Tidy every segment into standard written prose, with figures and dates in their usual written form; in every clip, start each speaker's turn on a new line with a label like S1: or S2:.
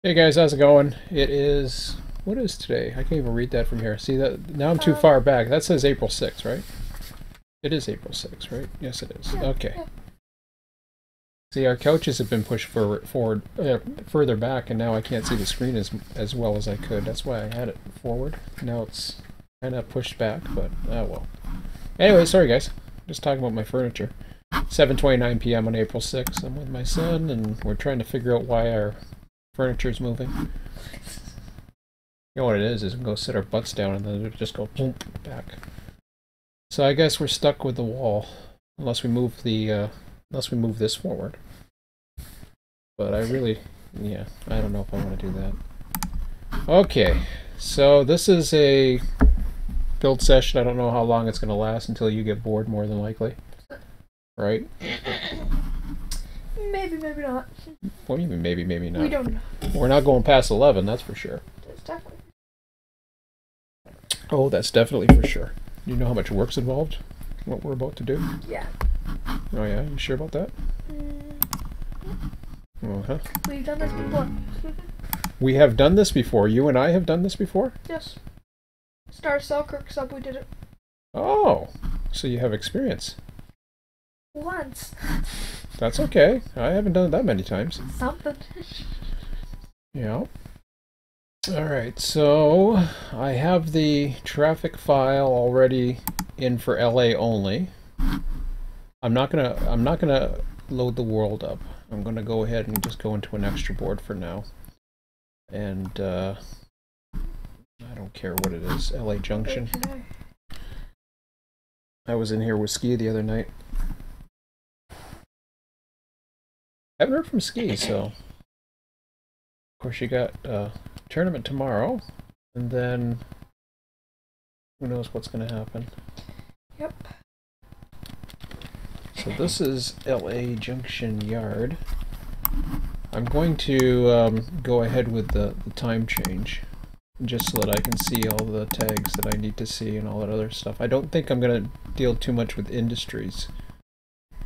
S1: Hey guys, how's it going? It is, what is today? I can't even read that from here. See that? Now I'm too far back. That says April 6th, right? It is April 6th, right? Yes, it is.
S2: Yeah,
S1: Okay.
S2: yeah.
S1: See, our couches have been pushed forward, further back, and now I can't see the screen as well as I could. That's why I had it forward. Now it's kind of pushed back, but oh well. Anyway, sorry guys. Just talking about my furniture. 7:29 p.m. on April 6th. I'm with my son, and we're trying to figure out why our furniture's moving. You know what it is we can go sit our butts down and then it just go plump back. So I guess we're stuck with the wall unless we move the unless we move this forward. But I really, yeah, I don't know if I want to do that. Okay, so this is a build session. I don't know how long it's going to last until you get bored, more than likely. Right?
S2: Maybe, maybe not.
S1: What do you mean maybe, maybe not?
S2: We don't know.
S1: We're not going past 11, that's for sure.
S2: That's definitely.
S1: Oh, that's definitely for sure. Do you know how much work's involved? What we're about to do?
S2: Yeah.
S1: Oh yeah, you sure about that? Uh-huh.
S2: We've done this before.
S1: We have done this before. You and I have done this before?
S2: Yes. Star Selkirk sub, we did it
S1: Oh, so you have experience.
S2: once.
S1: That's okay. I haven't done it that many times.
S2: Something.
S1: Yeah. Alright, so I have the traffic file already in for LA only. I'm not gonna load the world up. I'm gonna go ahead and just go into an extra board for now. And I don't care what it is. LA Junction. I was in here with Ski the other night. I haven't heard from Ski, so of course you got tournament tomorrow, and then who knows what's going to happen.
S2: Yep.
S1: So this is LA Junction Yard. I'm going to go ahead with the time change, just so that I can see all the tags that I need to see and all that other stuff. I don't think I'm going to deal too much with industries,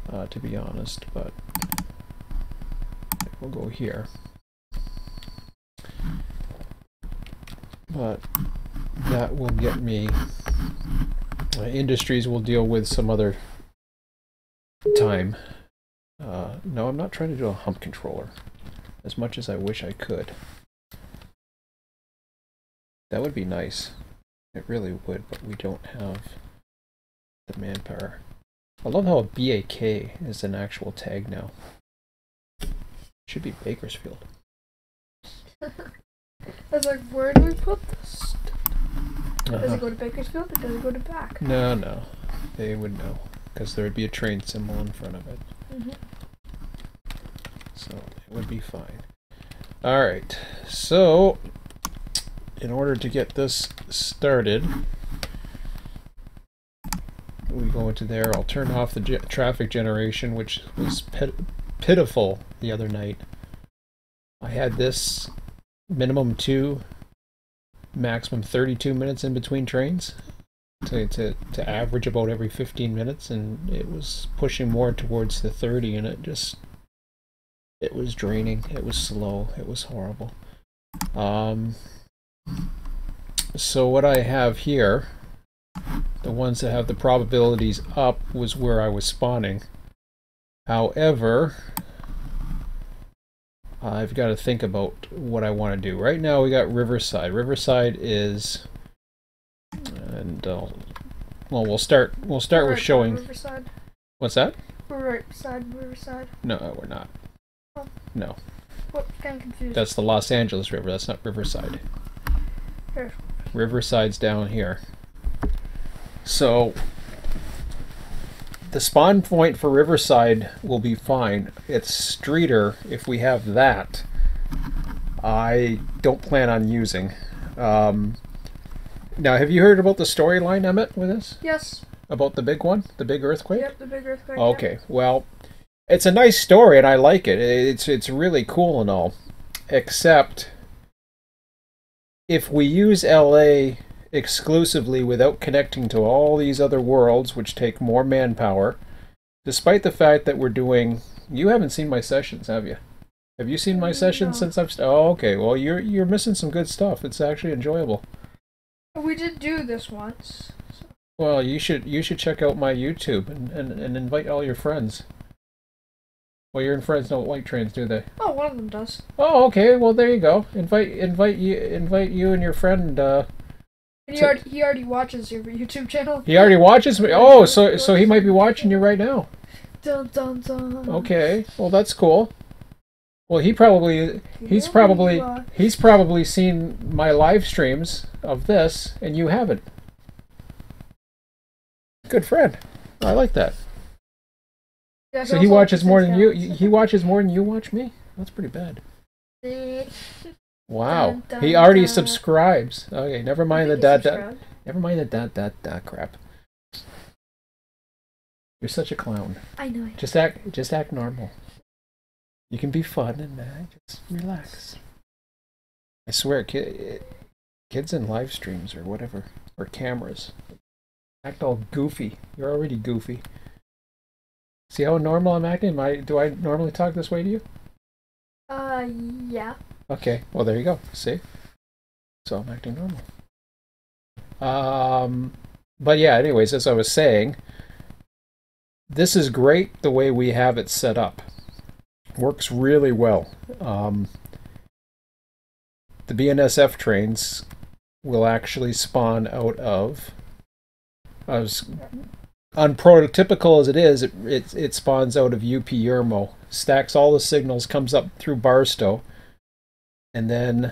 S1: to be honest, but we'll go here. But that will get me, industries will deal with some other time. No, I'm not trying to do a hump controller, as much as I wish I could. That would be nice. It really would, but we don't have the manpower. I love how a BAK is an actual tag now. Should be Bakersfield.
S2: I was like, where do we put this? Does it go to Bakersfield or does it go to back?
S1: No. They would know, because there would be a train symbol in front of it. So it would be fine. Alright, so in order to get this started, we go into there. I'll turn off the traffic generation, which was pitiful the other night. I had this minimum 2, maximum 32 minutes in between trains to average about every 15 minutes, and it was pushing more towards the 30, and it was draining. It was slow. It was horrible. So what I have here, the ones that have the probabilities up, was where I was spawning. However, I've got to think about what I want to do. Right now we got Riverside. Riverside is, and well, we'll start with showing.
S2: Riverside.
S1: What's that?
S2: We're right beside Riverside.
S1: No, we're not.
S2: Oh.
S1: No.
S2: What? Kind of confused.
S1: That's the Los Angeles River. That's not Riverside.
S2: Here.
S1: Riverside's down here. So the spawn point for Riverside will be fine. It's Streeter, if we have that, I don't plan on using. Now, have you heard about the storyline, Emmett, with this?
S2: Yes.
S1: About the big one? The big earthquake?
S2: Yep, the big earthquake.
S1: Okay,
S2: yep.
S1: Well, it's a nice story and I like it. It's really cool and all. Except, if we use LA exclusively without connecting to all these other worlds, which take more manpower, despite the fact that we're doing... You haven't seen my sessions, have you? Have you seen my sessions since I've... Oh, okay. Well, you're missing some good stuff. It's actually enjoyable.
S2: We did do this once. So.
S1: Well, you should check out my YouTube and invite all your friends. Well, your friends don't like trains, do they?
S2: Oh, one of them does.
S1: Oh, okay. Well, there you go. Invite you and your friend.
S2: And he already watches your YouTube channel.
S1: He already watches me. Oh, so he might be watching you right now.
S2: Dun dun dun.
S1: Okay. Well, that's cool. Well, he's probably seen my live streams of this, and you haven't. Good friend. I like that.
S2: Yeah,
S1: so he watches more than you. He watches more than you watch me. That's pretty bad. Wow.
S2: Dun, dun,
S1: He already
S2: dun.
S1: subscribes. Okay. Never mind the dot. Never mind the dot crap. You're such a clown.
S2: I know.
S1: Just act normal. You can be fun and just relax. I swear, kids in live streams or whatever, or cameras, act all goofy. You're already goofy. See how normal I'm acting? Do I normally talk this way to you?
S2: Yeah.
S1: Okay, well there you go. See? So I'm acting normal. But yeah, anyways, as I was saying, this is great the way we have it set up. Works really well. The BNSF trains will actually spawn out of, as unprototypical as it is, it spawns out of UP Yermo, stacks all the signals, comes up through Barstow, and then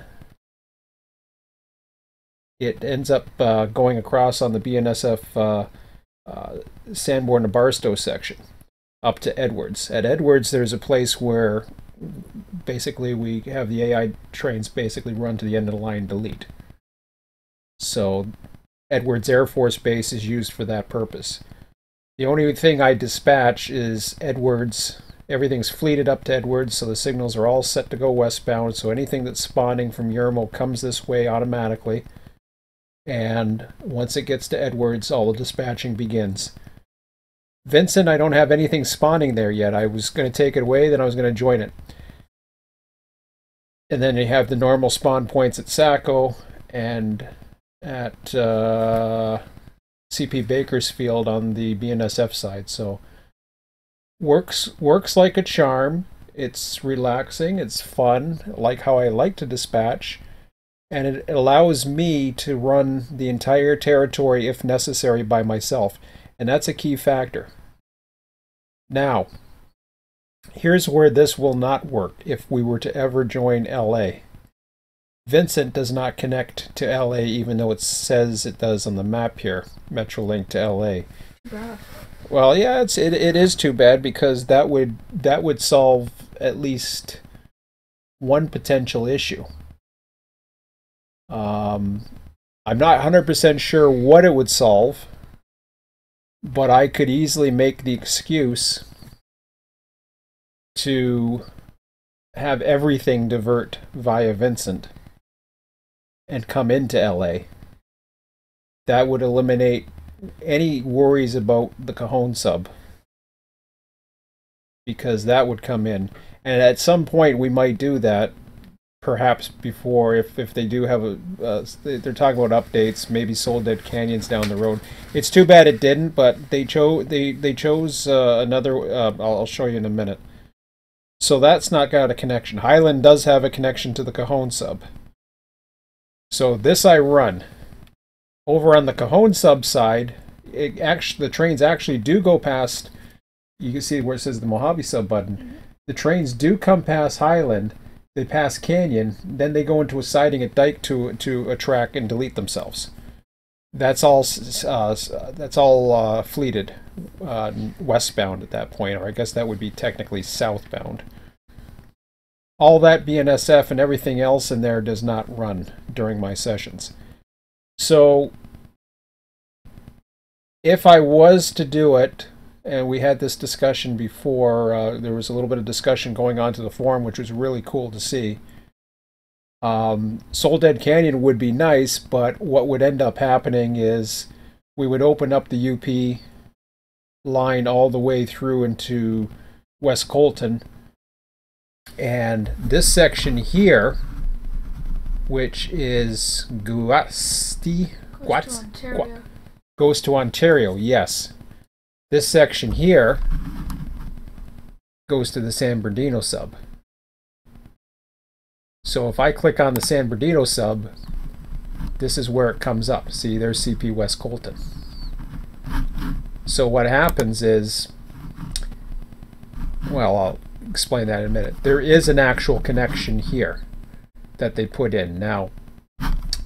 S1: it ends up going across on the BNSF Sanborn to Barstow section up to Edwards. At Edwards, there's a place where basically we have the AI trains basically run to the end of the line and delete. So Edwards Air Force Base is used for that purpose. The only thing I dispatch is Edwards. Everything's fleeted up to Edwards, so the signals are all set to go westbound, so anything that's spawning from Yermo comes this way automatically. And once it gets to Edwards, all the dispatching begins. Vincent, I don't have anything spawning there yet. I was going to take it away, then I was going to join it. And then you have the normal spawn points at Saco and at CP Bakersfield on the BNSF side. So works like a charm. It's relaxing. It's fun, like how I like to dispatch. And it allows me to run the entire territory if necessary by myself. And that's a key factor. Now, here's where this will not work if we were to ever join LA. Vincent does not connect to LA even though it says it does on the map here, Metrolink to LA.
S2: Wow.
S1: Well, yeah, it is too bad because that would solve at least one potential issue. I'm not 100% sure what it would solve, but I could easily make the excuse to have everything divert via Vincent and come into LA. That would eliminate any worries about the Cajon sub, because that would come in. And at some point we might do that, perhaps before, if they do have they're talking about updates, maybe Soul Dead Canyon's down the road. It's too bad it didn't, but they chose another. I'll show you in a minute. So that's not got a connection. Highland does have a connection to the Cajon sub. So this I run over on the Cajon sub side. The trains actually do go past. You can see where it says the Mojave sub button. Mm-hmm. The trains do come past Highland. They pass Canyon, then they go into a siding at Dyke to a track and delete themselves. That's all fleeted westbound at that point, or I guess that would be technically southbound. All that BNSF and everything else in there does not run during my sessions. So if I was to do it, and we had this discussion before, there was a little bit of discussion going on to the forum, which was really cool to see. Soul Dead Canyon would be nice, but what would end up happening is we would open up the UP line all the way through into West Colton, And this section here, which is goes to Ontario, yes. This section here goes to the San Bernardino sub. So if I click on the San Bernardino sub, this is where it comes up. See, there's CP West Colton. So what happens is, well, I'll explain that in a minute. There is an actual connection here that they put in. Now,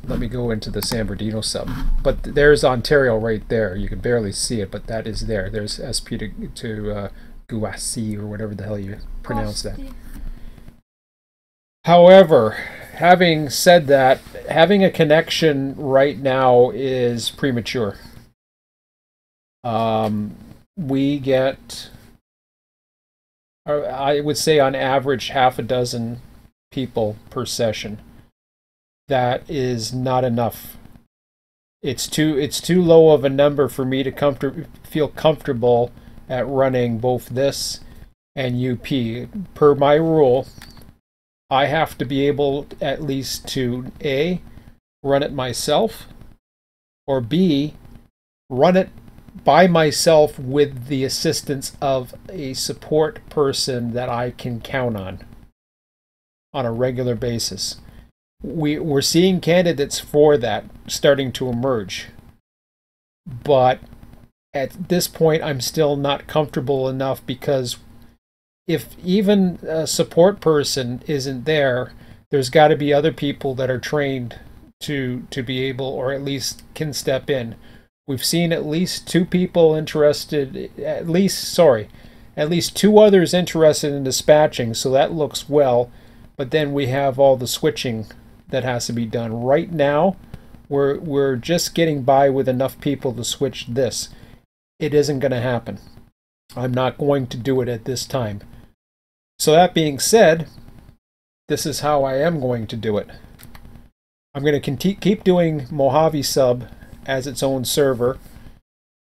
S1: let me go into the San Bernardino sub. But there's Ontario right there. You can barely see it, but that is there. There's SP to Guasi, or whatever the hell you pronounce that. However, having said that, having a connection right now is premature. We get, I would say on average, half a dozen people per session. That is not enough. It's too low of a number for me to feel comfortable at running both this and UP. Per my rule, I have to be able at least to A, run it myself, or B, run it by myself with the assistance of a support person that I can count on a regular basis. We're seeing candidates for that starting to emerge. But at this point, I'm still not comfortable enough, because if even a support person isn't there, there's got to be other people that are trained to be able, or at least can step in. We've seen at least two people interested, at least two others interested in dispatching, so that looks well. But then we have all the switching that has to be done. Right now, we're just getting by with enough people to switch this. It isn't going to happen. I'm not going to do it at this time. So that being said, this is how I am going to do it. I'm going to keep doing Mojave Sub as its own server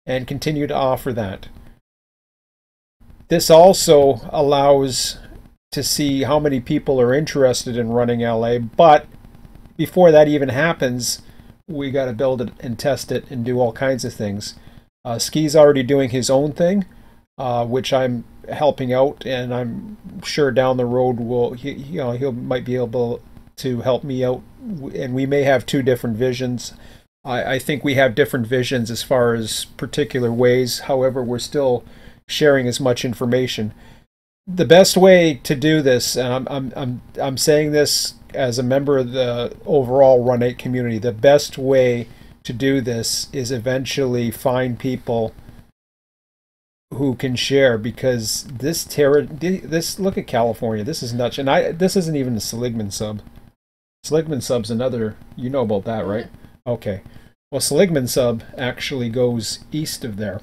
S1: and continue to offer that. This also allows to see how many people are interested in running LA, but before that even happens, we got to build it and test it and do all kinds of things. Ski's already doing his own thing, which I'm helping out, and I'm sure down the road he might be able to help me out, and we may have two different visions. I think we have different visions as far as particular ways. However, we're still sharing as much information. The best way to do this, and I'm saying this as a member of the overall Run8 community, the best way to do this is eventually find people who can share, this look at California, this is nuts. And this isn't even the Seligman sub. Seligman sub's another, you know about that, right? Okay. Well, Seligman sub actually goes east of there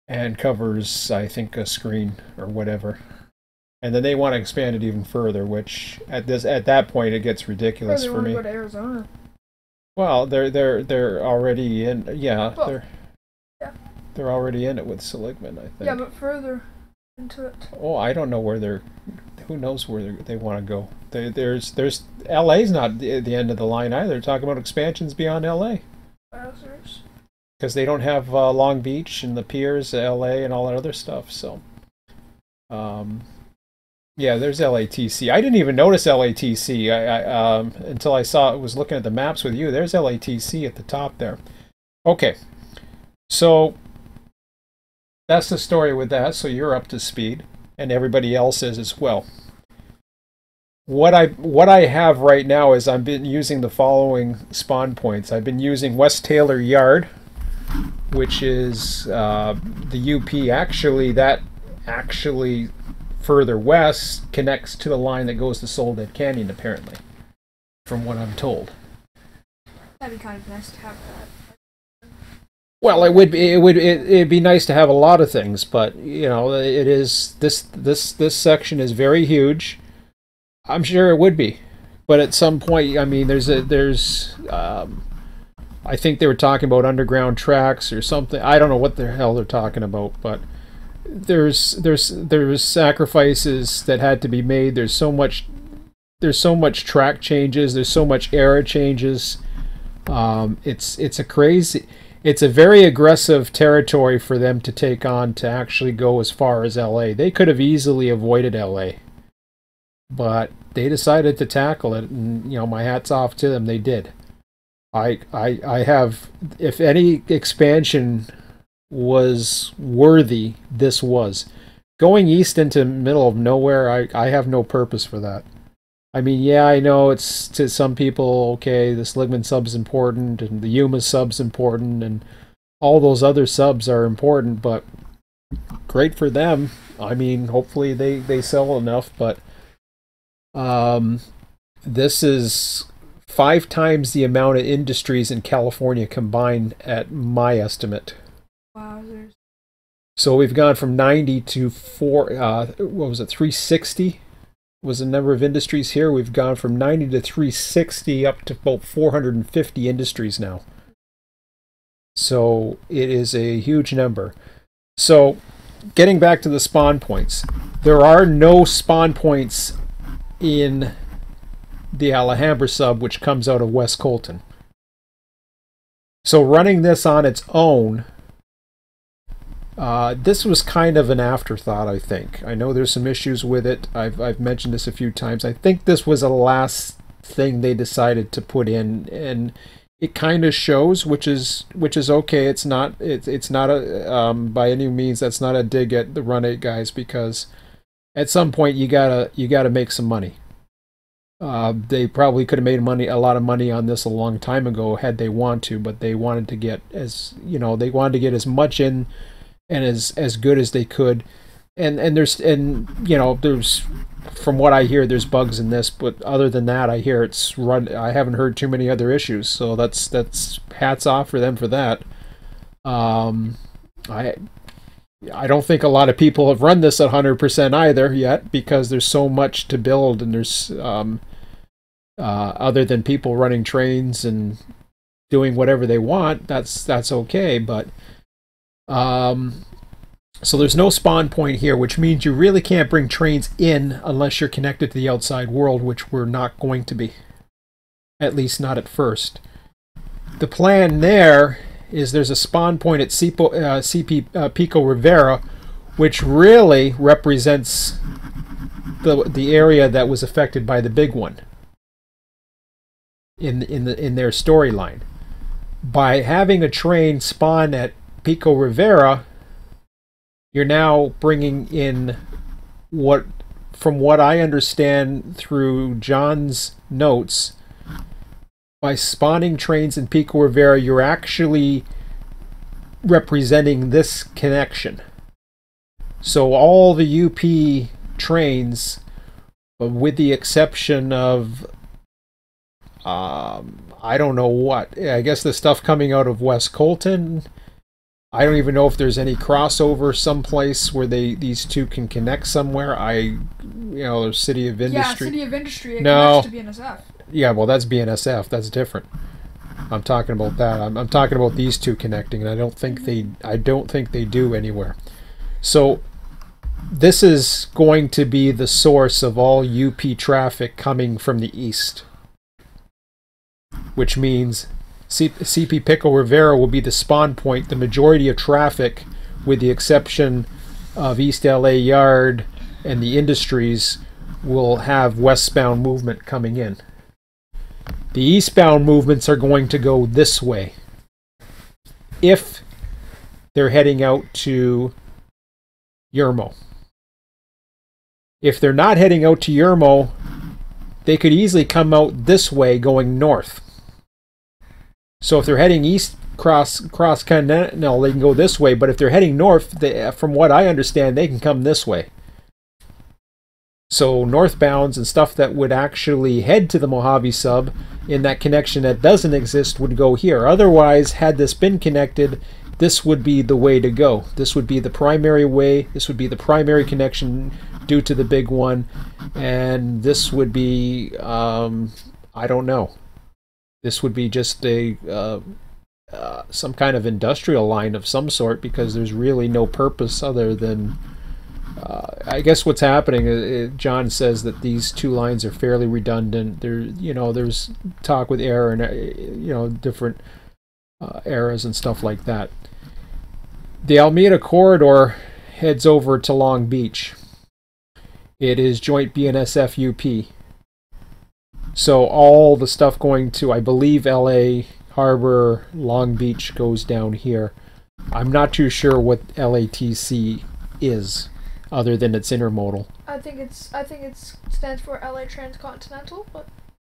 S1: and covers, I think, a screen or whatever. And then they want to expand it even further, which at that point it gets ridiculous for me. Go to Arizona. Well, they're already in. Yeah, well, they're already in it with Seligman, I think.
S2: Yeah, but further into it.
S1: Oh, I don't know where they're. Who knows where they want to go? There's LA's not the end of the line either. They're talking about expansions beyond LA. Because they don't have Long Beach and the piers, LA, and all that other stuff. So, yeah, there's LATC. I didn't even notice LATC until I was looking at the maps with you. There's LATC at the top there. Okay, so that's the story with that. So you're up to speed, and everybody else is as well. What I have right now is I've been using the following spawn points. I've been using West Taylor Yard, which is the UP. Actually further west connects to the line that goes to Soledad Canyon, apparently, from what I'm told.
S2: That'd be kind of nice to have that.
S1: Well, it'd be nice to have a lot of things, but you know, it is this section is very huge. I'm sure it would be, but at some point, I mean, I think they were talking about underground tracks or something. I don't know what the hell they're talking about, but there's sacrifices that had to be made. There's so much track changes. There's so much era changes. It's a very aggressive territory for them to take on to actually go as far as LA. They could have easily avoided LA, but they decided to tackle it, and my hat's off to them. They did. I have, if any expansion was worthy, this was. Going east into the middle of nowhere, I have no purpose for that. I mean, yeah, I know it's, to some people, okay, the Sligman sub's important, and the Yuma sub's important, and all those other subs are important, but great for them. I mean, hopefully they sell enough, but this is 5 times the amount of industries in California combined at my estimate.
S2: Wowzers.
S1: So we've gone from 90 to 360 was the number of industries here. We've gone from 90 to 360 up to about 450 industries now. So it is a huge number. So getting back to the spawn points, there are no spawn points in the Alhambra sub, which comes out of West Colton. So running this on its own, this was kind of an afterthought, I think. I know there's some issues with it. I've mentioned this a few times. I think this was the last thing they decided to put in, and it kind of shows, which is okay. It's not a by any means, that's not a dig at the Run8 guys, because at some point you gotta make some money. They probably could have made a lot of money on this a long time ago had they want to, but they wanted to get as much in and as good as they could. And there's from what I hear, there's bugs in this, but other than that, I hear it's run. I haven't heard too many other issues, so that's hats off for them for that. I don't think a lot of people have run this at 100% either yet, because there's so much to build, and there's other than people running trains and doing whatever they want, that's okay, but so there's no spawn point here, which means you really can't bring trains in unless you're connected to the outside world, which we're not going to be, at least not at first. The plan there is there's a spawn point at Pico Rivera, which really represents the area that was affected by the big one in their storyline. By having a train spawn at Pico Rivera, you're now bringing in from what I understand through John's notes, by spawning trains in Pico Rivera, you're actually representing this connection. So all the UP trains, with the exception of I don't know what, I guess the stuff coming out of West Colton, I don't even know if there's any crossover someplace where these two can connect somewhere. City of Industry.
S2: Yeah, City of Industry. It
S1: no.
S2: connects to BNSF.
S1: Yeah, well, that's BNSF. That's different. I'm talking about that. I'm talking about these two connecting, and I don't think they do anywhere. So this is going to be the source of all UP traffic coming from the east, which means CP Pico Rivera will be the spawn point. The majority of traffic, with the exception of East LA Yard and the industries, will have westbound movement coming in. The eastbound movements are going to go this way if they're heading out to Yermo. If they're not heading out to Yermo, they could easily come out this way going north. So if they're heading east cross continental, they can go this way, but if they're heading north, from what I understand, they can come this way. So northbounds and stuff that would actually head to the Mojave sub in that connection that doesn't exist would go here. Otherwise, had this been connected, this would be the way to go. This would be the primary way. This would be the primary connection due to the big one. And this would be, I don't know. This would be just a some kind of industrial line of some sort, because there's really no purpose other than I guess what's happening. John says that these two lines are fairly redundant. There's talk with error and different eras and stuff like that. The Alameda corridor heads over to Long Beach. It is joint BNSF UP. So all the stuff going to, I believe, LA Harbor, Long Beach goes down here. I'm not too sure what LATC is, other than it's intermodal.
S2: I think it stands for LA Transcontinental, but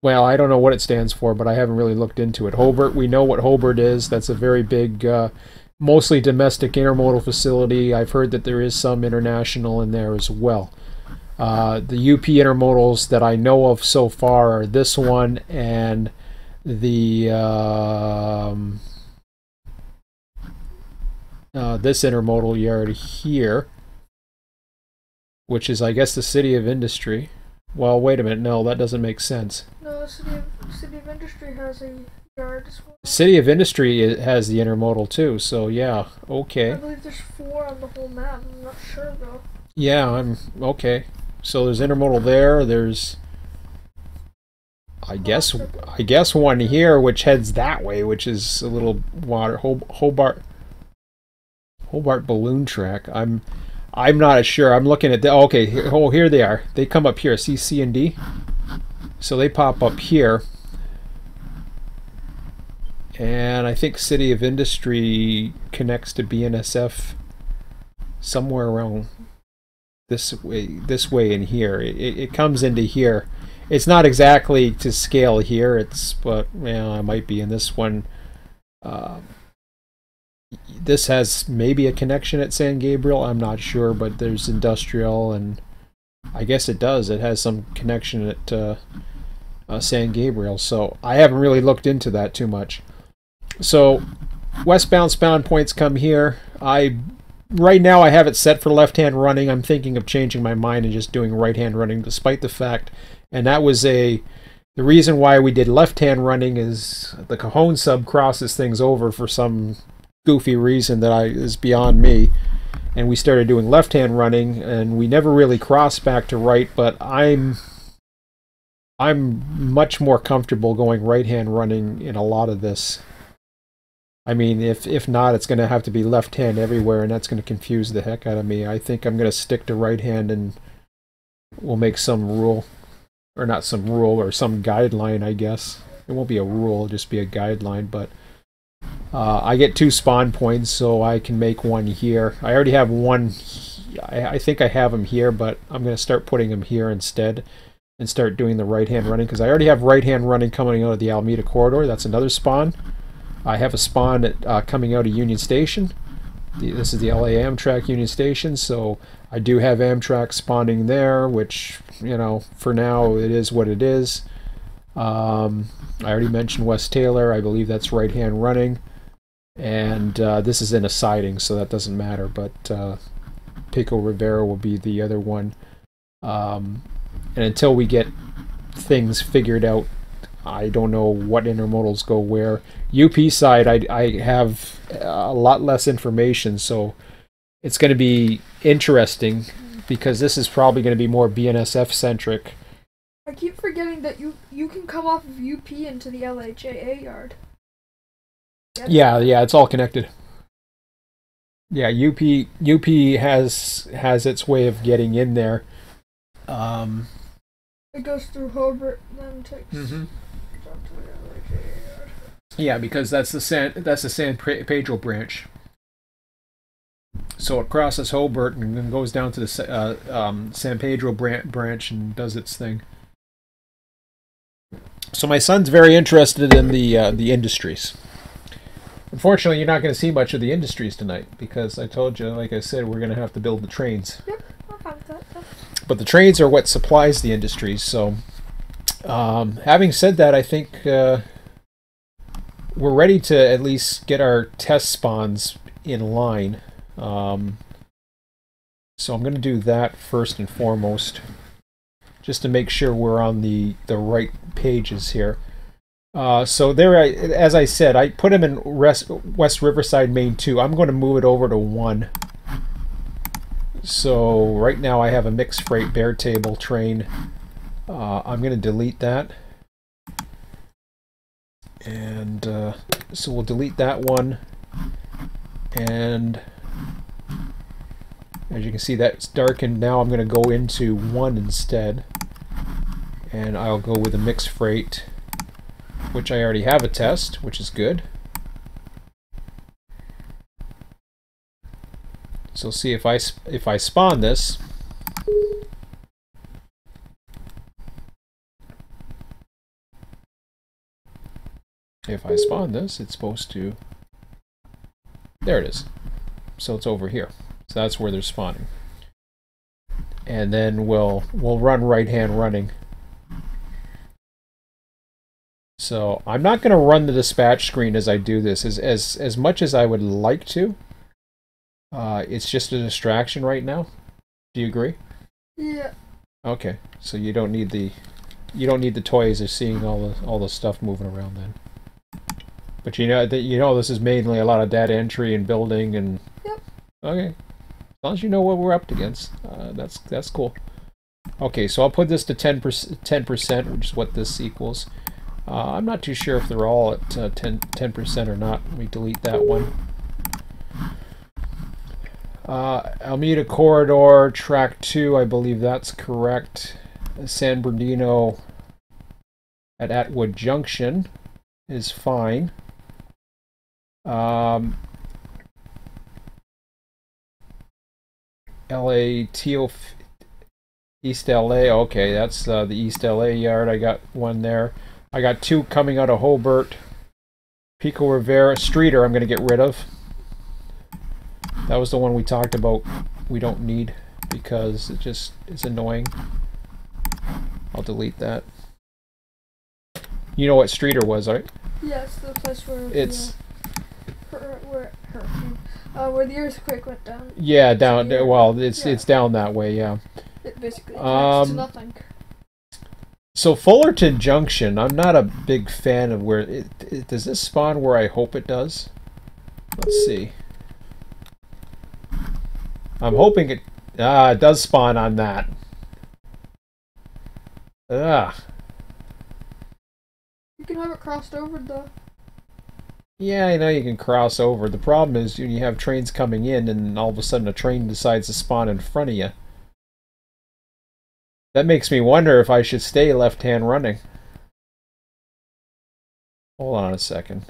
S1: well, I don't know what it stands for, but I haven't really looked into it. Hobart, we know what Hobart is. That's a very big, mostly domestic intermodal facility. I've heard that there is some international in there as well. The UP intermodals that I know of so far are this one and the this intermodal yard here, which is, I guess, the City of Industry. Well, wait a minute. No, that doesn't make sense.
S2: No, the City of Industry has a yard as well.
S1: City of Industry has the intermodal too, so yeah, okay.
S2: I believe there's 4 on the whole map. I'm not sure though.
S1: Yeah, I'm okay. So there's intermodal there. There's, I guess one here which heads that way, which is a little water Hobart balloon track. I'm not sure. I'm looking at the okay. Here they are. They come up here. See C and D. So they pop up here, and I think City of Industry connects to BNSF somewhere around this way in here. It comes into here. It's not exactly to scale here. But well, it might be in this one. This has maybe a connection at San Gabriel. I'm not sure, but there's industrial, and I guess it does. It has some connection at San Gabriel. So I haven't really looked into that too much. So westbound span points come here. Right now I have it set for left-hand running. I'm thinking of changing my mind and just doing right-hand running, despite the fact, and that was the reason why we did left-hand running is the Cajon sub crosses things over for some goofy reason that is beyond me, and we started doing left-hand running, and we never really crossed back to right. But I'm much more comfortable going right-hand running in a lot of this. I mean, if not, it's going to have to be left-hand everywhere, and that's going to confuse the heck out of me. I think I'm going to stick to right-hand, and we'll make some rule, or not some rule, or some guideline, I guess. It won't be a rule, it'll just be a guideline, but I get 2 spawn points, so I can make one here. I already have one. I think I have them here, but I'm going to start putting them here instead and start doing the right-hand running, because I already have right-hand running coming out of the Alameda corridor. That's another spawn. I have a spawn coming out of Union Station. This is the LA Amtrak Union Station, so I do have Amtrak spawning there, which, for now it is what it is. I already mentioned West Taylor. I believe that's right-hand running. And this is in a siding, so that doesn't matter, but Pico Rivera will be the other one. And until we get things figured out, I don't know what intermodals go where. UP side, I have a lot less information, so it's going to be interesting, because this is probably going to be more BNSF-centric.
S2: I keep forgetting that you can come off of UP into the LHAA yard.
S1: Yeah, it's all connected. Yeah, UP has its way of getting in there.
S2: It goes through Hobart, then takes jump to the LHAA yard.
S1: Yeah, because that's the San Pedro branch. So it crosses Hobart and then goes down to the San Pedro branch and does its thing. So my son's very interested in the industries. Unfortunately, you're not going to see much of the industries tonight, because I told you, like I said, we're going to have to build the trains.
S2: Yep, I'm fine with that.
S1: But the trains are what supplies the industries. So, having said that, I think we're ready to at least get our test spawns in line. So I'm going to do that first and foremost, just to make sure we're on the right pages here. So there, as I said, I put him in West Riverside, Maine 2. I'm going to move it over to 1. So right now I have a mixed freight bare table train. I'm going to delete that. And so we'll delete that one. And as you can see, that's darkened. Now I'm going to go into 1 instead. And I'll go with a mixed freight, which I already have a test, which is good. So see if I spawn this. If I spawn this, it's supposed to. There it is. So it's over here. So that's where they're spawning. And then we'll run right-hand running. So I'm not going to run the dispatch screen as I do this. As much as I would like to, it's just a distraction right now. Do you agree?
S2: Yeah.
S1: Okay, so you don't need the toys of seeing all the stuff moving around then. But you know this is mainly a lot of data entry and building and.
S2: Yep.
S1: Okay, as long as you know what we're up against, that's cool. Okay, so I'll put this to 10%, which is what this equals. I'm not too sure if they're all at 10% or not. Let me delete that one. Alameda Corridor, Track 2, I believe that's correct. San Bernardino at Atwood Junction is fine. East LA, okay, that's the East LA yard. I got one there. I got 2 coming out of Hobart. Pico Rivera, Streeter I'm going to get rid of. That was the one we talked about we don't need because it's annoying. I'll delete that. You know what Streeter was, right?
S2: Yes, the place where
S1: it's
S2: where the earthquake went down.
S1: Yeah, down. Well, it's down that way. Yeah.
S2: It basically connects to nothing.
S1: So Fullerton Junction, I'm not a big fan of where does this spawn where I hope it does. Let's see. I'm hoping it does spawn on that. Ah.
S2: You can have it crossed over though.
S1: Yeah, I know you can cross over. The problem is when you have trains coming in and all of a sudden a train decides to spawn in front of you. That makes me wonder if I should stay left-hand running. Hold on a second.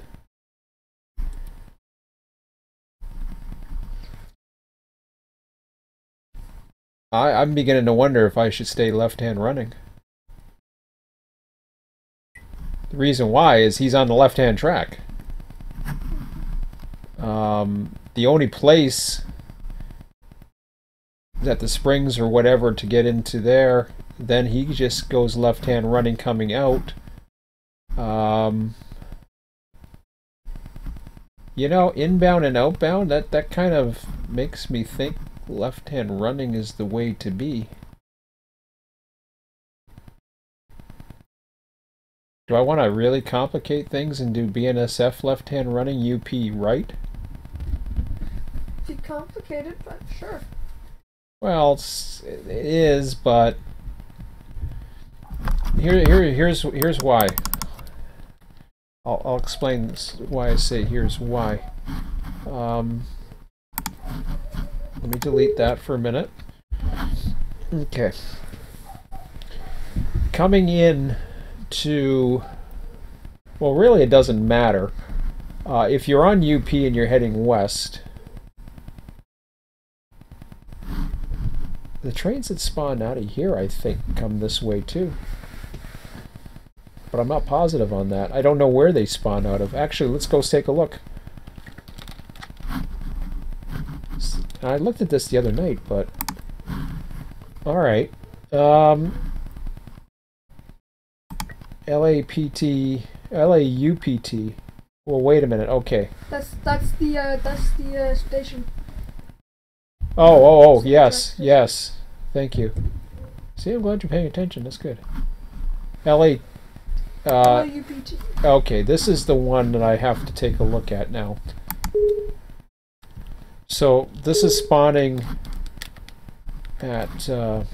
S1: I'm beginning to wonder if I should stay left-hand running. The reason why is he's on the left-hand track. The only place at the springs or whatever to get into there, then he just goes left-hand running coming out. You know, inbound and outbound, that kind of makes me think left-hand running is the way to be. Do I want to really complicate things and do BNSF left-hand running, UP right?
S2: It's complicated, but sure.
S1: Well, it is, but here's why. I'll explain why I say here's why. Let me delete that for a minute. Okay. Coming in to, well, really it doesn't matter. If you're on UP and you're heading west, the trains that spawn out of here, I think, come this way too. But I'm not positive on that. I don't know where they spawn out of. Actually, let's go take a look. I looked at this the other night, but alright. LAUPT. Well, wait a minute. Okay.
S2: That's the station.
S1: Oh, yes. Thank you. See, I'm glad you're paying attention. That's good.
S2: UPT.
S1: Okay, this is the one that I have to take a look at now. So this is spawning at, we're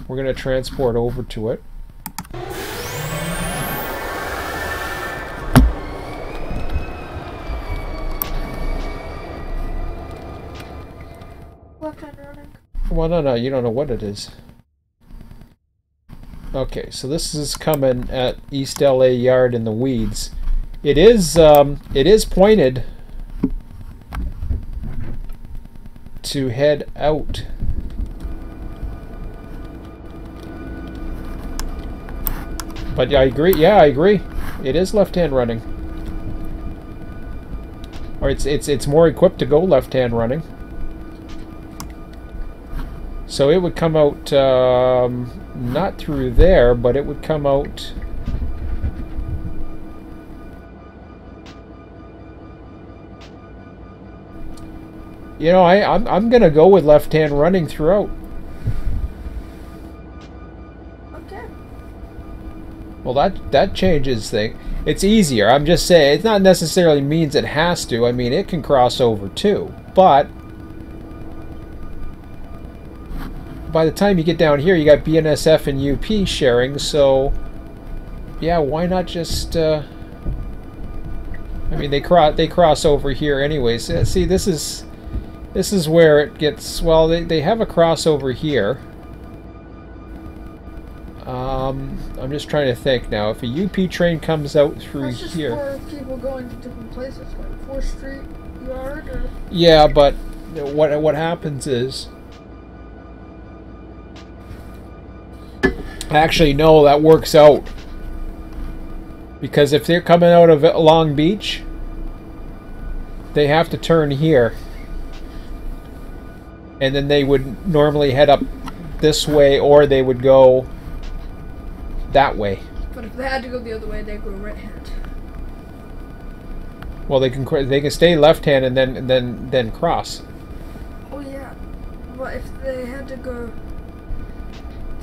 S1: going to transport over to it.
S2: Left hand running.
S1: Well, no, you don't know what it is. Okay, so this is coming at East LA Yard in the weeds. It is pointed to head out. But I agree. Yeah, I agree. It is left-hand running, or it's more equipped to go left-hand running. So it would come out not through there, but it would come out. You know, I'm gonna go with left-hand running throughout.
S2: Okay.
S1: Well, that changes things. It's easier. I'm just saying, it's not necessarily means it has to. I mean, it can cross over too. But by the time you get down here, you got BNSF and UP sharing. So yeah, why not just? I mean, they cross over here anyways. See, this is where it gets. Well, they have a crossover here. I'm just trying to think now. If a UP train comes out through
S2: That's just
S1: here,
S2: for people going to different places, like 4th Street Yard, or.
S1: yeah, but what happens is, actually no, that works out, because if they're coming out of Long Beach, they have to turn here, and then they would normally head up this way, or they would go that way.
S2: But if they had to go the other way, they go right hand.
S1: Well, they can stay left hand and then cross.
S2: Oh yeah, but if they had to go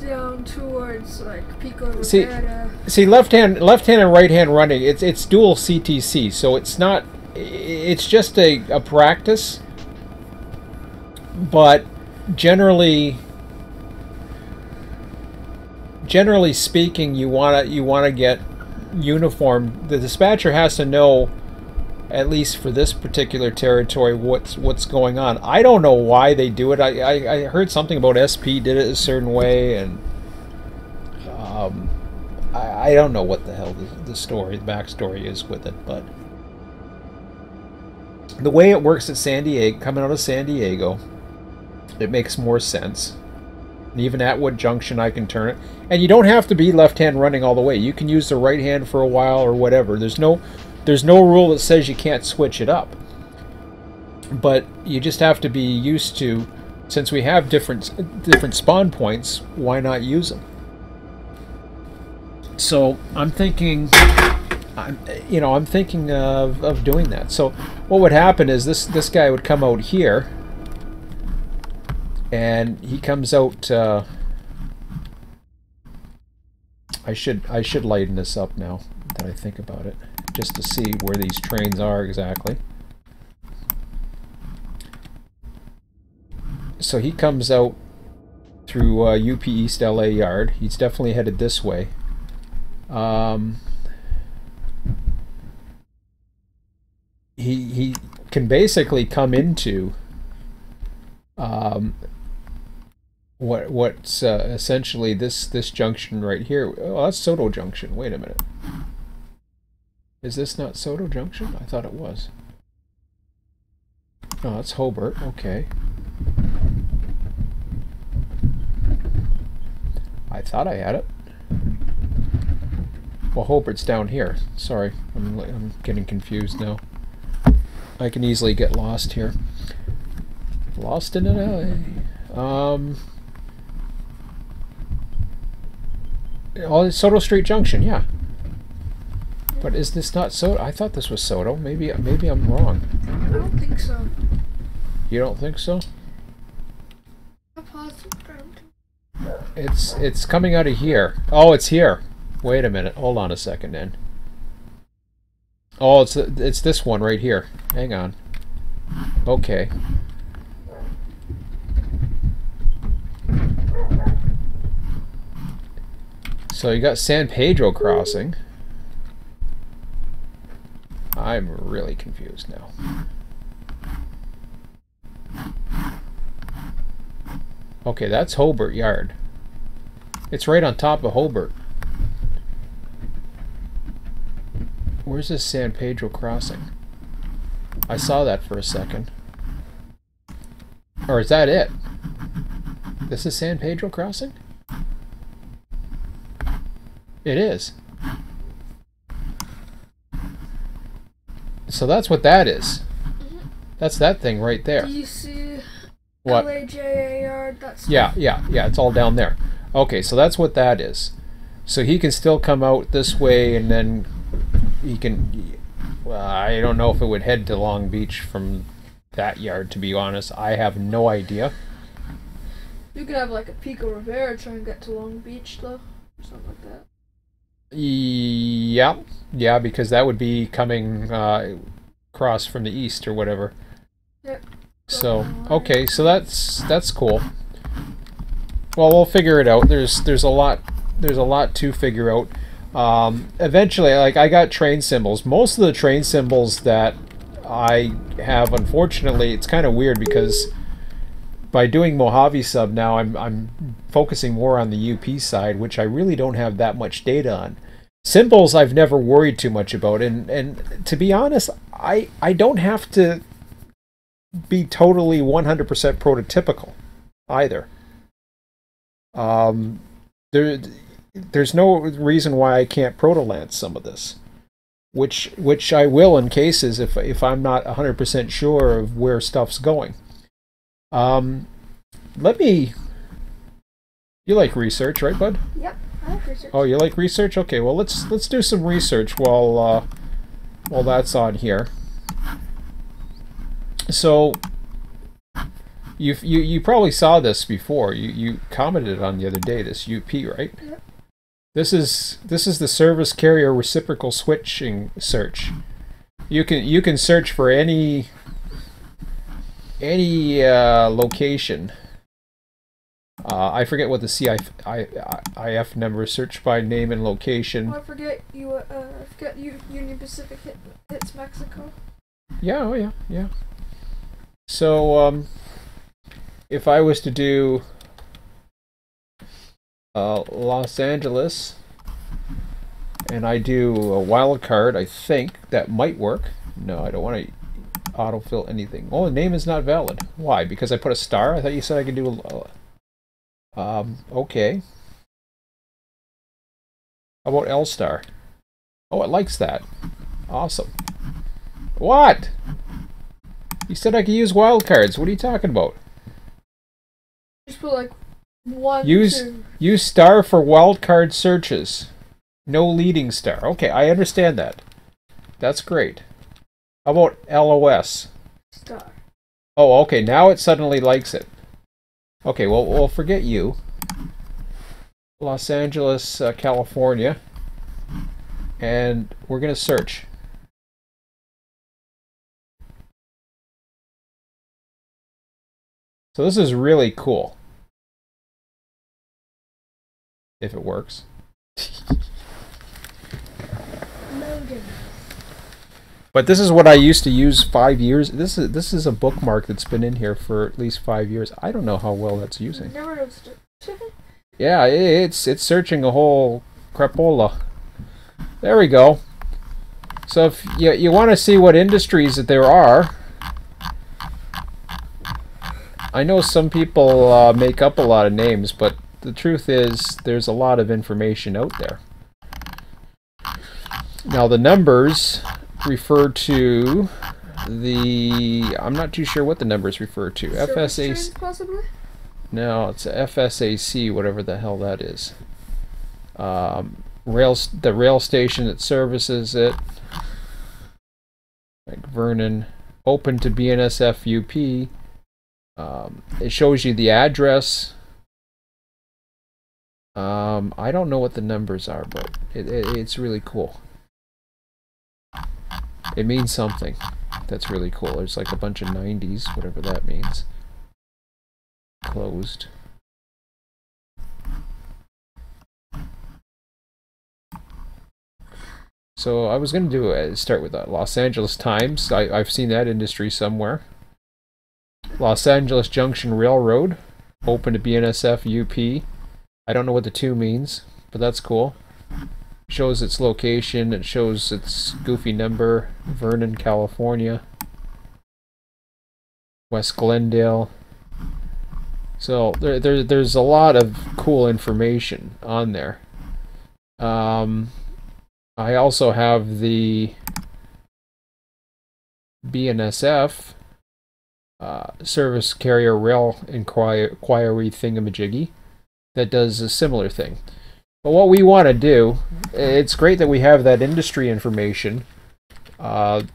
S2: down towards like Pico Rivera.
S1: See, left hand and right hand running. It's dual CTC, so it's not. It's just a practice. But generally speaking, you wanna get uniform. The dispatcher has to know, at least for this particular territory, what's going on. I don't know why they do it. I heard something about SP did it a certain way, and I don't know what the hell the backstory is with it, but the way it works at San Diego, coming out of San Diego, it makes more sense. And even at Wood Junction, I can turn it. And you don't have to be left-hand running all the way. You can use the right hand for a while or whatever. There's no rule that says you can't switch it up. But you just have to be used to, since we have different spawn points, why not use them? So I'm thinking of doing that. So what would happen is this guy would come out here, and he comes out. I should lighten this up now that I think about it, just to see where these trains are exactly. So he comes out through UP East LA Yard. He's definitely headed this way. He can basically come into what's essentially this junction right here. Oh, that's Soto Junction. Wait a minute. Is this not Soto Junction? I thought it was. Oh, that's Hobart. Okay. I thought I had it. Well, Hobart's down here. Sorry, I'm getting confused now. I can easily get lost here. Lost in an alley. Oh, it's Soto Street Junction, yeah. But is this not Soto? I thought this was Soto. Maybe I'm wrong.
S2: I don't think so.
S1: You don't think so?
S2: I'm positive.
S1: It's coming out of here. Oh, it's here. Wait a minute. Hold on a second then. Oh, it's this one right here. Hang on. Okay. So you got San Pedro crossing. I'm really confused now. Okay, that's Hobart Yard. It's right on top of Hobart. Where's this San Pedro crossing? I saw that for a second. Or is that it? This is San Pedro crossing? It is. So that's what that is. That's that thing right there.
S2: Do you see
S1: what?
S2: LAJAR? That's
S1: yeah, it's all down there. Okay, so that's what that is. So he can still come out this way, and then he can... Well, I don't know if it would head to Long Beach from that yard, to be honest. I have no idea.
S2: You could have like a Pico Rivera try and get to Long Beach, though, or something like that.
S1: Yeah, because that would be coming across from the east or whatever.
S2: Yep.
S1: So okay, so that's cool. Well, we'll figure it out. There's a lot to figure out. Eventually, like, I got train symbols. Most of the train symbols that I have, unfortunately, it's kind of weird because by doing Mojave Sub now, I'm focusing more on the UP side, which I really don't have that much data on. Symbols I've never worried too much about, and to be honest, I don't have to be totally 100% prototypical either. There's no reason why I can't protolance some of this, which I will in cases if I'm not 100% sure of where stuff's going. Let me... You like research, right, bud?
S2: Yep, I like research.
S1: Oh, you like research? Okay, well let's do some research while that's on here. So you probably saw this before. You commented on the other day, this UP, right?
S2: Yep.
S1: This is the service carrier reciprocal switching search. You can search for any location. I forget what the CIF number is. Search by name and location.
S2: Oh, I forget Union Pacific hits Mexico.
S1: Yeah, oh yeah. So if I was to do Los Angeles and I do a wildcard, I think that might work. No, I don't want to autofill anything. Oh, the name is not valid. Why? Because I put a star? I thought you said I could do okay. How about L star? Oh, it likes that. Awesome. What? You said I could use wildcards. What are you talking about?
S2: Just put like 1,
S1: use
S2: 2.
S1: Use star for wildcard searches. No leading star. Okay, I understand that. That's great. How about LOS?
S2: Star.
S1: Oh, okay. Now it suddenly likes it. Okay, well, we'll forget you. Los Angeles, California. And we're going to search. So this is really cool. If it works. But this is what I used to use 5 years. This is a bookmark that's been in here for at least 5 years. I don't know how well that's using.
S2: Never noticed it.
S1: Yeah, it's searching a whole crapola. There we go. So if you want to see what industries that there are, I know some people make up a lot of names, but the truth is there's a lot of information out there. Now the numbers refer to the... I'm not too sure what the numbers refer to. FSAC,
S2: possibly?
S1: No, it's a FSAC, whatever the hell that is. The rail station that services it, like Vernon, open to BNSF UP. It shows you the address. I don't know what the numbers are, but it's really cool. It means something. That's really cool. There's like a bunch of 90s, whatever that means. Closed. So I was going to do start with Los Angeles Times. I've seen that industry somewhere. Los Angeles Junction Railroad, open to BNSF UP. I don't know what the 2 means, but that's cool. Shows its location, it shows its goofy number, Vernon, California. West Glendale. So there's a lot of cool information on there. I also have the BNSF Service Carrier Rail Inquiry Thingamajiggy that does a similar thing. But what we want to do, it's great that we have that industry information. Right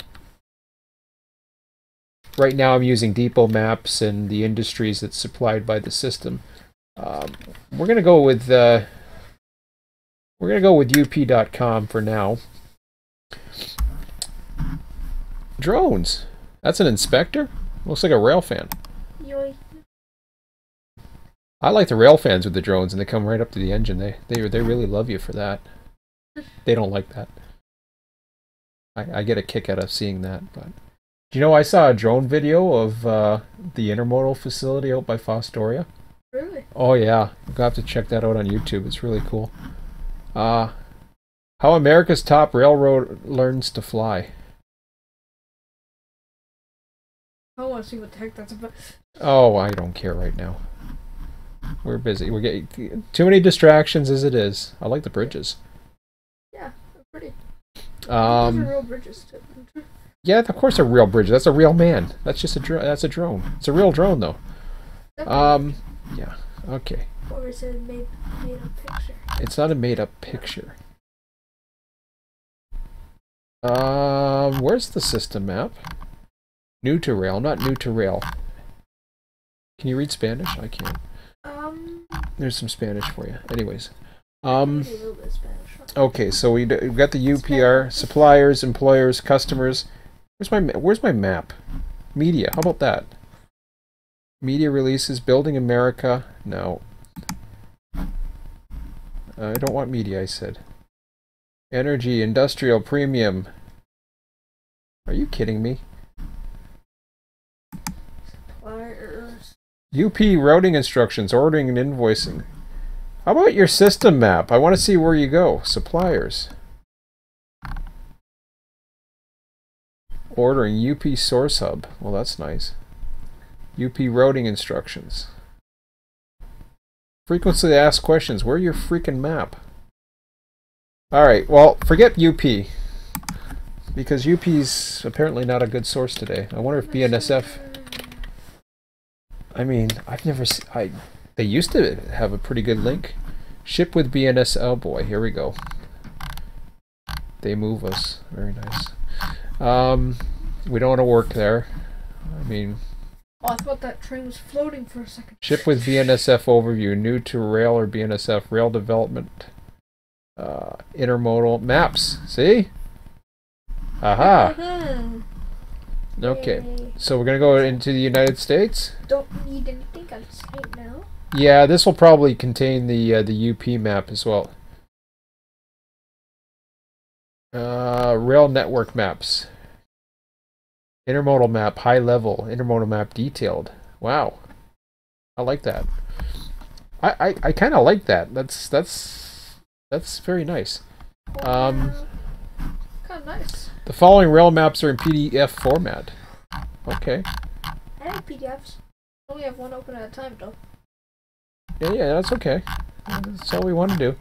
S1: now I'm using depot maps and the industries that's supplied by the system. We're gonna go with up.com for now. Drones. That's an inspector? Looks like a rail fan.
S2: Yoy.
S1: I like the rail fans with the drones, and they come right up to the engine. They really love you for that. They don't like that. I get a kick out of seeing that. But do you know I saw a drone video of the intermodal facility out by Fostoria?
S2: Really?
S1: Oh yeah, you'll have to check that out on YouTube. It's really cool. How America's top railroad learns to fly.
S2: I want to see what the heck that's about.
S1: Oh, I don't care right now. We're busy. We're getting too many distractions as it is. I like the bridges.
S2: Yeah, they're pretty. Those
S1: are
S2: real bridges too.
S1: Yeah, of course, a real bridge. That's a real man. That's just a drone. That's a drone. It's a real drone, though. Yeah. Okay.
S2: Or is it a made up picture?
S1: It's not a made up picture. Where's the system map? New to rail, not new to rail. Can you read Spanish? I can't. There's some Spanish for you. Anyways. Okay, so we've got the UPR, suppliers, employers, customers. Where's my map? Media, how about that? Media releases, Building America. No. I don't want media, I said. Energy, industrial, premium. Are you kidding me?
S2: Suppliers.
S1: UP routing instructions, ordering and invoicing. How about your system map? I want to see where you go. Suppliers. Ordering UP source hub. Well, that's nice. UP routing instructions. Frequently asked questions. Where's your freaking map? Alright, well, forget UP. Because UP's apparently not a good source today. I wonder if BNSF... I mean, I've never seen... They used to have a pretty good link. Ship with BNS... Oh boy, here we go. They move us. Very nice. We don't want to work there. I mean...
S2: Oh, I thought that train was floating for a second.
S1: Ship with BNSF overview. New to rail or BNSF. Rail development. Intermodal. Maps. See? Aha! Okay.
S2: Yay.
S1: So we're going to go into the United States.
S2: Don't need anything else right now.
S1: Yeah, this will probably contain the UP map as well. Rail network maps. Intermodal map, high level. Intermodal map, detailed. Wow, I like that. I kind of like that. That's very nice.
S2: Kind of nice.
S1: The following rail maps are in PDF format. Okay.
S2: I have PDFs. I only have one open at a time, though.
S1: Yeah, that's okay. That's all we want to do.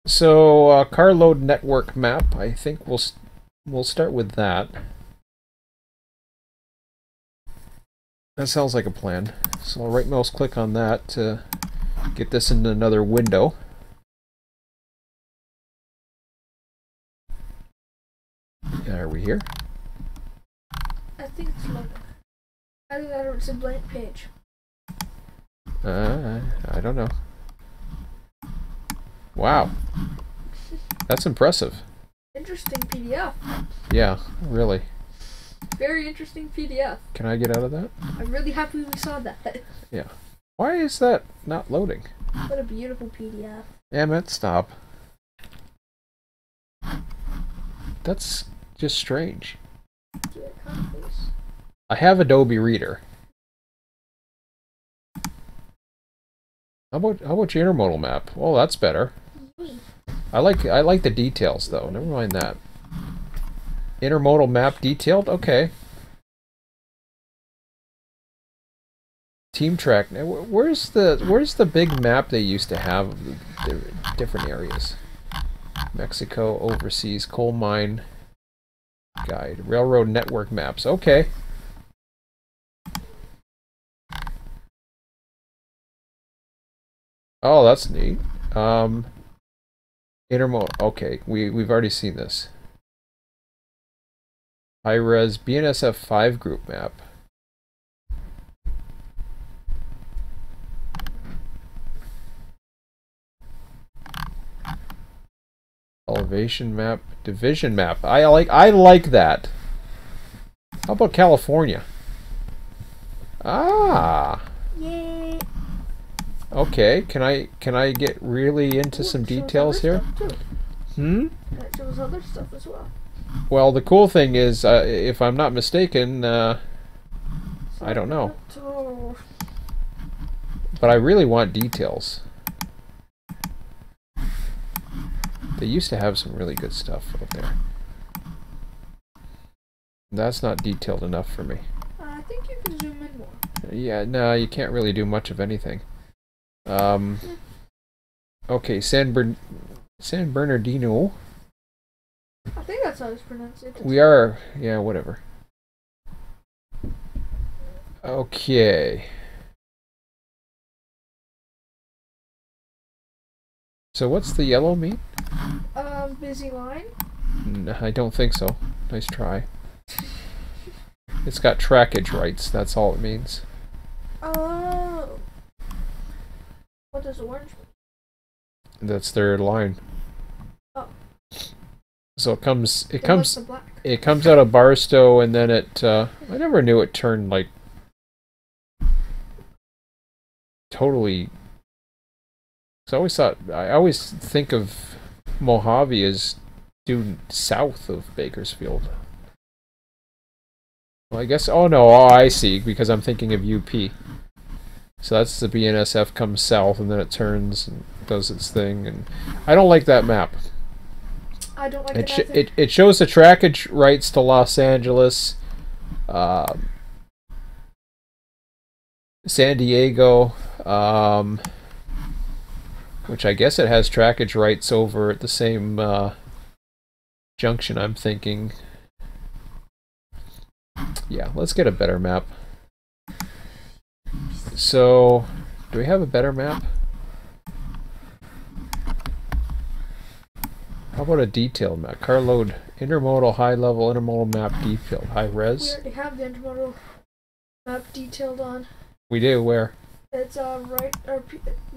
S1: So, carload network map. I think we'll start with that. That sounds like a plan. So I'll right mouse click on that to get this into another window. Are we here?
S2: I think it's loading. Either that or it's a blank page.
S1: I don't know. Wow. That's impressive.
S2: Interesting PDF.
S1: Yeah, really.
S2: Very interesting PDF.
S1: Can I get out of that?
S2: I'm really happy we saw that.
S1: Yeah. Why is that not loading?
S2: What a beautiful PDF.
S1: Damn it, stop. That's just strange. I have Adobe Reader. How about your intermodal map? Oh, that's better. I like the details though. Never mind that. Intermodal map detailed? Okay. Team track. Where's the big map they used to have of the different areas? Mexico, overseas, coal mine guide, railroad network maps. Okay. Oh, that's neat. Intermodal. Okay, we've already seen this. High res BNSF 5 group map. Elevation map, division map. I like that. How about California? Ah.
S2: Yay.
S1: Okay, can I get really into some details here? Hmm?
S2: It shows other stuff as well.
S1: Well, the cool thing is, if I'm not mistaken, I don't know. But I really want details. They used to have some really good stuff out there. That's not detailed enough for me.
S2: I think you can zoom in more.
S1: Yeah, no, you can't really do much of anything. Okay, San Bernardino.
S2: I think that's how it's pronounced.
S1: We are, yeah, whatever. Okay. So what's the yellow mean?
S2: Busy line.
S1: No, I don't think so. Nice try. It's got trackage rights, that's all it means.
S2: Oh. What does orange mean?
S1: That's their line.
S2: Oh.
S1: So it comes out of Barstow, and then it I never knew it turned like totally. So I always think of Mojave as due south of Bakersfield. Well, I guess. Oh no! Oh, I see. Because I'm thinking of UP. So that's the BNSF comes south, and then it turns and does its thing. And I don't like that map.
S2: I don't like it.
S1: It shows the trackage rights to Los Angeles, San Diego, which I guess it has trackage rights over at the same junction, I'm thinking. Yeah, let's get a better map. So, do we have a better map? How about a detailed map? Carload, intermodal, high level, intermodal map detailed, high res.
S2: We already have the intermodal map detailed on.
S1: We do, where?
S2: It's right.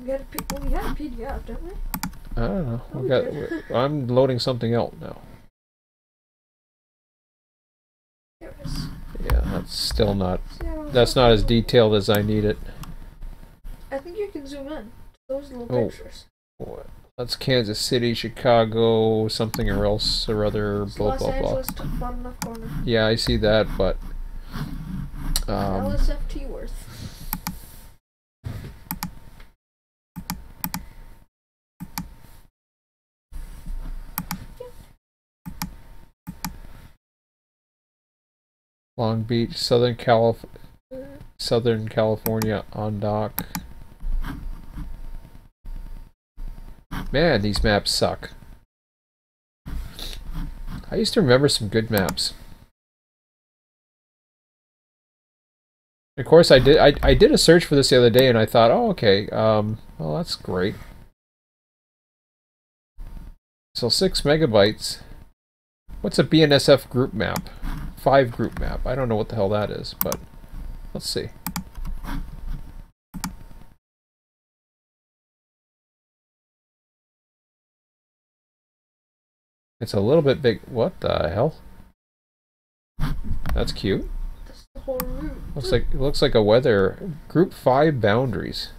S2: We had a PDF, don't we?
S1: I don't know. I'm loading something else now.
S2: There it is.
S1: Yeah, that's still not. That's not as detailed as I need it.
S2: I think you can zoom in. Those little pictures.
S1: What? That's Kansas City, Chicago, something or else or other. Blah blah blah.
S2: Los Angeles, bottom left corner.
S1: Yeah, I see that, but.
S2: LSFT Worth.
S1: Long Beach, Southern California on dock. Man, these maps suck. I used to remember some good maps. Of course, I did a search for this the other day, and I thought, oh, okay, well, that's great. So 6 megabytes. What's a BNSF group map? 5 group map. I don't know what the hell that is, but let's see. It's a little bit big. What the hell? That's cute.
S2: That's the whole route.
S1: Looks like a weather group 5 boundaries.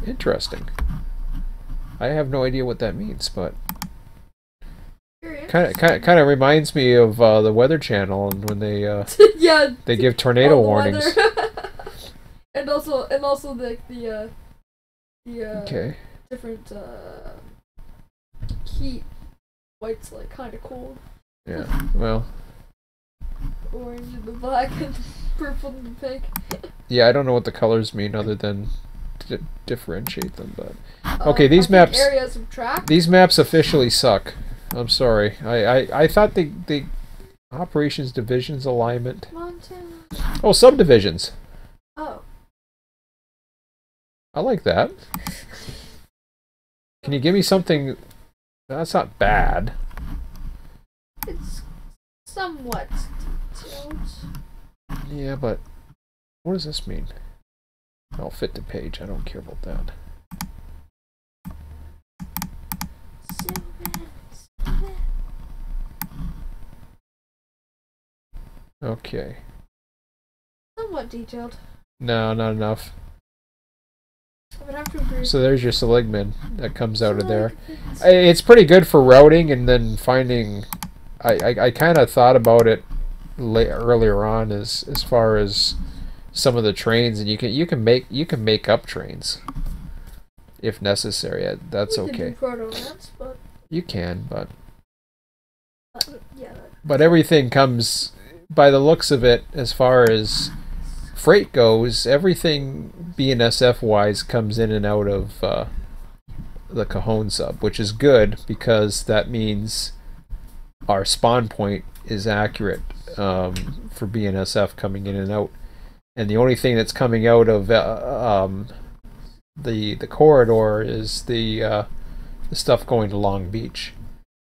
S1: Interesting. I have no idea what that means, but kind of reminds me of the Weather Channel and when they
S2: yeah,
S1: they give tornado warnings.
S2: and also the
S1: okay.
S2: different heat. White's like kind of cold.
S1: Yeah. Well.
S2: Orange and the black and the purple and the pink.
S1: Yeah, I don't know what the colors mean other than to differentiate them, but okay, these maps
S2: areas of track.
S1: These maps officially suck. I'm sorry. I thought the operations divisions alignment.
S2: Montana.
S1: Oh, subdivisions.
S2: Oh.
S1: I like that. Can you give me something that's not bad?
S2: It's somewhat detailed.
S1: Yeah, but what does this mean? I'll fit the page. I don't care about that. Okay.
S2: Somewhat detailed.
S1: No, not enough.
S2: I would have to agree.
S1: So there's your Seligman that comes out of there. It's pretty good for routing and then finding. I kind of thought about it earlier on as far as some of the trains, and you can make up trains if necessary. That's
S2: we
S1: okay.
S2: Can do proto-maps, but
S1: you can, but
S2: yeah.
S1: But everything comes by the looks of it as far as freight goes. Everything BNSF wise comes in and out of the Cajon sub, which is good because that means our spawn point is accurate for BNSF coming in and out. And the only thing that's coming out of the corridor is the stuff going to Long Beach.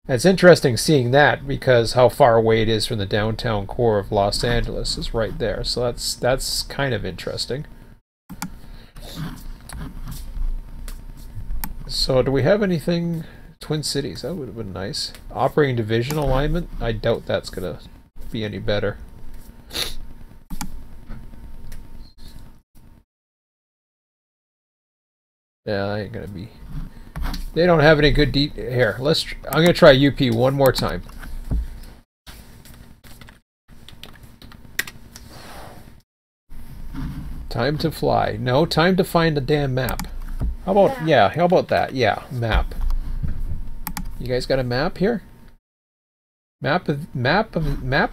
S1: And it's interesting seeing that because how far away it is from the downtown core of Los Angeles is right there. So that's kind of interesting. So do we have anything Twin Cities? That would have been nice. Operating division alignment? I doubt that's gonna be any better. Yeah, I ain't gonna be. They don't have any good here. I'm gonna try UP one more time. Time to fly. No, time to find a damn map. How about how about that? Yeah, map. You guys got a map here? Maps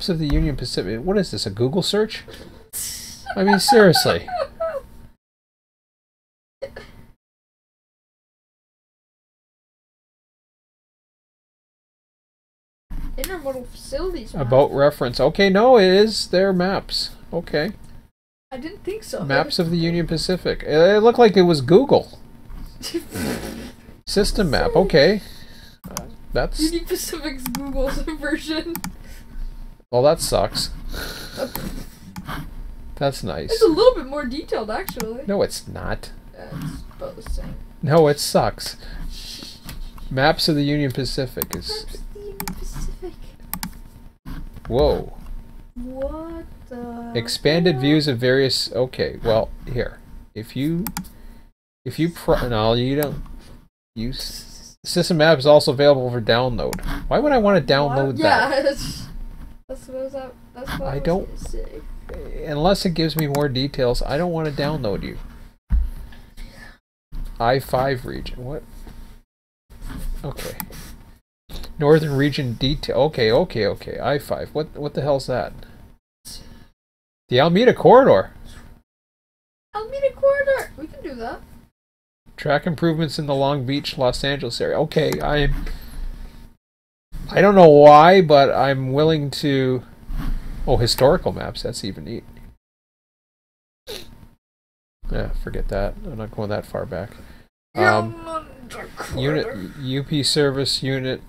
S1: of the Union Pacific. What is this? A Google search? I mean, seriously.
S2: Intermodal facilities.
S1: About reference. Okay, no, it is their maps. Okay.
S2: I didn't think so.
S1: Maps of the Union Pacific. It looked like it was Google. System map. Okay. That's
S2: Union Pacific's Google's version.
S1: Well, that sucks. That's nice.
S2: It's a little bit more detailed, actually.
S1: No, it's not.
S2: It's about the same.
S1: No, it sucks. Maps of the Union Pacific is.
S2: Maps of the Union Pacific.
S1: Whoa.
S2: What the?
S1: Expanded views of various. Okay, well, here. If you no, you don't use. System map is also available for download. Why would I want to download that?
S2: Yeah, that's what I
S1: don't.
S2: was gonna say.
S1: Unless it gives me more details, I don't want to download you. I-5 region. What? Okay. Northern region detail. Okay. I-5. What the hell's that? The Alameda Corridor.
S2: Alameda Corridor. We can do that.
S1: Track improvements in the Long Beach, Los Angeles area. Okay, I don't know why, but I'm willing to. Oh, historical maps. That's even neat. Yeah, forget that. I'm not going that far back. Unit UP service unit.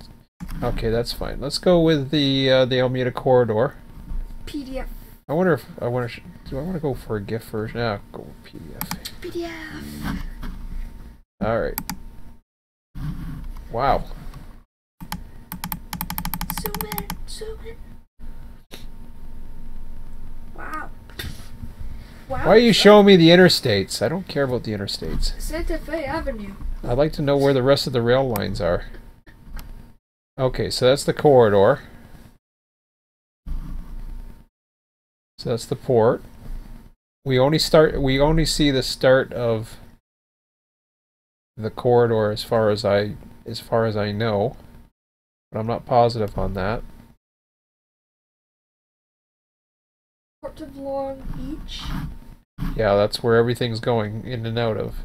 S1: Okay, that's fine. Let's go with the Alameda Corridor.
S2: PDF.
S1: Do I want to go for a GIF version? Yeah, go with PDF.
S2: PDF.
S1: All right. Wow.
S2: Zoom in, zoom in. Wow. Wow.
S1: Why are you showing me the interstates? I don't care about the interstates.
S2: Santa Fe Avenue.
S1: I'd like to know where the rest of the rail lines are. Okay, so that's the corridor. So that's the port. We only see the start of the corridor as far as I know. But I'm not positive on that.
S2: Port of Long Beach.
S1: Yeah, that's where everything's going in and out of.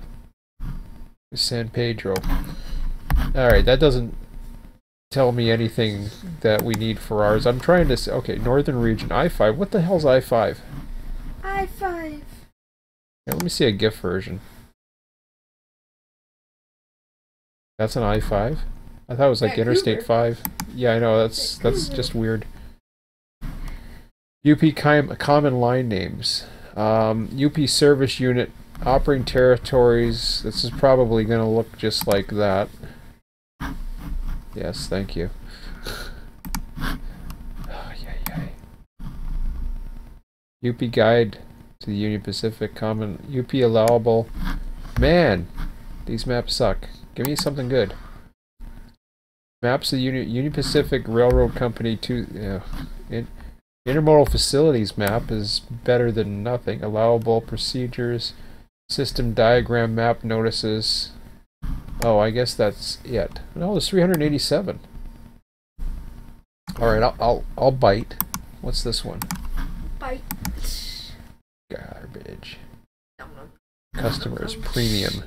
S1: San Pedro. Alright, that doesn't tell me anything that we need for ours. I'm trying to... Okay, Northern Region, I-5. What the hell's I-5?
S2: I-5.
S1: Yeah, let me see a GIF version. That's an I-5? I thought it was like Interstate 5. Yeah, I know, that's just weird. UP common line names. UP service unit, operating territories. This is probably going to look just like that. Yes, thank you. UP guide to the Union Pacific common. UP allowable. Man, these maps suck. Give me something good. Maps of the Union Pacific Railroad Company to intermodal facilities map is better than nothing. Allowable procedures, system diagram map notices. Oh, I guess that's it. No, there's 387. All right, I'll bite. What's this one?
S2: Bite.
S1: Garbage. Customers premium.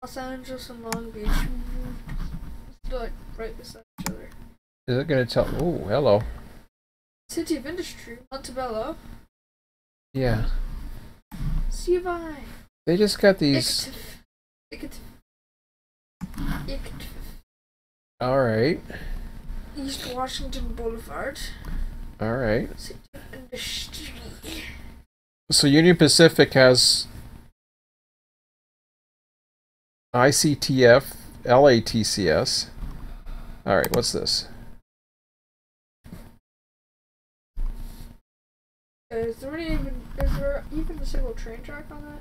S2: Los Angeles and Long Beach. They're like right beside each other.
S1: Is it gonna tell? Oh, hello.
S2: City of Industry, Montebello.
S1: Yeah.
S2: CVI.
S1: They just got these. All right.
S2: East Washington Boulevard.
S1: All right.
S2: City of Industry.
S1: So Union Pacific has ICTF, LATCS. All right, what's this?
S2: Is there even a single train track on that?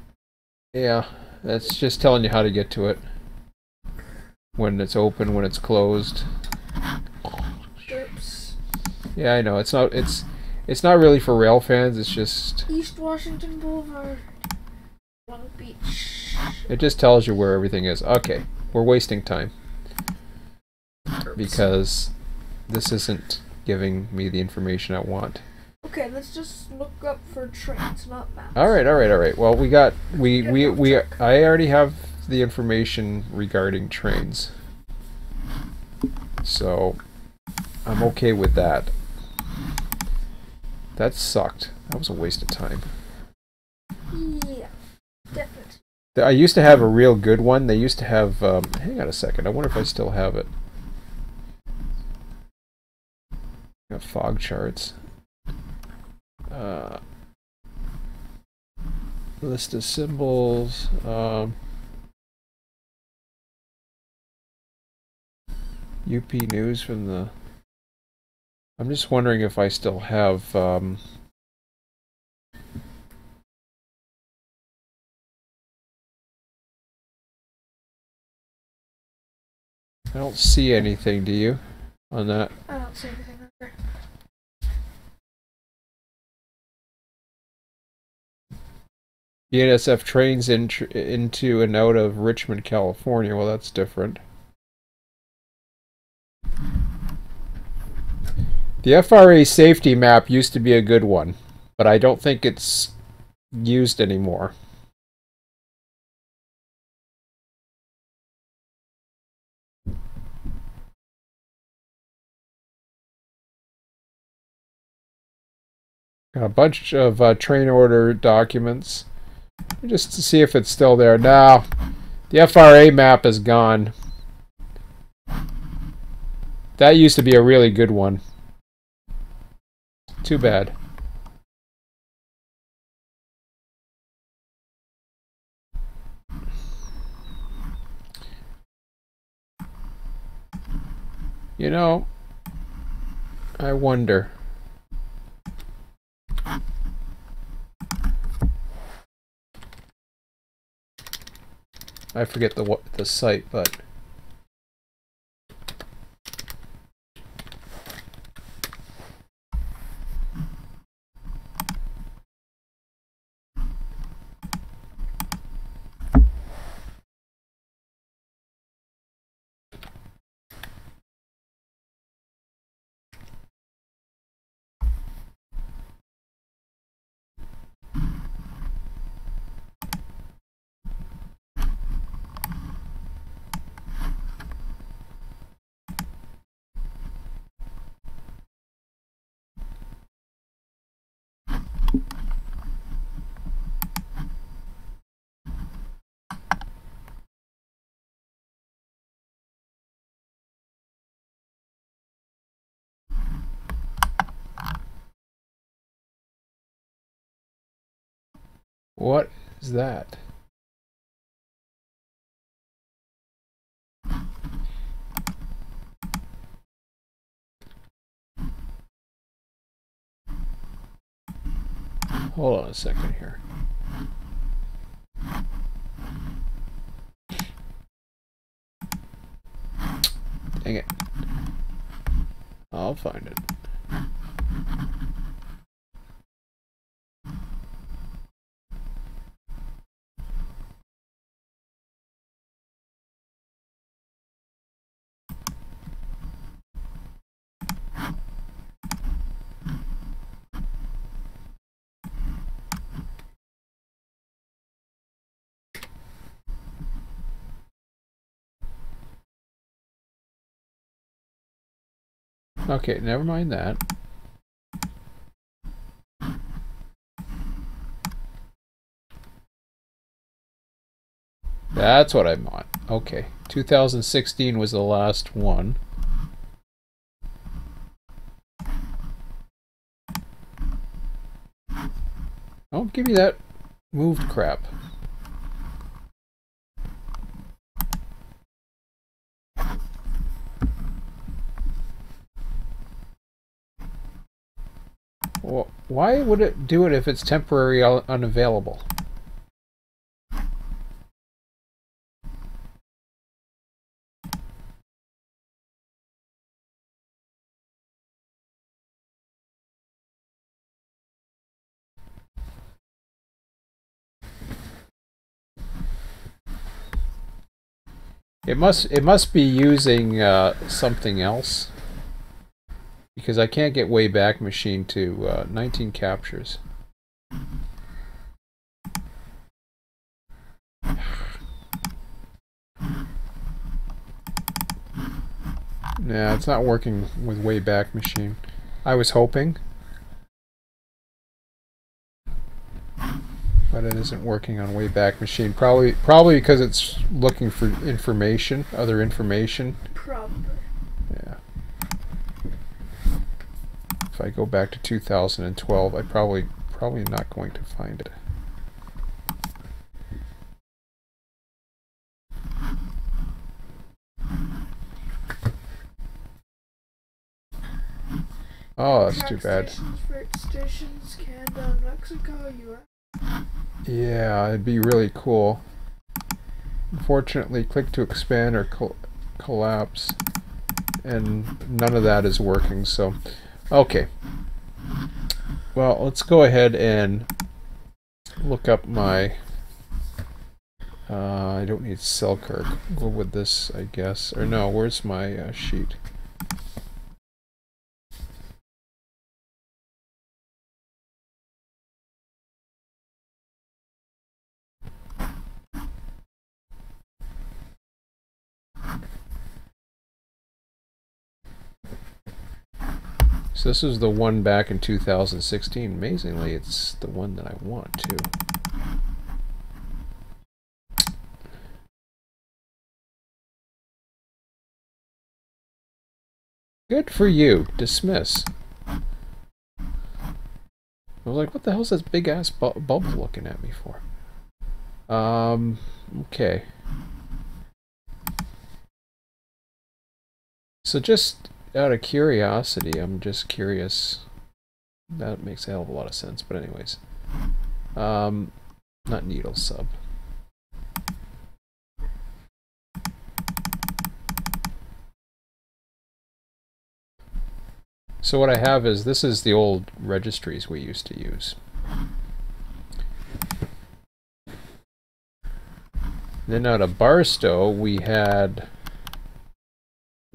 S1: Yeah, that's just telling you how to get to it. When it's open, when it's closed.
S2: Oops.
S1: Yeah, I know. It's not really for rail fans. It's just
S2: East Washington Boulevard, Long Beach.
S1: it just tells you where everything is. Okay, we're wasting time because this isn't giving me the information I want.
S2: Okay, let's just look up for trains, not maps.
S1: All right. Well, I already have the information regarding trains, so I'm okay with that. That sucked. That was a waste of time.
S2: Yeah, definitely.
S1: I used to have a real good one. They used to have. Hang on a second. I wonder if I still have it. Got fog charts. List of symbols. UP News from the... I'm just wondering if I still have... I don't see anything, do you? On that?
S2: I don't see anything there.
S1: BNSF trains into and out of Richmond, California. Well, that's different. The FRA safety map used to be a good one, but I don't think it's used anymore. Got a bunch of train order documents. Just to see if it's still there. No, the FRA map is gone. That used to be a really good one. Too bad. You know, I wonder. I forget the site, but what is that? Hold on a second here. Dang it. I'll find it. Okay, never mind that. That's what I want. Okay, 2016 was the last one. Oh, give me that moved crap. Well, why would it do it if it's temporary unavailable? It must be using something else, because I can't get Wayback Machine to 19 captures. Yeah, it's not working with Wayback Machine. I was hoping, but it isn't working on Wayback Machine. Probably because it's looking for information, other information.
S2: Probably.
S1: Yeah. If I go back to 2012, I probably not going to find it. Oh, that's too bad.
S2: Stations, Canada, Mexico, US.
S1: Yeah, it'd be really cool. Unfortunately, click to expand or collapse, and none of that is working. So, okay. Well, let's go ahead and look up my. I don't need Selkirk. Go with this, I guess. Or no, where's my sheet? So this is the one back in 2016. Amazingly, it's the one that I want too. Good for you. Dismiss. I was like, what the hell's this big ass bubble looking at me for? Okay. So just out of curiosity, I'm just curious. That makes a hell of a lot of sense, but anyways. Not needle sub. So what I have is, this is the old registries we used to use. Then out of Barstow, we had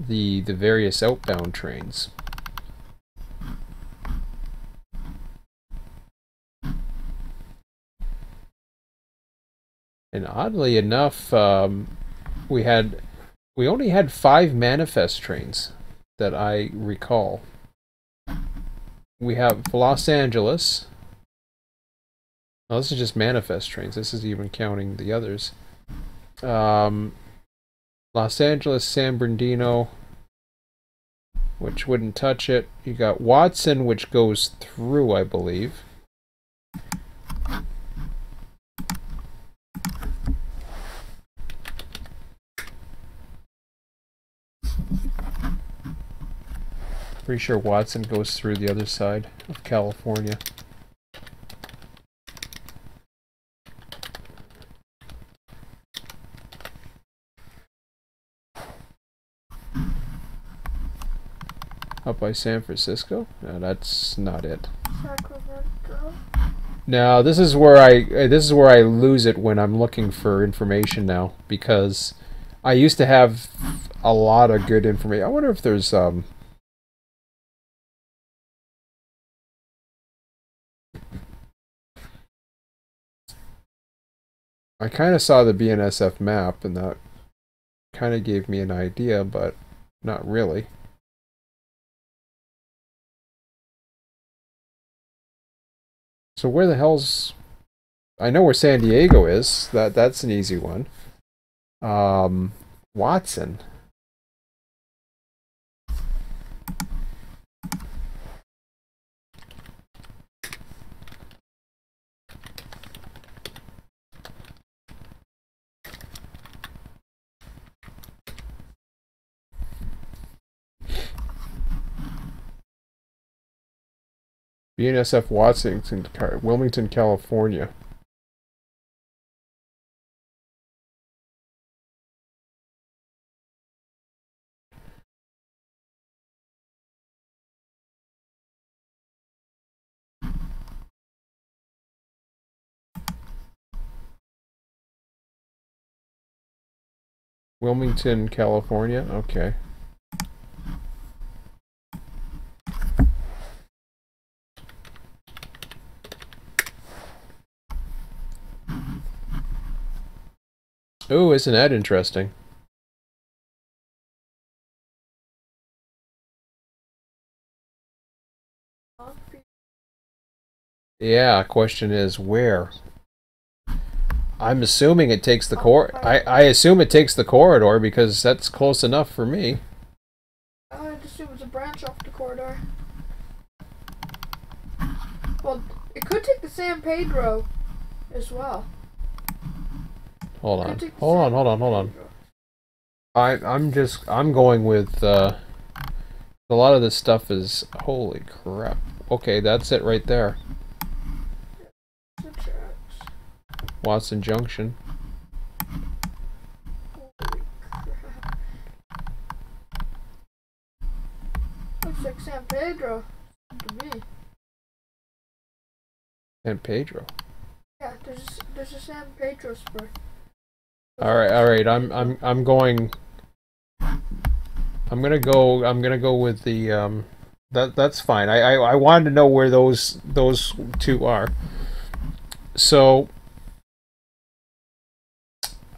S1: the various outbound trains. And oddly enough, we only had 5 manifest trains that I recall. We have Los Angeles. Oh, this is just manifest trains. This is even counting the others. Los Angeles, San Bernardino, which wouldn't touch it. You got Watson, which goes through, I believe. Pretty sure Watson goes through the other side of California. Up by San Francisco? No, that's not it.
S2: Sacramento.
S1: No, this is where I lose it when I'm looking for information now, because I used to have a lot of good information. I wonder if there's I kind of saw the BNSF map, and that kind of gave me an idea, but not really. So where the hell's... I know where San Diego is. That's an easy one. Watson. BNSF Watson, Wilmington, California. Wilmington, California. Okay. Oh, isn't that interesting? Yeah, question is where? I'm assuming it takes the I assume it takes the corridor, because that's close enough for me.
S2: I just it was a branch off the corridor. Well, it could take the San Pedro as well.
S1: Hold on. I'm going with a lot of this stuff is, holy crap. Okay, that's it right there. Watson Junction.
S2: Holy crap. Looks like San Pedro to me.
S1: San Pedro.
S2: Yeah, there's a San Pedro spur.
S1: All right. I'm going. I'm gonna go with the that's fine. I wanted to know where those two are. So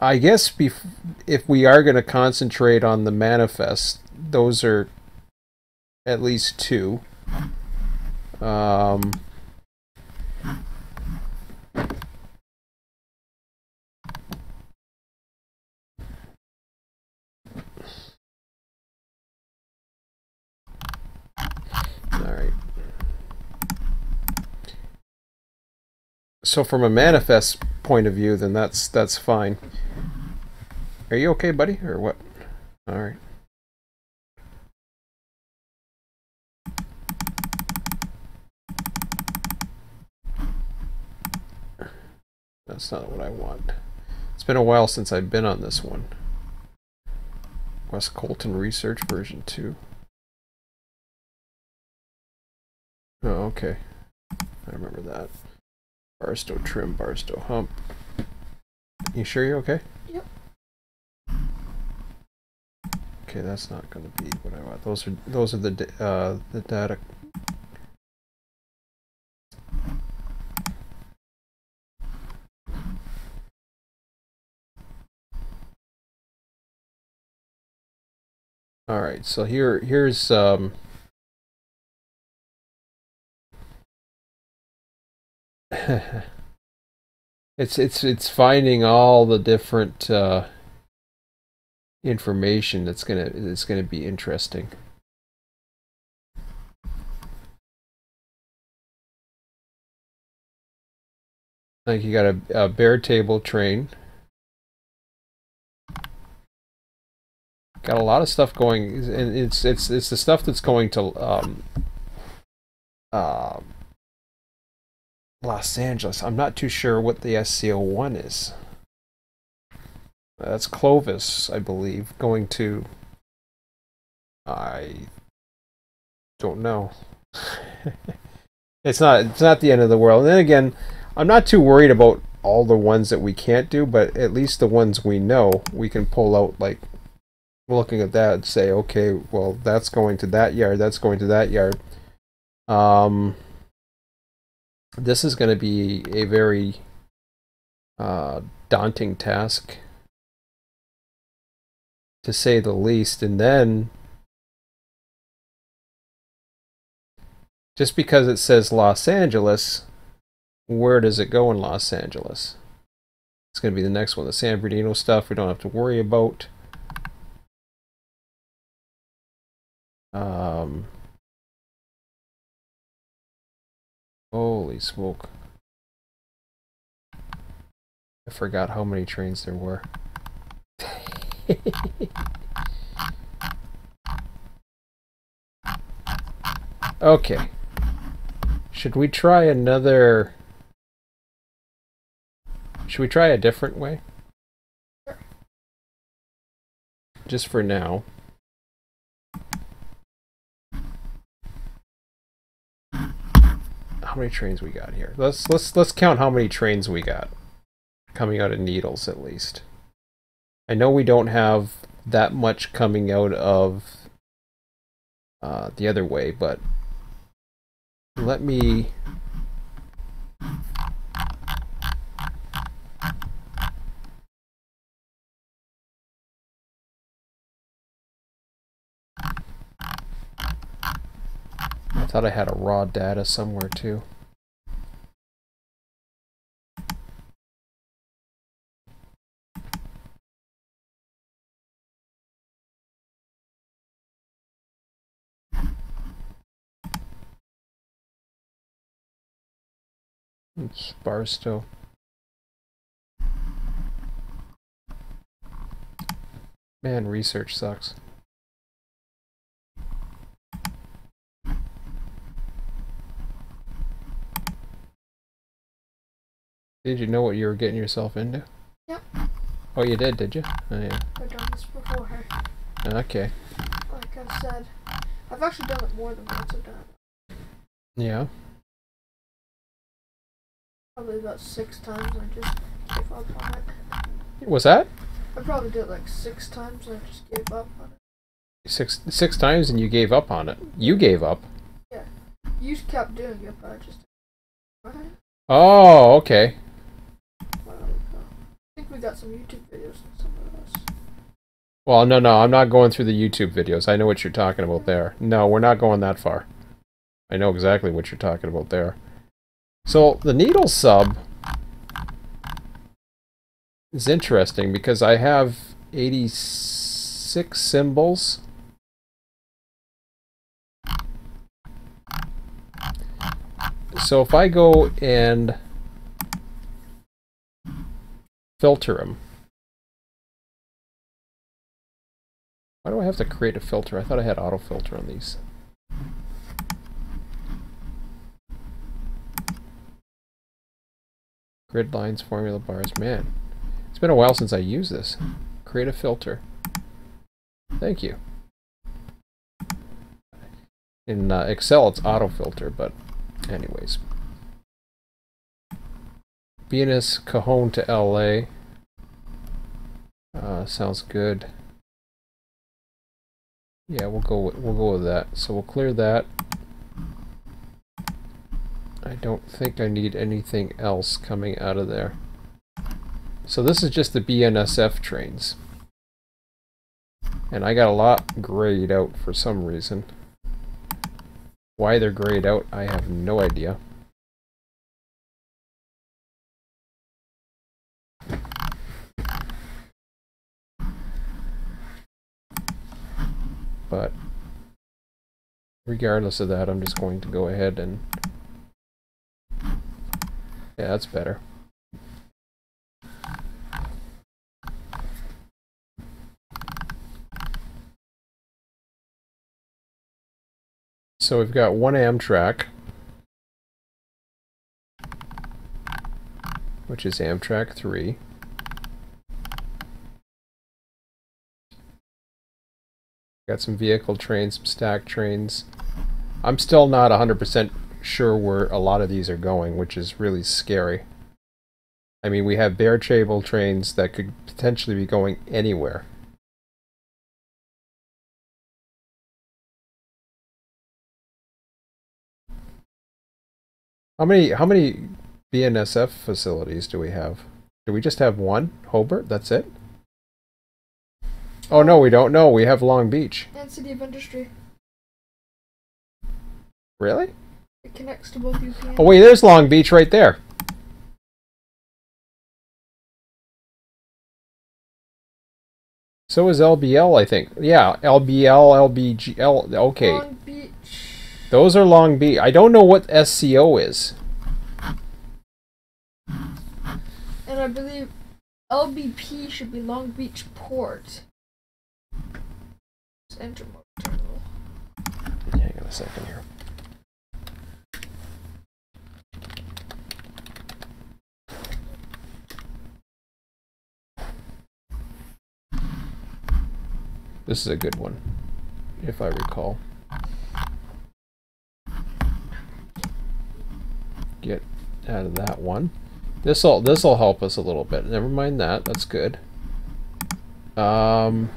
S1: I guess if we are going to concentrate on the manifest, those are at least 2. Alright. So from a manifest point of view, then that's fine. Are you okay, buddy, or what? Alright. That's not what I want. It's been a while since I've been on this one. West Colton Research version 2. Oh, okay. I remember that. Barstow trim, Barstow hump. You sure you're okay?
S2: Yep.
S1: Okay, that's not going to be what I want. Those are the data. All right, so here's it's finding all the different information that's gonna be interesting. Like you got a bare table train. Got a lot of stuff going, and it's the stuff that's going to Los Angeles. I'm not too sure what the SCO1 is. That's Clovis, I believe, going to. I don't know. It's not the end of the world. And then again, I'm not too worried about all the ones that we can't do, but at least the ones we know, we can pull out, like looking at that and say, okay, well, that's going to that yard, that's going to that yard. This is going to be a very daunting task, to say the least. And then, just because it says Los Angeles, where does it go in Los Angeles? It's going to be the next one. The San Bernardino stuff we don't have to worry about. Holy smoke. I forgot how many trains there were. Okay. Should we try another... Should we try a different way?
S2: Sure.
S1: Just for now. How many trains we got here? Let's count how many trains we got coming out of Needles, at least. I know we don't have that much coming out of the other way, but let me... I thought I had a raw data somewhere too. It's Barstow. Man, research sucks. Did you know what you were getting yourself into?
S2: Yep.
S1: Oh, you did you? Oh, yeah.
S2: I've done this before.
S1: Okay.
S2: Like I said, I've actually done it more than once. I've done it.
S1: Yeah.
S2: Probably about 6 times. I just gave up on it.
S1: What's that?
S2: I probably did it like 6 times. And I just gave up on it.
S1: Six times, and you gave up on it. You gave up.
S2: Yeah. You kept doing it, but I just. Right?
S1: Oh, okay.
S2: I think we got some YouTube videos and some of those.
S1: Well, no, I'm not going through the YouTube videos. I know what you're talking about there. No, we're not going that far. I know exactly what you're talking about there. So, the needle sub is interesting because I have 86 symbols. So if I go and filter them, why do I have to create a filter? I thought I had auto filter on these. Grid lines, formula bars. Man, it's been a while since I used this. Create a filter. Thank you. In Excel, it's autofilter, but anyways. Venus Cajon to LA. Sounds good. Yeah, we'll go with that. So we'll clear that. I don't think I need anything else coming out of there. So this is just the BNSF trains. And I got a lot grayed out for some reason. Why they're grayed out, I have no idea. But regardless of that, I'm just going to go ahead and... Yeah, that's better. So we've got one Amtrak, which is Amtrak 3. Got some vehicle trains, some stack trains. I'm still not 100% sure where a lot of these are going, which is really scary. I mean, we have bare table trains that could potentially be going anywhere. How many BNSF facilities do we have? Do we just have one? Hobart? That's it? Oh no, we don't. No, we have Long Beach.
S2: And City of Industry.
S1: Really?
S2: It connects to both UP.
S1: Oh wait, there's Long Beach right there. So is LBL, I think. Yeah, LBL, LBGL. Okay.
S2: Long Beach.
S1: Those are Long Beach. I don't know what SCO is.
S2: And I believe LBP should be Long Beach Port. It's intermodal terminal.
S1: Hang on a second here. This is a good one, if I recall. Get out of that one. This'll help us a little bit. Never mind that. That's good. All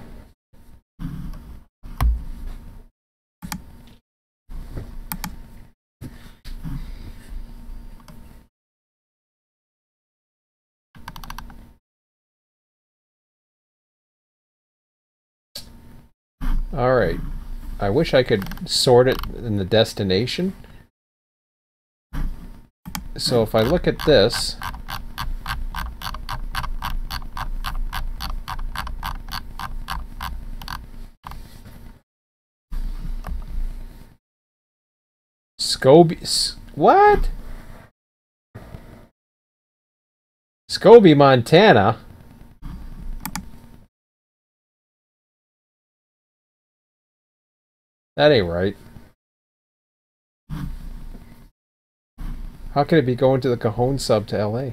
S1: right. I wish I could sort it in the destination. So if I look at this, what? Scobie, Montana. That ain't right. How could it be going to the Cajon sub to LA?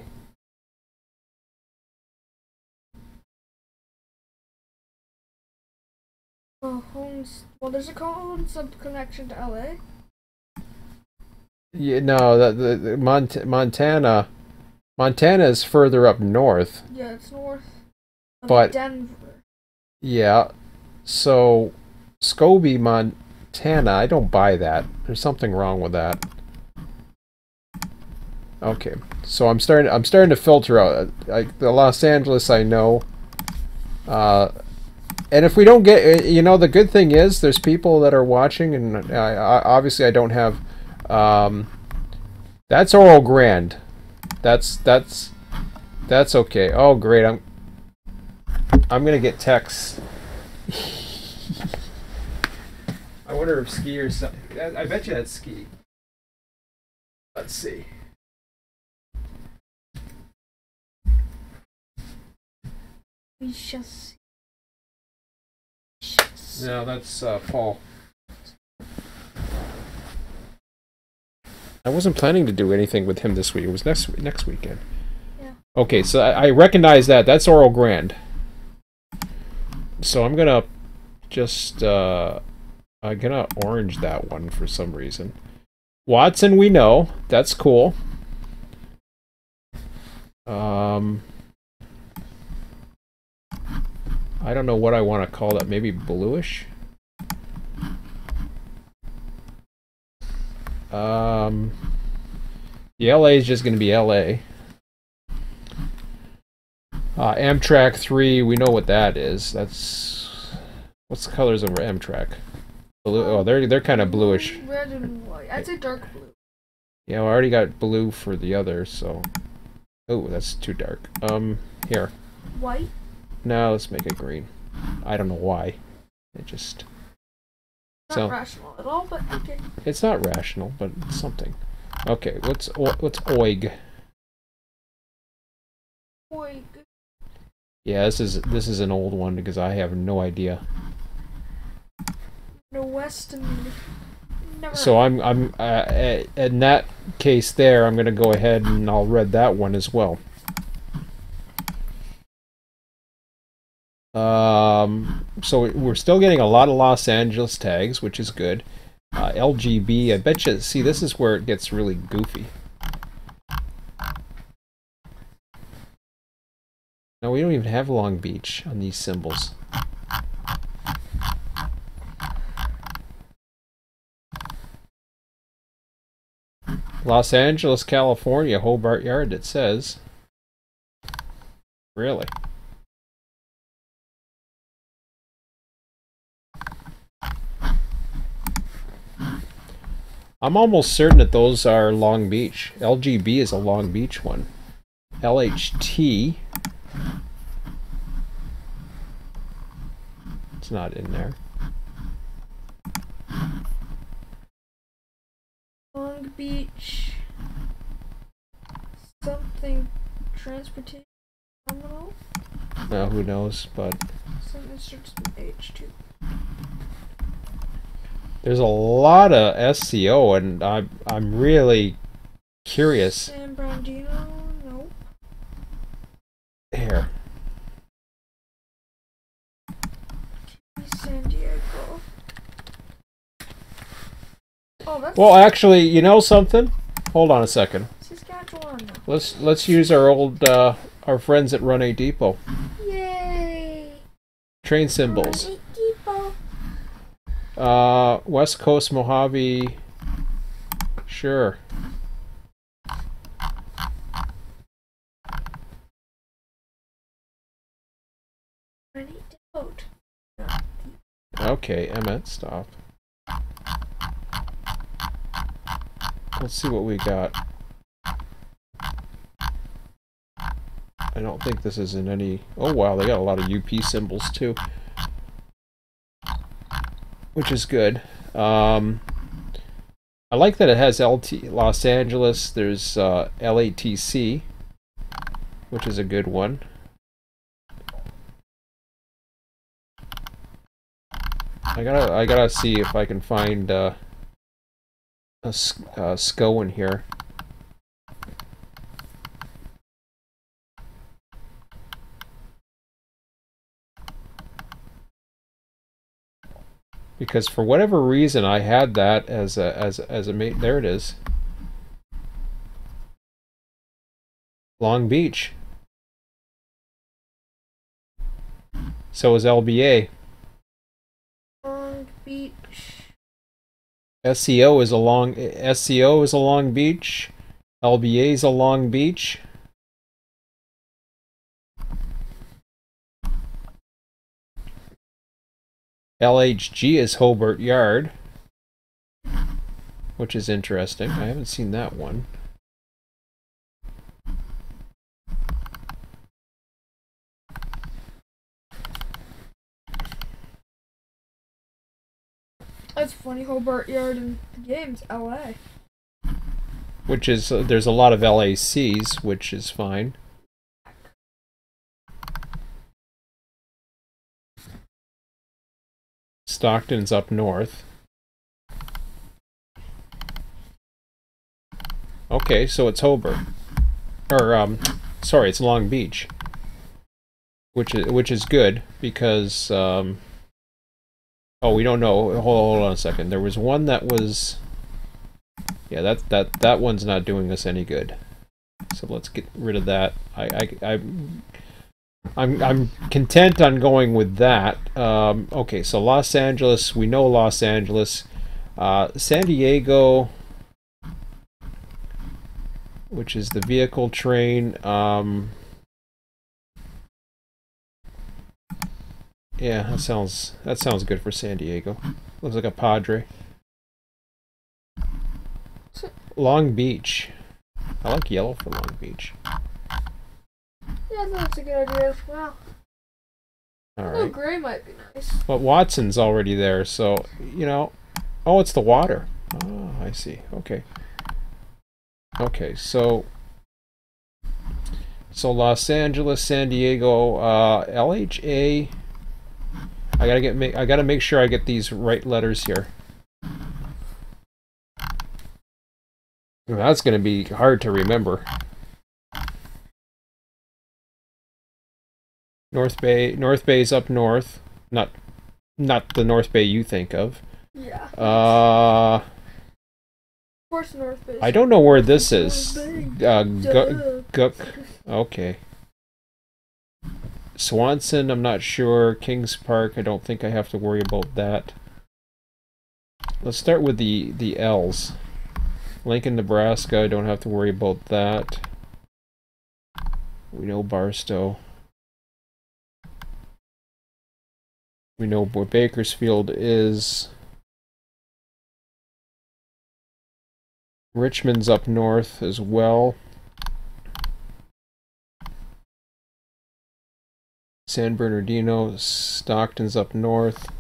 S2: Well, there's a Cajon sub connection to LA.
S1: Yeah, no, the Montana is further up north.
S2: Yeah, it's north of
S1: But
S2: Denver.
S1: Yeah, so Scobie, Montana, I don't buy that. There's something wrong with that. Okay, so I'm starting to filter out. The Los Angeles, I know. And if we don't get, you know, the good thing is there's people that are watching, and obviously I don't have. That's Oro Grande. That's okay. Oh great, I'm gonna get texts. I wonder if skiers. I bet you that's ski. Let's see.
S2: We shall see.
S1: No, that's Paul. I wasn't planning to do anything with him this week. It was next weekend. Okay, so I recognize that. That's Oral Grand. So I'm gonna just I'm gonna orange that one for some reason. Watson, we know. That's cool. I don't know what I want to call that. Maybe bluish? The LA is just going to be LA. Amtrak 3, we know what that is. That's... What's the colors of Amtrak? Blue. Oh, they're kind of bluish.
S2: Red and white. I'd say dark blue.
S1: Yeah, I already got blue for the other, so... Oh, that's too dark. Here.
S2: White?
S1: No, let's make it green. I don't know why. It just...
S2: Not rational at all, but okay.
S1: It's not rational, but it's something. Okay, what's oig?
S2: Oig.
S1: Yeah, this is an old one because I have no idea.
S2: No Weston. Never.
S1: So I'm in that case there, I'm gonna go ahead and I'll read that one as well. So we're still getting a lot of Los Angeles tags, which is good. LGB, I bet you. See, this is where it gets really goofy. No, we don't even have Long Beach on these symbols. Los Angeles, California, Hobart Yard, it says. Really? I'm almost certain that those are Long Beach. LGB is a Long Beach one. LHT. It's not in there.
S2: Long Beach. Something transportation terminal?
S1: No, who knows, but...
S2: Something starts with H too.
S1: There's a lot of SCO, and I'm really curious.
S2: San Bernardino? Nope.
S1: Here.
S2: San Diego. Oh, that's...
S1: Well, actually, you know something? Hold on a second.
S2: Saskatchewan.
S1: Let's use our old our friends at Run8V2.
S2: Yay!
S1: Train symbols.
S2: Run8V2.
S1: West Coast Mojave. Sure. Okay, Emmett, stop. Let's see what we got. I don't think this is in any... Oh wow, they got a lot of UP symbols too. Which is good. I like that it has Los Angeles. There's LATC, which is a good one. I gotta see if I can find a SCO in here. Because for whatever reason I had that as a mate. There it is. Long Beach. So is LBA.
S2: Long Beach.
S1: SCO is a Long Beach. LBA is a Long Beach. LHG is Hobart Yard, which is interesting. I haven't seen that one.
S2: That's funny, Hobart Yard in the game's LA.
S1: Which is, there's a lot of LACs, which is fine. Stockton's up north. Okay, so it's Hobart. Or, sorry, it's Long Beach, which is good because oh, we don't know. Hold on a second. There was one that was, yeah, that one's not doing us any good. So let's get rid of that. I'm content on going with that. Okay, so Los Angeles, we know Los Angeles. San Diego, which is the vehicle train. Yeah, that sounds good for San Diego. Looks like a Padre. Long Beach. I like yellow for Long Beach.
S2: Yeah, that's a good idea as well.
S1: Alright.
S2: Gray might be nice.
S1: But Watson's already there, so, you know... Oh, it's the water. Oh, I see. Okay. Okay, so Los Angeles, San Diego, LHA... I gotta make sure I get these right letters here. That's gonna be hard to remember. North Bay's up north. Not the North Bay you think of.
S2: Yeah. Of course, North Bay.
S1: I don't know where this is. Okay. Swanson, I'm not sure. Kings Park, I don't think I have to worry about that. Let's start with the L's. Lincoln, Nebraska, I don't have to worry about that. We know Barstow. We know where Bakersfield is. Richmond's up north as well. San Bernardino, Stockton's up north.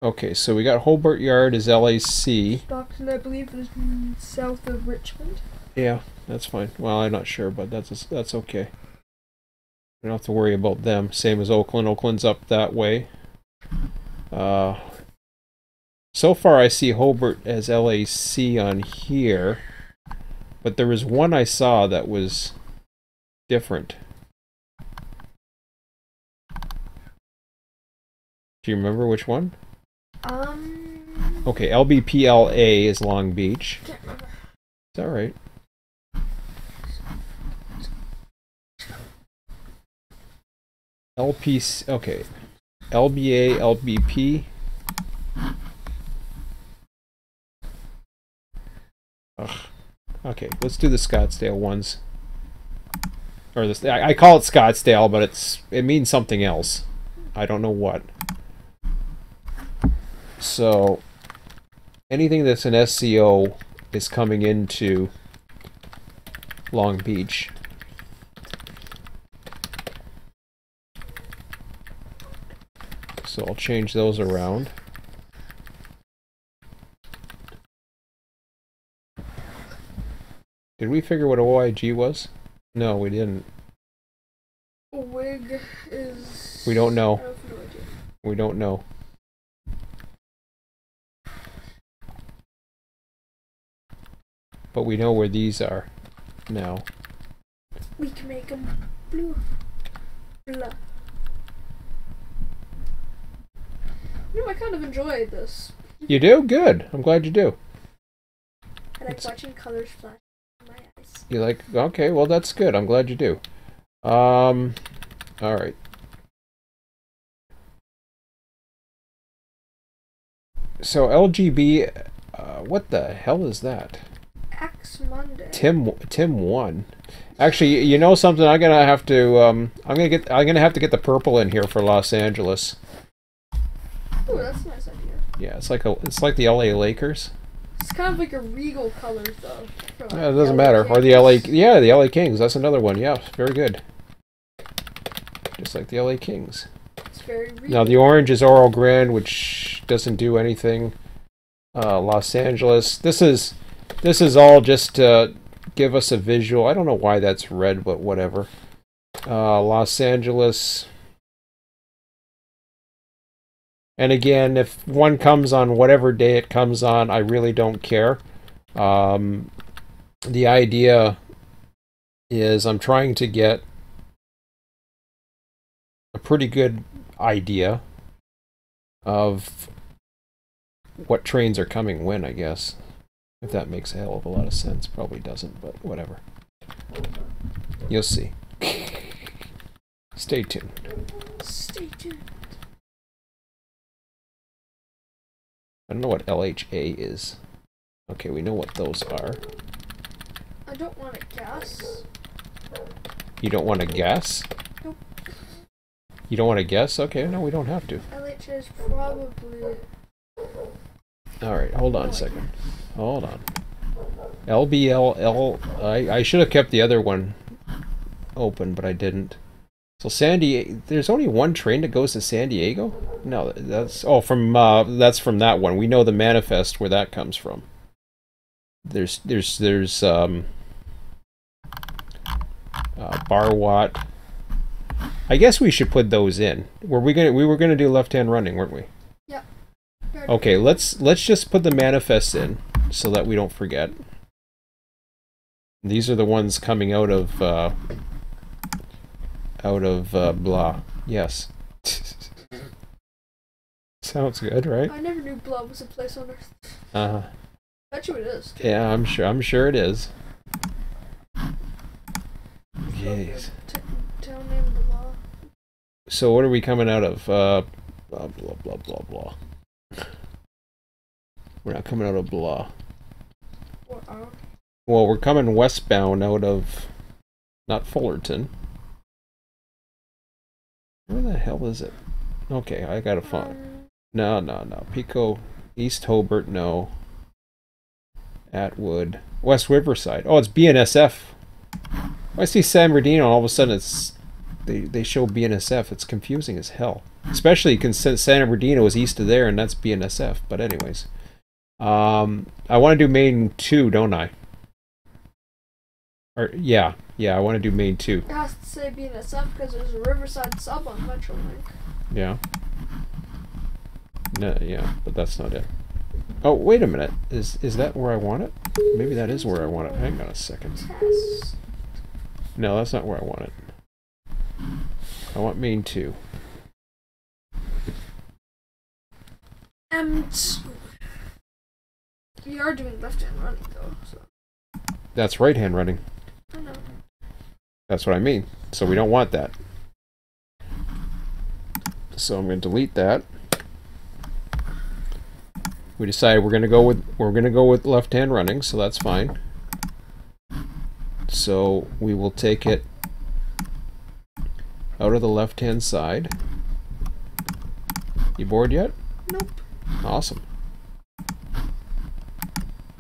S1: Okay, so we got Hobart Yard is LAC.
S2: Stockton, I believe, is south of Richmond.
S1: Yeah, that's fine. Well, I'm not sure, but that's okay. We don't have to worry about them. Same as Oakland. Oakland's up that way. So far I see Hobart as LAC on here, but there was one I saw that was different. Do you remember which one? Okay, LBPLA is Long Beach.
S2: Can't remember.
S1: It's alright. LPC, okay. LBA, LBP. Ugh. Okay, let's do the Scottsdale ones. Or this, I call it Scottsdale, but it means something else. I don't know what. So, anything that's an SCO is coming into Long Beach. So I'll change those around. Did we figure what OIG was? No, we didn't.
S2: WIG is...
S1: We don't know.
S2: I have no idea.
S1: We don't know. But we know where these are now.
S2: We can make them blue. Blah. You know, I kind of enjoyed this.
S1: You do? Good. I'm glad you do.
S2: I like watching colors flash in my eyes.
S1: You like? Okay, well that's good. I'm glad you do. All right. So LGB, what the hell is that?
S2: X Monday.
S1: Tim 1. Actually, you know something? I'm gonna have to. I'm gonna have to get the purple in here for Los Angeles.
S2: Ooh, that's a nice idea.
S1: Yeah, it's like the LA Lakers.
S2: It's kind of like a regal color, though.
S1: Yeah, it doesn't matter. Or the the LA Kings. That's another one. Yeah, very good. Just like the LA Kings.
S2: It's very regal.
S1: Now the orange is Oro Grande, which doesn't do anything. Los Angeles. This is all just to give us a visual. I don't know why that's red, but whatever. Los Angeles. And again, if one comes on whatever day it comes on, I really don't care. The idea is I'm trying to get a pretty good idea of what trains are coming when, I guess. If that makes a hell of a lot of sense. Probably doesn't, but whatever. You'll see. Stay tuned.
S2: Stay tuned.
S1: I don't know what LHA is. Okay, we know what those are.
S2: I don't want to guess.
S1: You don't want to guess?
S2: Nope.
S1: You don't want to guess? Okay, no, we don't have to.
S2: LH is probably...
S1: Alright, hold on a second. Hold on. LBLL... I should have kept the other one open, but I didn't. So San Diego... There's only one train that goes to San Diego? No, that's... Oh, that's from that one. We know the manifest where that comes from. There's Barwatt. I guess we should put those in. We were gonna do left-hand running, weren't we?
S2: Yeah.
S1: Okay, let's just put the manifests in so that we don't forget. These are the ones coming out of blah. Yes. Sounds good, right?
S2: I never knew blah was a place on Earth.
S1: Uh-huh.
S2: Bet you it is.
S1: Yeah, I'm sure it is. Jeez.
S2: Town name blah.
S1: So what are we coming out of? Blah blah blah blah blah. We're not coming out of blah.
S2: Or are?
S1: Well, we're coming westbound out of not Fullerton. Where the hell is it? Okay, I gotta find. No. Pico, East Hobart, no. Atwood, West Riverside. Oh, it's BNSF. I see San Bernardino, all of a sudden they show BNSF. It's confusing as hell. Especially since San Bernardino is east of there, and that's BNSF. But anyways, I want to do Main 2, don't I? Or yeah, I want to do Main 2.
S2: It has to say BNSF because there's a Riverside sub on Metrolink.
S1: Yeah. No, yeah, but that's not it. Oh, wait a minute. Is that where I want it? Maybe that is where I want it. Hang on a second.
S2: Test.
S1: No, that's not where I want it. I want Main 2.
S2: We are doing left-hand running though, so.
S1: That's right-hand running.
S2: I know.
S1: That's what I mean. So we don't want that. So I'm going to delete that. We decided we're going to go with left-hand running, so that's fine. So we will take it out of the left-hand side. You bored yet?
S2: Nope.
S1: Awesome.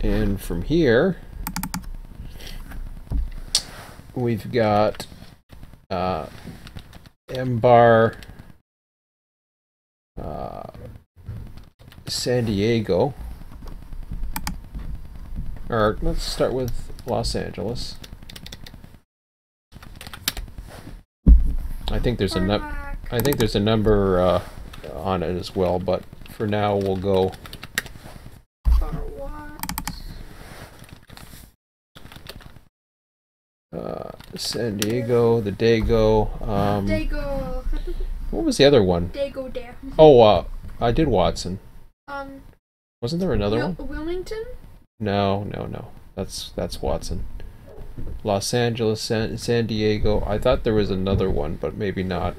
S1: And from here, we've got M-Bar, San Diego. Or let's start with Los Angeles. I think there's a number on it as well, but for now we'll go. San Diego, the Dago.
S2: Dago.
S1: What was the other one?
S2: Dago there.
S1: Oh, I did Watson.
S2: Wasn't
S1: there another one?
S2: Wilmington?
S1: No. That's Watson. Los Angeles, San Diego. I thought there was another one, but maybe not.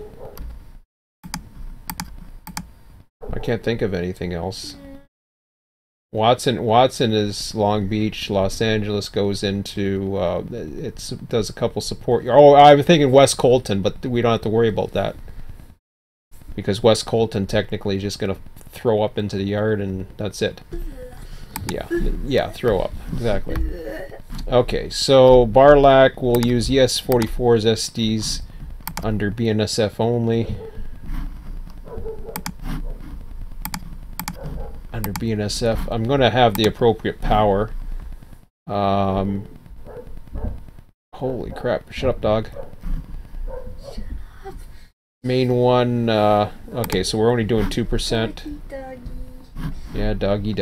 S1: I can't think of anything else. Watson is Long Beach. Los Angeles goes into does a couple support. Oh, I'm thinking West Colton, but we don't have to worry about that because West Colton technically is just gonna throw up into the yard and that's it. Yeah, throw up exactly. Okay, so Barlack will use ES44's SDs under BNSF only. Under BNSF, I'm going to have the appropriate power. Holy crap! Shut up, dog. Main 1. Okay, so we're only doing 2%. Yeah, doggy.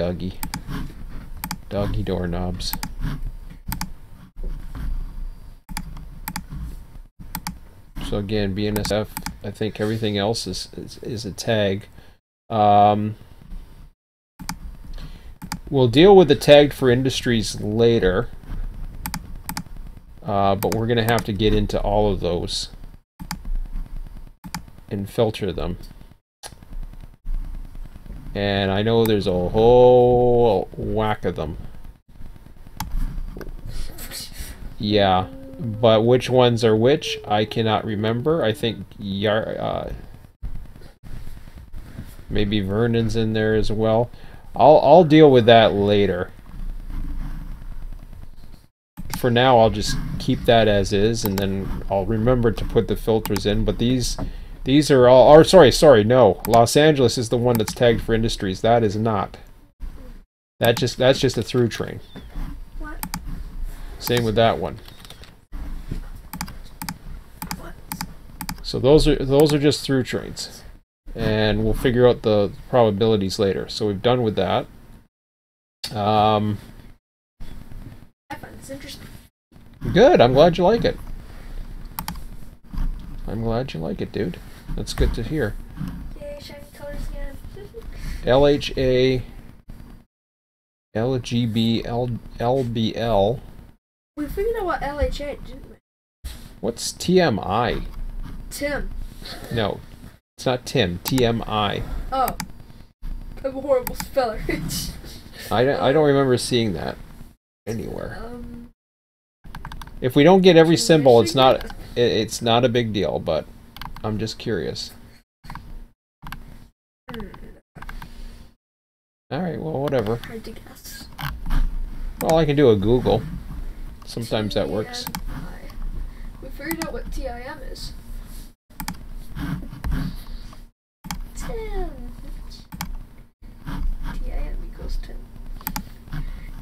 S1: Doggy doorknobs. So again, BNSF, I think everything else is a tag. We'll deal with the tagged for industries later, but we're going to have to get into all of those and filter them. And I know there's a whole whack of them. Yeah, but which ones are which, I cannot remember. I think maybe Vernon's in there as well. I'll deal with that later. For now, I'll just keep that as is, and then I'll remember to put the filters in. But these are all. Or sorry, no. Los Angeles is the one that's tagged for industries. That is not. That's just a through train.
S2: What?
S1: Same with that one.
S2: What?
S1: So those are just through trains, and we'll figure out the probabilities later. So we've done with that.
S2: I find this interesting.
S1: Good. I'm glad you like it. I'm glad you like it, dude. That's good to hear.
S2: Yay, shiny colors again.
S1: LHA, LGB, LBL.
S2: We figured out what LHA, didn't we?
S1: What's TMI?
S2: Tim.
S1: No, it's not Tim. TMI.
S2: Oh. I'm a horrible speller.
S1: I don't remember seeing that anywhere. If we don't get every symbol, it's not a big deal, but I'm just curious. Alright, well, whatever.
S2: Hard to guess.
S1: Well, I can do a Google. Sometimes that works.
S2: We figured out what TIM is. Tim. TIM equals Tim.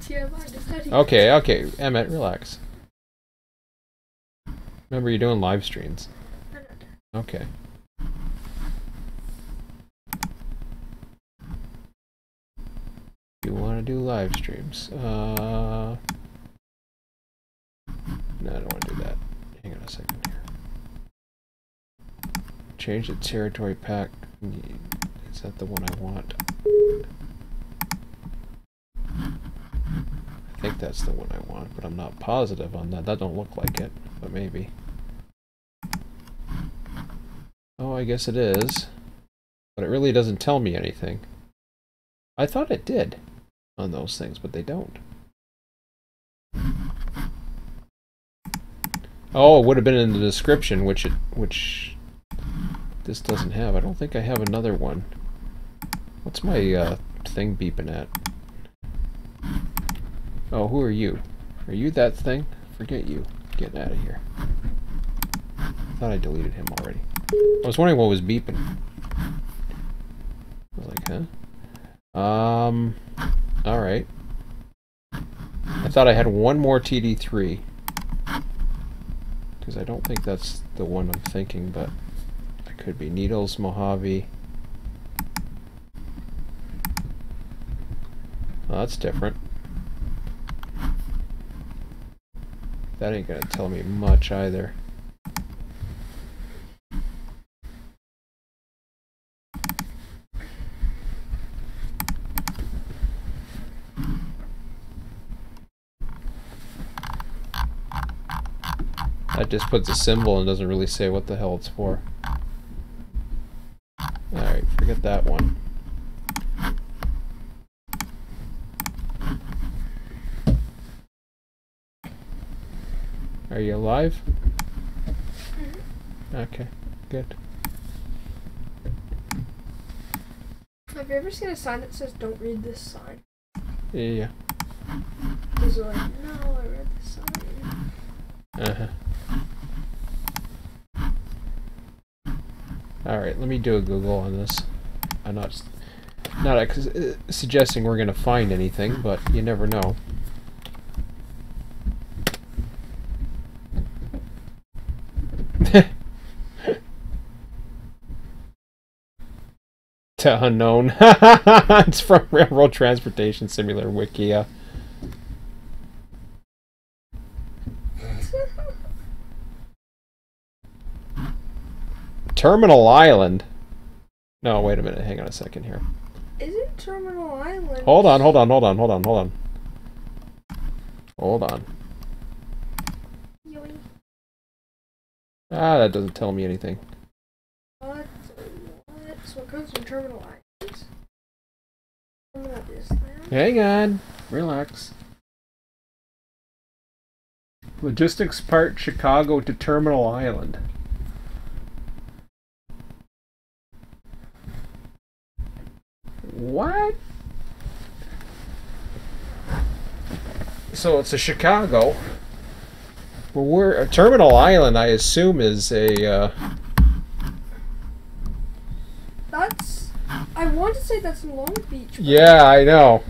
S2: TMI does not equal
S1: Okay, Emmett, relax. Remember, you're doing live streams. Okay. You want to do live streams? No, I don't want to do that. Hang on a second here. Change the territory pack. Is that the one I want? I think that's the one I want, but I'm not positive on that. That don't look like it, but maybe. Oh, I guess it is. But it really doesn't tell me anything. I thought it did on those things, but they don't. Oh, it would have been in the description, which this doesn't have. I don't think I have another one. What's my thing beeping at? Oh, who are you? Are you that thing? Forget you. Getting out of here. I thought I deleted him already. I was wondering what was beeping. I was like, huh? Alright. I thought I had one more TD3. Because I don't think that's the one I'm thinking, but it could be. Needles, Mojave. Well, that's different. That ain't gonna tell me much either. That just puts a symbol and doesn't really say what the hell it's for. Alright, forget that one. Are you alive? Okay, good.
S2: Have you ever seen a sign that says "Don't read this sign"?
S1: Yeah.
S2: Is it like, no, I read this sign.
S1: Uh-huh. Alright, let me do a Google on this. I'm not suggesting we're going to find anything, but you never know. To unknown. It's from Railroad Transportation Simulator Wikia. Terminal Island. No, wait a minute. Hang on a second here.
S2: Isn't Terminal Island?
S1: Hold on. Hold on.
S2: Yoink.
S1: Ah, that doesn't tell me anything.
S2: What? So it comes from Terminal Island? Terminal Island?
S1: Hang on. Relax. Logistics Park, Chicago to Terminal Island. What? So it's a Chicago. Well, we're Terminal Island, I assume, is a.
S2: That's. I want to say that's in Long Beach.
S1: Yeah, I know.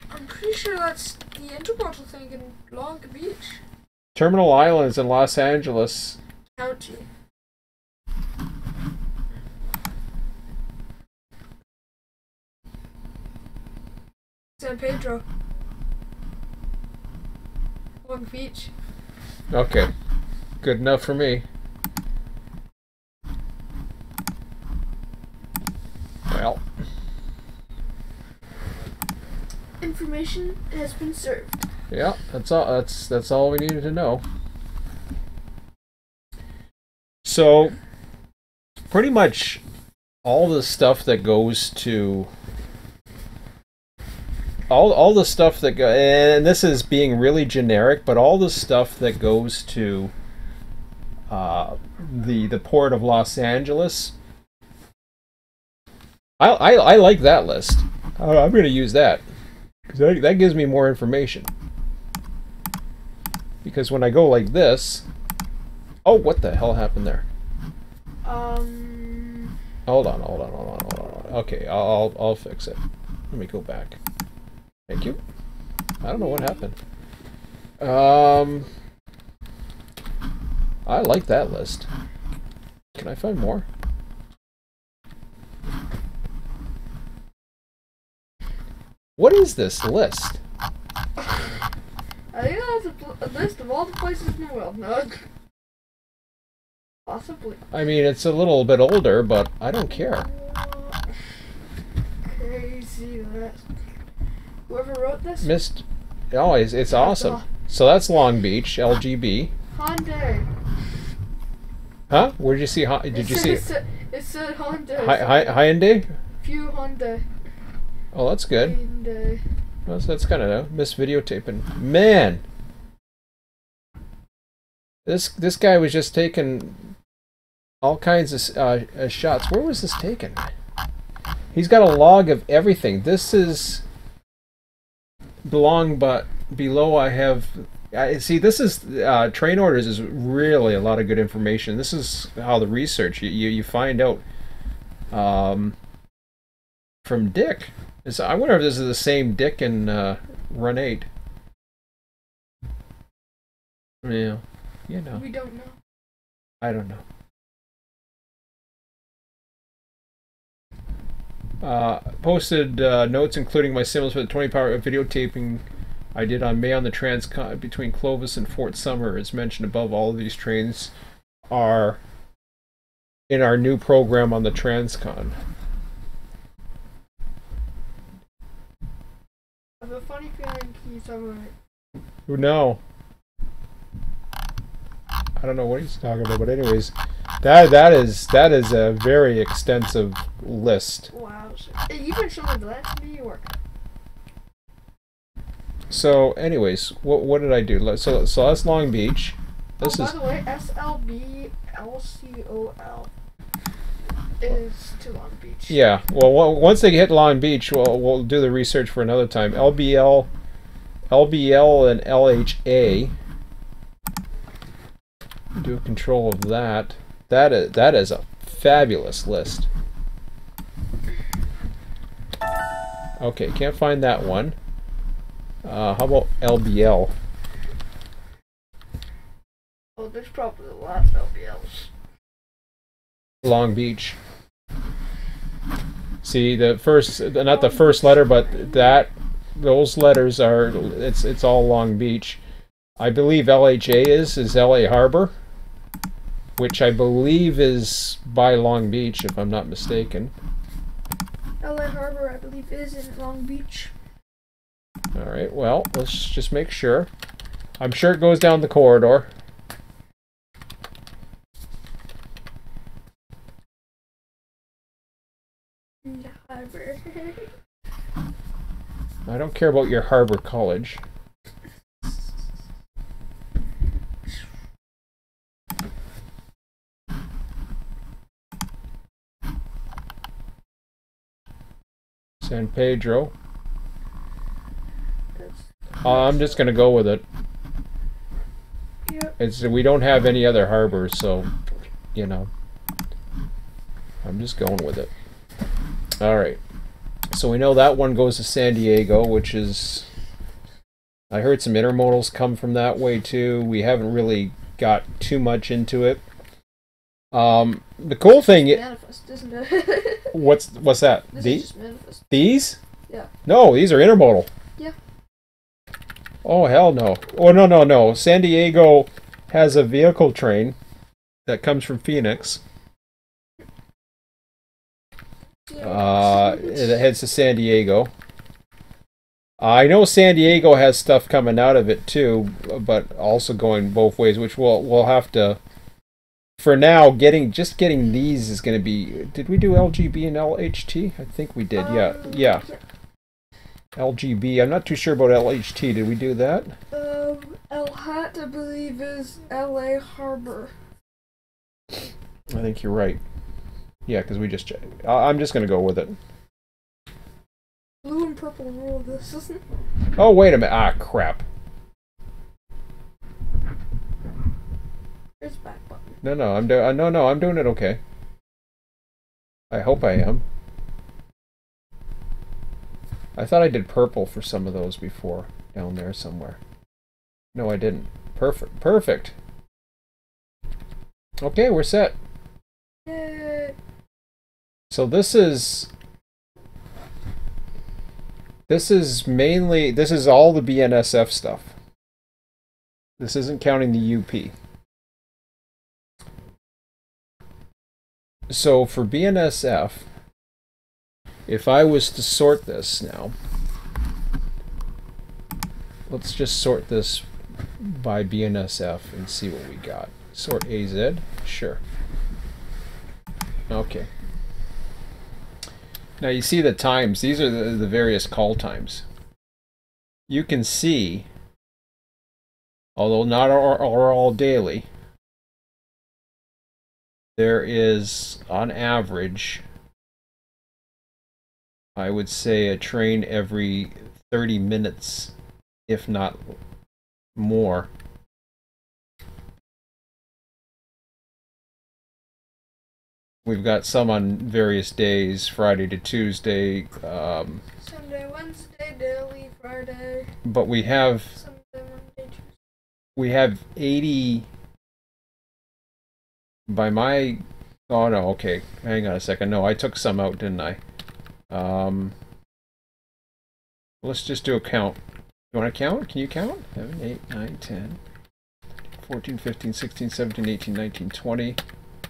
S2: I'm pretty sure that's the interportal thing in Long Beach
S1: Terminal Island is in Los Angeles.
S2: County. San Pedro. Long Beach.
S1: Okay. Good enough for me. Well.
S2: Information has been served.
S1: Yeah, that's all. That's all we needed to know. So, pretty much all the stuff that goes to all the stuff that go, and this is being really generic, but all the stuff that goes to the port of Los Angeles. I like that list. I'm going to use that because that gives me more information. Because when I go like this, oh, what the hell happened there? Hold on. Okay, I'll fix it. Let me go back. Thank you. I don't know what happened. I like that list. Can I find more? What is this list?
S2: I think that's a list of all the places in the world. No, possibly.
S1: I mean, it's a little bit older, but I don't care.
S2: Crazy that. Whoever wrote this?
S1: Missed. Oh, it's awesome. So that's Long Beach, LGB.
S2: Hyundai.
S1: Huh? Where did you see? Did you see?
S2: It said Hyundai.
S1: Hyundai?
S2: Few Hyundai.
S1: Oh, that's good.
S2: Hyundai.
S1: That's kind of missed videotaping. Man, this guy was just taking all kinds of shots. Where was this taken? He's got a log of everything. This is but below I have. See, this is train orders is really a lot of good information. This is how the research you find out from Dick. I wonder if this is the same Dick in Run8. Yeah, you know.
S2: We don't know.
S1: I don't know. Posted notes including my symbols for the 20-hour videotaping I did on May on the Transcon between Clovis and Fort Summer. As mentioned above, all of these trains are in our new program on the Transcon.
S2: I have a funny feeling he's alright.
S1: No. I don't know what he's talking about, but anyways, that is a very extensive list.
S2: Wow. You can show me that in New York.
S1: So, anyways, what did I do? So that's Long Beach. This
S2: by the way, SLBLCOL is to Long Beach.
S1: Yeah. Well, once they hit Long Beach, we'll do the research for another time. LBL, and LHA. Do control of that. That is a fabulous list. Okay, can't find that one. How about LBL?
S2: Oh, there's probably a lot of LBLs.
S1: Long Beach. See, the first, not the first letter, but those letters are, it's all Long Beach. I believe LHA is LA Harbor, which I believe is by Long Beach, if I'm not mistaken.
S2: LA Harbor, I believe, is in Long Beach.
S1: All right, well, let's just make sure. I'm sure it goes down the corridor.
S2: Harbor.
S1: I don't care about your Harbor College. San Pedro. I'm just gonna go with it.
S2: Yep.
S1: It's we don't have any other harbors, so you know. I'm just going with it. All right. So we know that one goes to San Diego, which is. I heard some intermodals come from that way too. We haven't really got too much into it. The cool thing.
S2: Manifest, isn't it?
S1: What's that?
S2: This is just manifest.
S1: These?
S2: Yeah.
S1: No, these are intermodal.
S2: Yeah.
S1: Oh, hell no. Oh, no. San Diego has a vehicle train that comes from Phoenix. It heads to San Diego. I know San Diego has stuff coming out of it too, but also going both ways, which we'll have to. For now, getting these is going to be. Did we do LGB and LHT? I think we did. Yeah. LGB. I'm not too sure about LHT. Did we do that?
S2: LHAT, I believe, is LA Harbor.
S1: I think you're right. Yeah, because we just checked. I'm just going to go with it.
S2: Blue and purple rule this, isn't it?
S1: Oh, wait a minute. Ah, crap.
S2: There's back button.
S1: No, I'm doing it okay. I hope I am. I thought I did purple for some of those before, down there somewhere. No, I didn't. Perfect. Okay, we're set.
S2: Yay.
S1: So this is all the BNSF stuff. This isn't counting the UP. So for BNSF, if I was to sort this now, let's just sort this by BNSF and see what we got. Sort AZ? Sure. Okay. Now you see the times. These are the various call times. You can see, although not all daily, there is, on average, I would say a train every 30 minutes, if not more. We've got some on various days, Friday to Tuesday.
S2: Sunday, Wednesday, daily, Friday.
S1: But we have
S2: Sunday, Monday, Tuesday.
S1: We have 80 by my. Oh no, okay. Hang on a second. No, I took some out, didn't I? Let's just do a count. You want to count? Can you count? 7, 8, 9, 10, 14, 15, 16, 17, 18, 19, 20.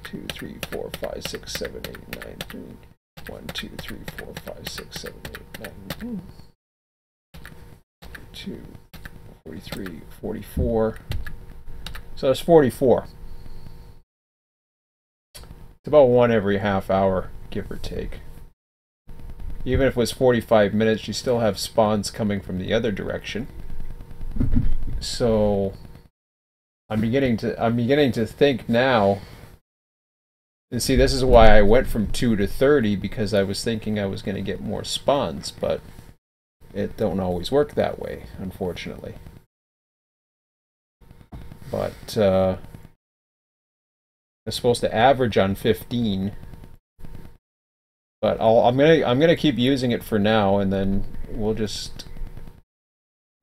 S1: 2, 3, 4, 5, 6, 7, 8, 9, 3. 1, 2, 3, 4, 5, 6, 7, 8, 9. 2, 43, 44. So that's 44. It's about one every half hour, give or take. Even if it was 45 minutes, you still have spawns coming from the other direction. So I'm beginning to think now. And see, this is why I went from 2 to 30, because I was thinking I was going to get more spawns, but it don't always work that way, unfortunately. But I'm supposed to average on 15. But I'm gonna keep using it for now, and then we'll just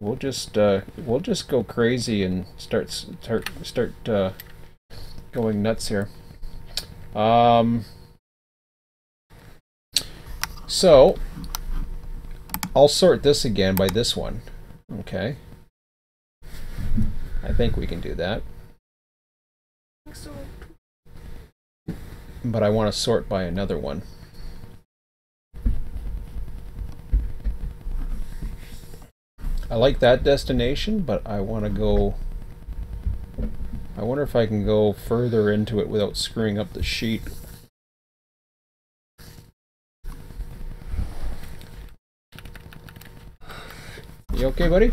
S1: go crazy and start going nuts here. So I'll sort this again by this one. Okay. think we can do that.
S2: So
S1: But I want to sort by another one. I like that destination, but I want to go... I wonder if I can go further into it without screwing up the sheet. You okay, buddy?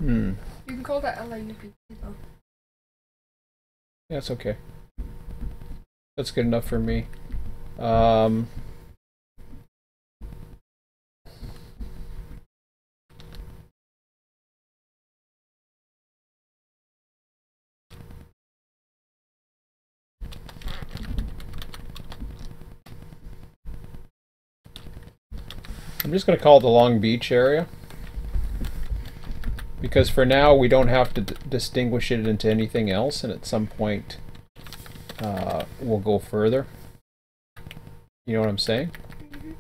S2: mm-hmm. You can call that LAUP though.
S1: Yeah, it's okay. That's good enough for me. I'm just going to call it the Long Beach area. Because for now, we don't have to distinguish it into anything else, and at some point, we'll go further. You know what I'm saying?
S2: Mm-hmm.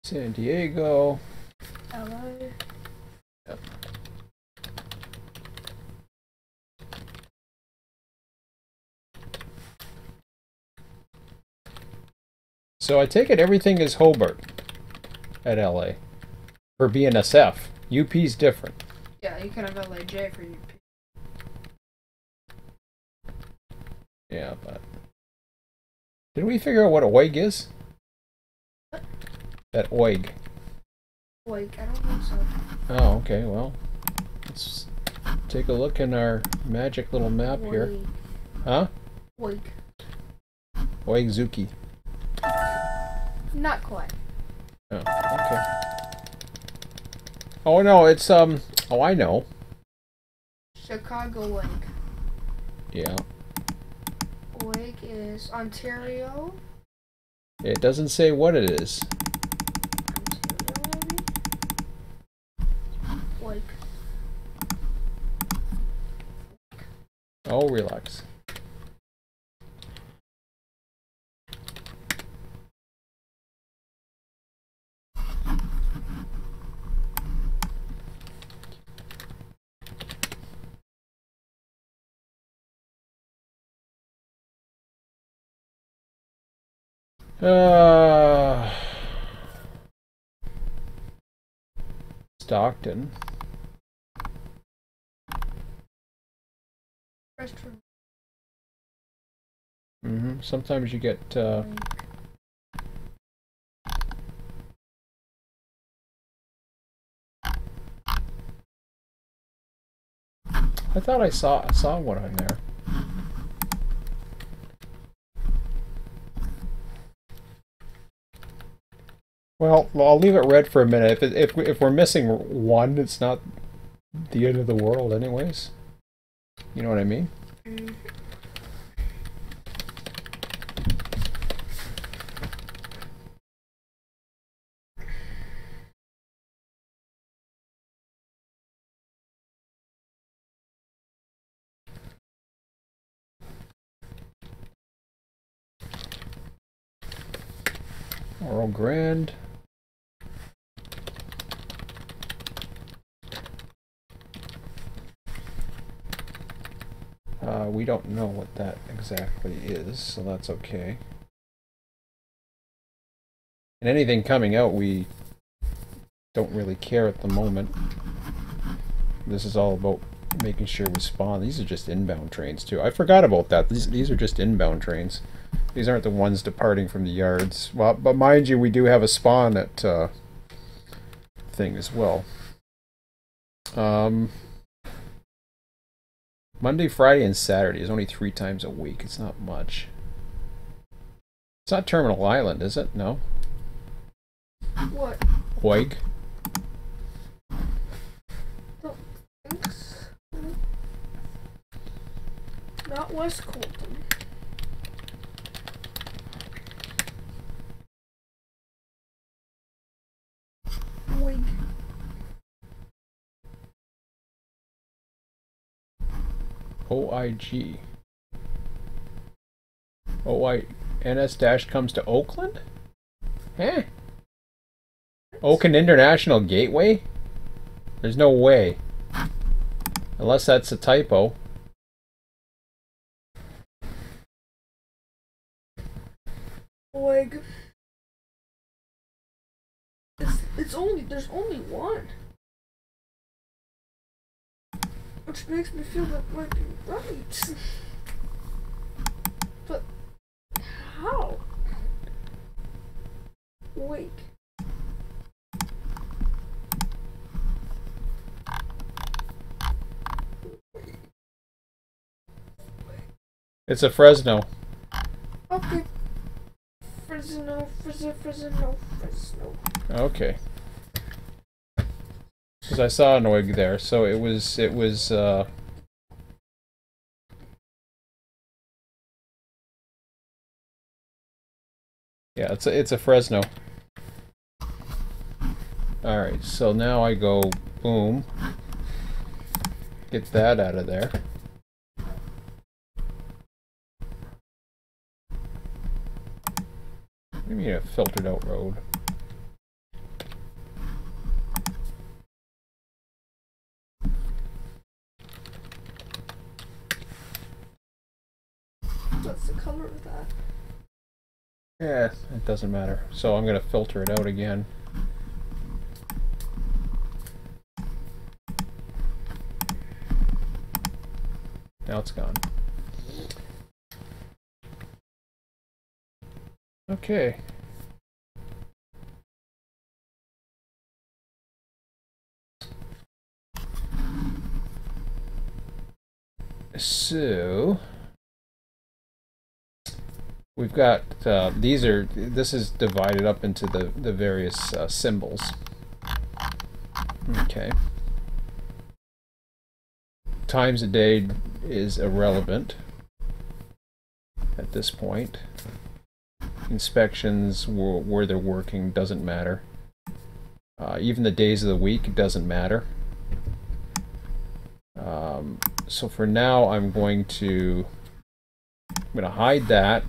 S1: San Diego.
S2: LA.
S1: Yep. So I take it everything is Hobart at LA for BNSF. UP's different.
S2: Yeah, you can have LAJ for UP.
S1: Yeah, but did we figure out what OIG is?
S2: What?
S1: That OIG.
S2: Like, I don't think so.
S1: Oh, okay. Well, let's take a look in our magic little map here. Huh?
S2: Like.
S1: Oigzuki.
S2: Not quite.
S1: Oh, okay. Oh no, it's oh, I know.
S2: Chicago Lake.
S1: Yeah.
S2: Lake is Ontario.
S1: It doesn't say what it is.
S2: Ontario, maybe? Lake.
S1: Oh, relax. Stockton.
S2: Restroom.
S1: Sometimes you get I thought I saw one on there. Well, I'll leave it red for a minute. If we're missing one, it's not the end of the world, anyways. You know what I mean?
S2: Mm.
S1: Oral Grand. We don't know what that exactly is, so that's okay. And anything coming out, we don't really care at the moment. This is all about making sure we spawn. These are just inbound trains, too. I forgot about that. These are just inbound trains. These aren't the ones departing from the yards. Well, but mind you, we do have a spawn at thing as well. Monday, Friday, and Saturday is only 3 times a week. It's not much. It's not Terminal Island, is it? No.
S2: What?
S1: Hoig.
S2: Don't think so. Not West Colton. Wig.
S1: OIG. NS dash comes to Oakland? Eh? Oakland International Gateway? There's no way. Unless that's a typo.
S2: Wig. There's only one. Which makes me feel that might be right. But how? Wait.
S1: It's a Fresno.
S2: Okay. Fresno.
S1: Okay. Because I saw an OIG there, so it was yeah, it's a Fresno. Alright, so now I go boom. Get that out of there. What do you mean a filtered out road?
S2: What's the color of that?
S1: Yeah, it doesn't matter. So I'm going to filter it out again. Now it's gone. Okay. So we've got this is divided up into the various symbols. Okay. Times a day is irrelevant at this point. Inspections, where they're working, doesn't matter. Even the days of the week doesn't matter. So for now, I'm going to hide that.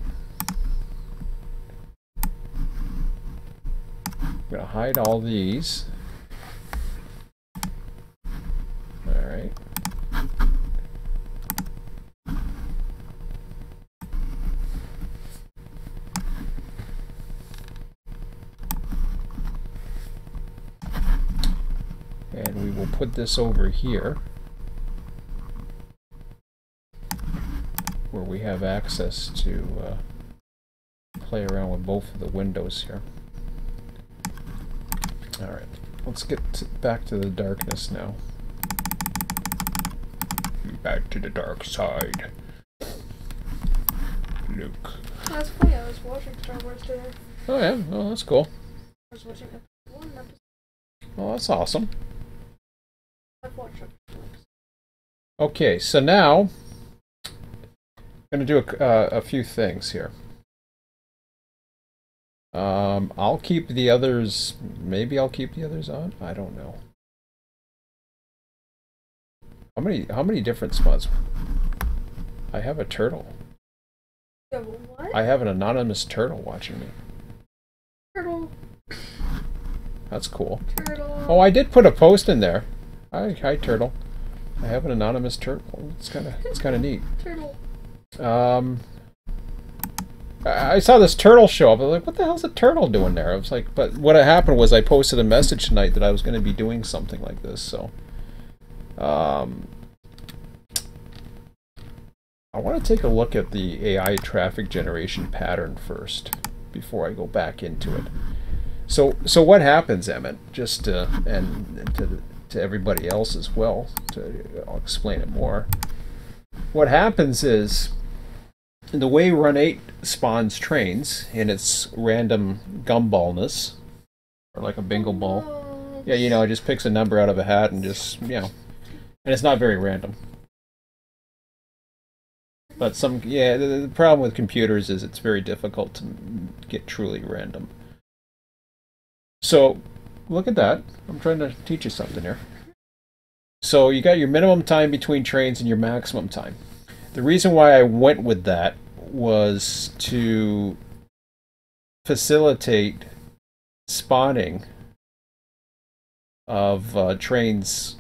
S1: I'm going to hide all these. All right. And we will put this over here where we have access to play around with both of the windows here. Alright, let's get back to the darkness now. Back to the dark side. Luke.
S2: That's funny, I was watching Star Wars today.
S1: Oh yeah, well that's cool.
S2: I was watching episode 1 episode.
S1: Well, that's awesome.
S2: I've watched episode 1.
S1: Okay, so now I'm going to do a few things here. I'll keep the others. Maybe I'll keep the others on. I don't know. How many different spots? I have a turtle.
S2: You have a what?
S1: I have an anonymous turtle watching me.
S2: Turtle.
S1: That's cool.
S2: Turtle.
S1: Oh, I did put a post in there. Hi turtle. I have an anonymous turtle. It's kind of neat.
S2: Turtle.
S1: I saw this turtle show up. I was like, what the hell's a turtle doing there? I was like, but what happened was I posted a message tonight that I was going to be doing something like this, so I want to take a look at the AI traffic generation pattern first before I go back into it. So what happens, Emmett? Just and to everybody else as well. I'll explain it more. What happens is the way Run8 spawns trains in its random gumballness, or like a bingo ball. Yeah, you know, it just picks a number out of a hat and just, you know, and it's not very random. But the problem with computers is it's very difficult to get truly random. So, look at that. I'm trying to teach you something here. So you got your minimum time between trains and your maximum time. The reason why I went with that was to facilitate spawning of trains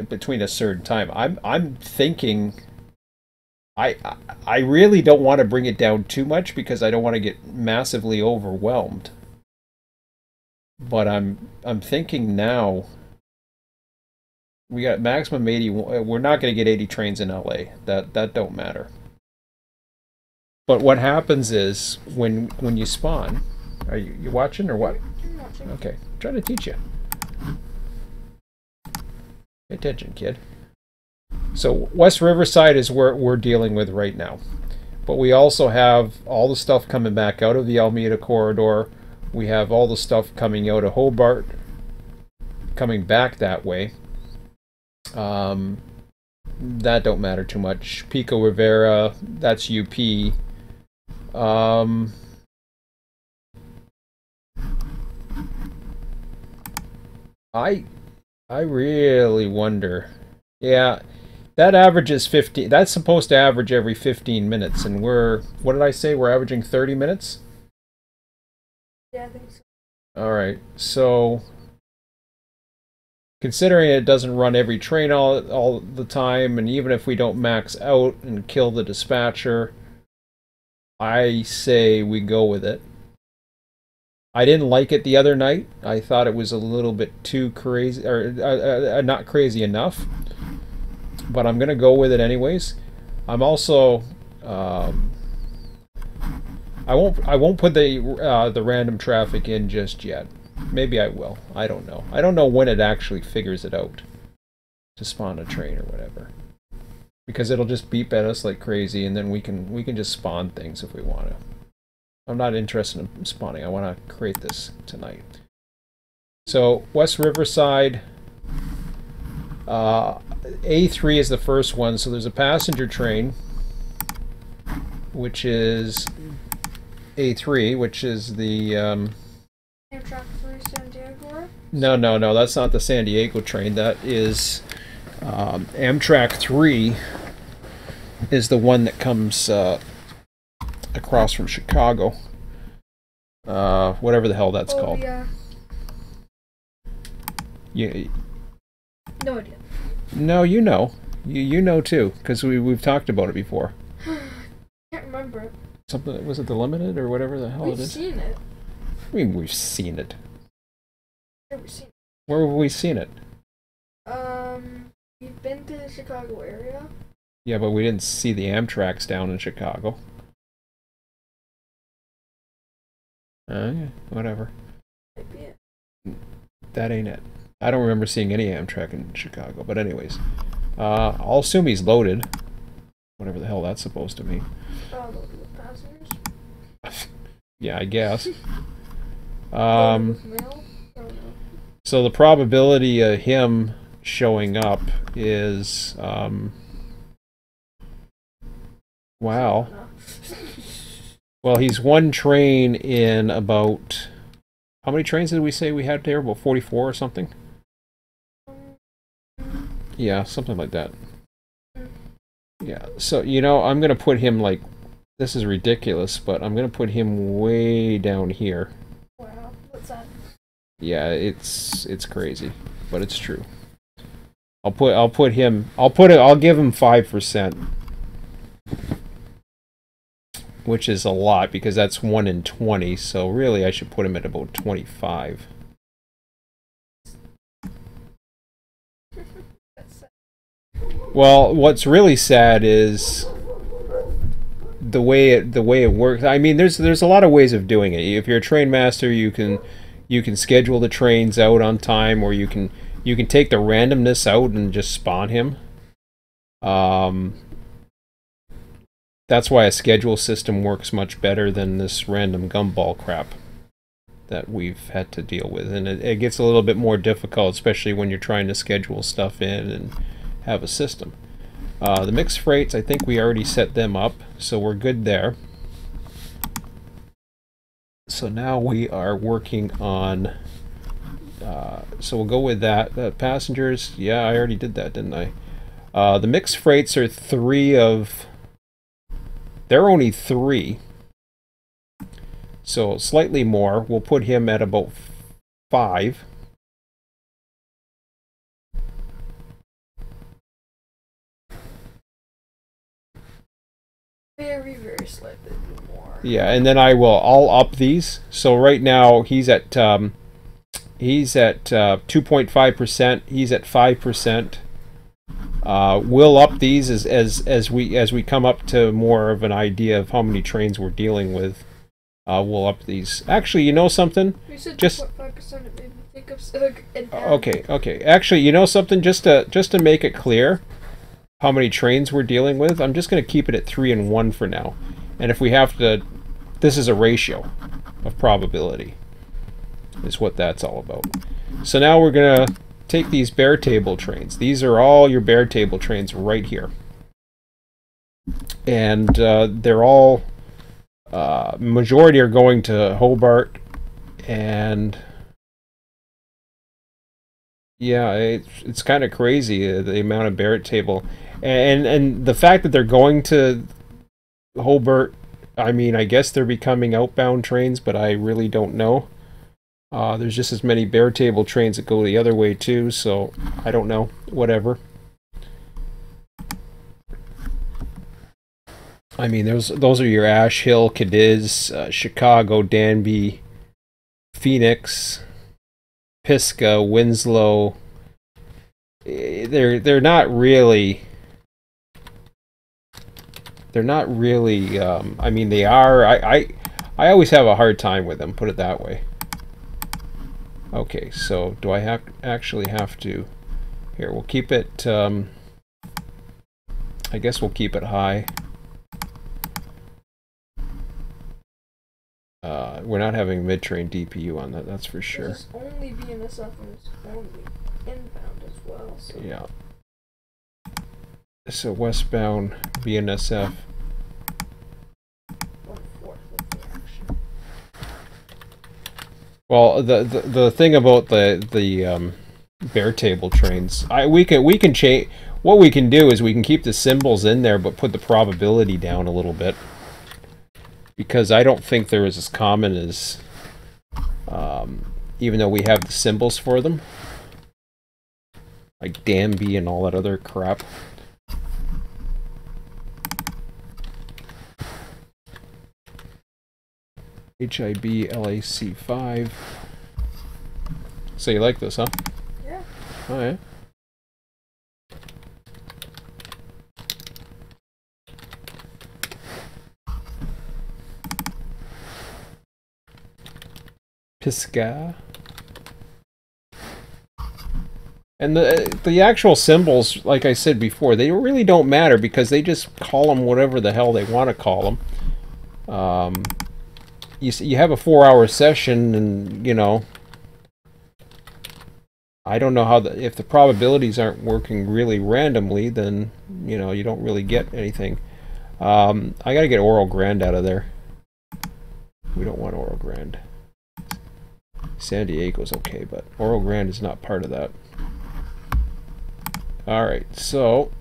S1: between a certain time. I'm thinking I really don't want to bring it down too much because I don't want to get massively overwhelmed. But I'm thinking now we got maximum 80. We're not going to get 80 trains in LA. That don't matter. But what happens is when you spawn, are you watching or what?
S2: I'm watching.
S1: Okay, I'm trying to teach you. Pay attention, kid. So West Riverside is where we're dealing with right now. But we also have all the stuff coming back out of the Alameda corridor. We have all the stuff coming out of Hobart, coming back that way. That don't matter too much. Pico Rivera, that's UP. I really wonder. Yeah, that averages 15. That's supposed to average every 15 minutes, and what did I say? We're averaging 30 minutes?
S2: Yeah, I think so.
S1: All right, so considering it doesn't run every train all the time, and even if we don't max out and kill the dispatcher, I say we go with it. I didn't like it the other night. I thought it was a little bit too crazy, or not crazy enough. But I'm gonna go with it anyways. I'm also I won't put the random traffic in just yet. Maybe I will. I don't know. I don't know when it actually figures it out to spawn a train or whatever. Because it'll just beep at us like crazy, and then we can just spawn things if we want to. I'm not interested in spawning. I want to create this tonight. So West Riverside, A3 is the first one. So there's a passenger train, which is A3, which is the
S2: Amtrak 3 San Diego?
S1: No, that's not the San Diego train. That is Amtrak 3 is the one that comes across from Chicago. Whatever the hell that's called.
S2: Yeah. No idea.
S1: No, you know. You know too, because we've talked about it before.
S2: Can't remember.
S1: Something, was it the Limited or whatever the hell it is?
S2: We've seen it.
S1: I mean, we've seen it.
S2: Yeah, we've seen it.
S1: Where have we seen it?
S2: We've been to the Chicago area.
S1: Yeah, but we didn't see the Amtraks down in Chicago. Yeah, whatever.
S2: Might be it.
S1: That ain't it. I don't remember seeing any Amtrak in Chicago, but anyways. I'll assume he's loaded. Whatever the hell that's supposed to mean.
S2: Loaded with passengers.
S1: Yeah, I guess.
S2: Loaded with mail? I don't know.
S1: So the probability of him showing up is, wow. Well, he's one train in about, how many trains did we say we had there? About 44 or something? Yeah, something like that. Yeah, so, you know, I'm going to put him like, this is ridiculous, but I'm going to put him way down here.
S2: Wow, what's that?
S1: Yeah, it's crazy, but it's true. I'll give him 5%. Which is a lot because that's 1 in 20, so really I should put him at about 25. Well, what's really sad is the way it works. I mean, there's a lot of ways of doing it. If you're a train master, you can schedule the trains out on time, or you can take the randomness out and just spawn him. That's why a schedule system works much better than this random gumball crap that we've had to deal with. And it gets a little bit more difficult, especially when you're trying to schedule stuff in and have a system. The mixed freights, I think we already set them up, so we're good there. So now we are working on, so we'll go with that. The passengers, yeah, I already did that, didn't I? The mixed freights are they're only 3. So slightly more. We'll put him at about 5.
S2: Very, very slightly more.
S1: Yeah, and then I'll up these. So right now he's at 2.5%. He's at 5%. We'll up these as we come up to more of an idea of how many trains we're dealing with. We'll up these. Actually, you know something?
S2: You said
S1: just
S2: 2.5%. It made me think of
S1: okay. Actually, you know something? Just to make it clear how many trains we're dealing with, I'm just going to keep it at 3 and 1 for now. And if we have to, this is a ratio of probability, is what that's all about. So now we're going to take these bare table trains. These are all your bare table trains right here. And they're all, majority are going to Hobart, and yeah, it's kind of crazy, the amount of bare table. And the fact that they're going to Hobart, I mean, I guess they're becoming outbound trains, but I really don't know. There's just as many bare table trains that go the other way too, so I don't know. Whatever. I mean, those are your Ash Hill, Cadiz, Chicago, Danby, Phoenix, Pisgah, Winslow. They're not really. They're not really. I mean, they are. I always have a hard time with them. Put it that way. Okay, so do I actually have to? Here, we'll keep it. I guess we'll keep it high. We're not having mid-train DPU on that. That's for sure.
S2: It's only BNSF and it's only inbound as well. So.
S1: Yeah. So westbound BNSF.
S2: 1/4 of the action.
S1: Well, the thing about the bare table trains, we can change. What we can do is we can keep the symbols in there, but put the probability down a little bit, because I don't think they're as common as, even though we have the symbols for them, like Danby and all that other crap. HIB LAC 5. So you like this, huh?
S2: Yeah.
S1: Oh yeah. Pisgah. And the actual symbols, like I said before, they really don't matter because they just call them whatever the hell they want to call them. You have a 4-hour session, and you know, I don't know how if the probabilities aren't working really randomly, then you know you don't really get anything. I gotta get Oro Grande out of there. We don't want Oro Grande. San Diego's okay, but Oro Grande is not part of that. Alright, so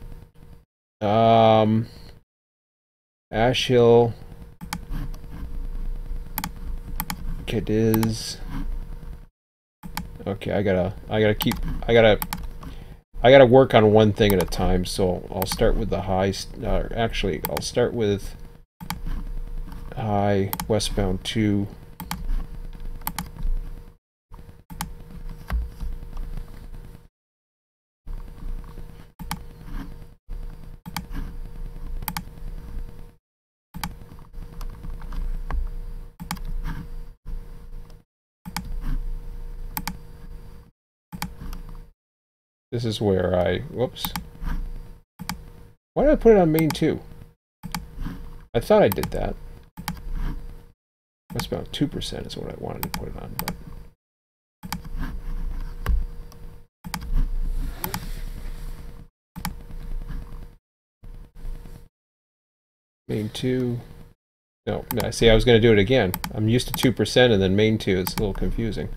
S1: Ash Hill, Cadiz. Okay, I gotta work on one thing at a time, so I'll start with the high, actually I'll start with high westbound 2. This is where whoops. Why did I put it on main 2? I thought I did that. That's about 2% is what I wanted to put it on, but main 2. No, I see. I was going to do it again. I'm used to 2%, and then main 2 is a little confusing.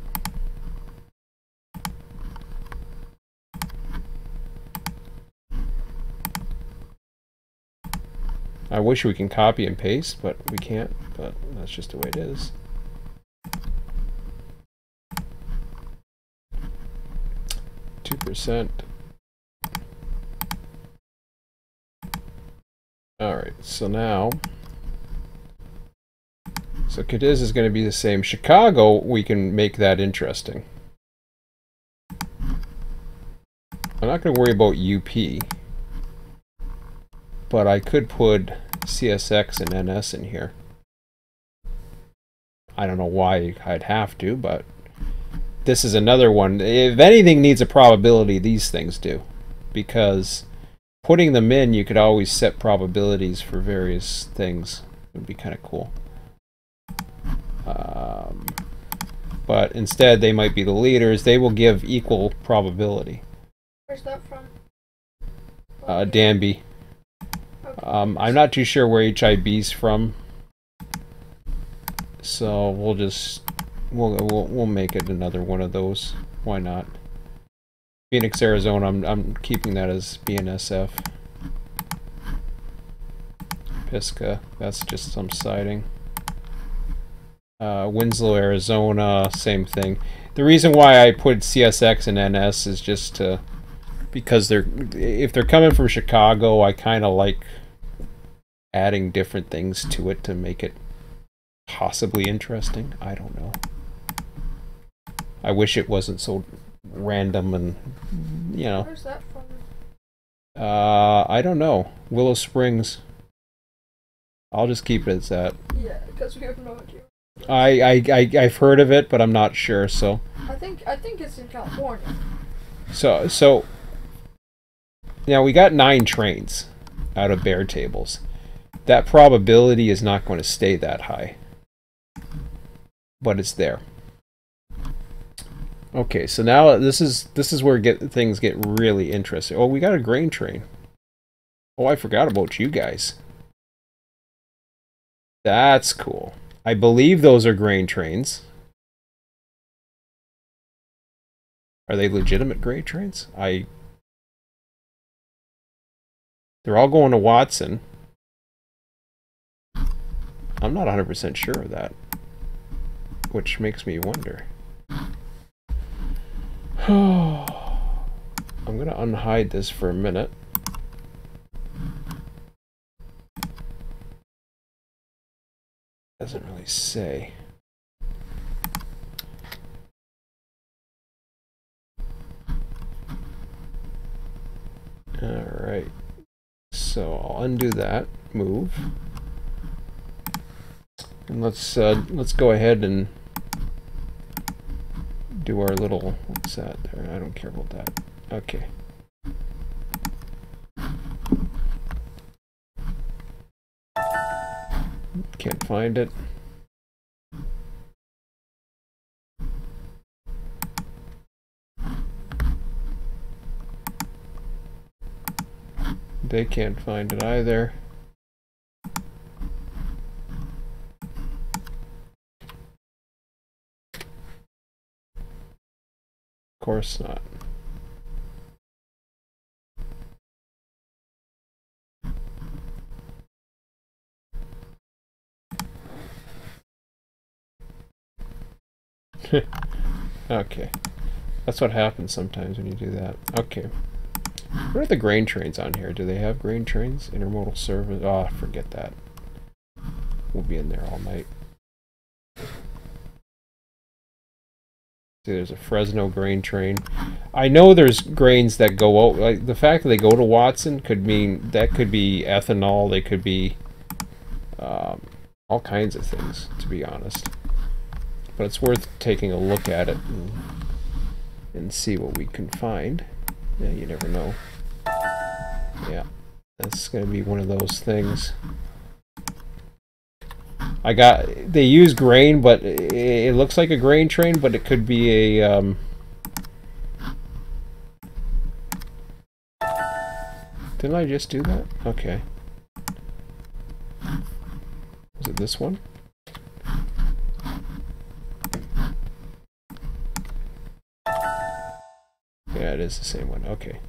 S1: I wish we can copy and paste, but we can't. But that's just the way it is. %. All right. So now, so Cadiz is going to be the same. Chicago, we can make that interesting. I'm not going to worry about UP, but I could put CSX and NS in here. I don't know why I'd have to, but this is another one. If anything needs a probability, these things do. Because putting them in, you could always set probabilities for various things. It would be kind of cool. But instead, they might be the leaders. They will give equal probability.
S2: Where's that from?
S1: Danby. Okay. I'm not too sure where HIB's from. So we'll just we'll make it another one of those. Why not? Phoenix, Arizona. I'm keeping that as BNSF. Pisca. That's just some siding. Winslow, Arizona. Same thing. The reason why I put CSX and NS is just to because if they're coming from Chicago, I kind of like adding different things to it to make it possibly interesting. I don't know. I wish it wasn't so random and, you know.
S2: Where's that from?
S1: I don't know. Willow Springs. I'll just keep it as that.
S2: Yeah, because we have no idea.
S1: I've heard of it, but I'm not sure. So.
S2: I think it's in California.
S1: So. Now we got 9 trains out of bare tables. That probability is not going to stay that high, but it's there. Okay, so now this is where things get really interesting. Oh, we got a grain train. Oh, I forgot about you guys. That's cool. I believe those are grain trains. Are they legitimate grain trains? They're all going to Watson. I'm not 100% sure of that, which makes me wonder. I'm going to unhide this for a minute. Doesn't really say. All right. So I'll undo that move. And let's go ahead and do our little, what's that there? I don't care about that. Okay. Can't find it. They can't find it either. Of course not. Okay. That's what happens sometimes when you do that. Okay. What are the grain trains on here? Do they have grain trains? Intermodal service? Oh, forget that. We'll be in there all night. See, there's a Fresno grain train. I know there's grains that go out. Like the fact that they go to Watson could mean that could be ethanol. They could be all kinds of things, to be honest. But it's worth taking a look at it and see what we can find. Yeah, you never know. Yeah, that's going to be one of those things. They use grain, but it looks like a grain train, but it could be a didn't I just do that? Okay. Was it this one? Yeah, it is the same one. Okay.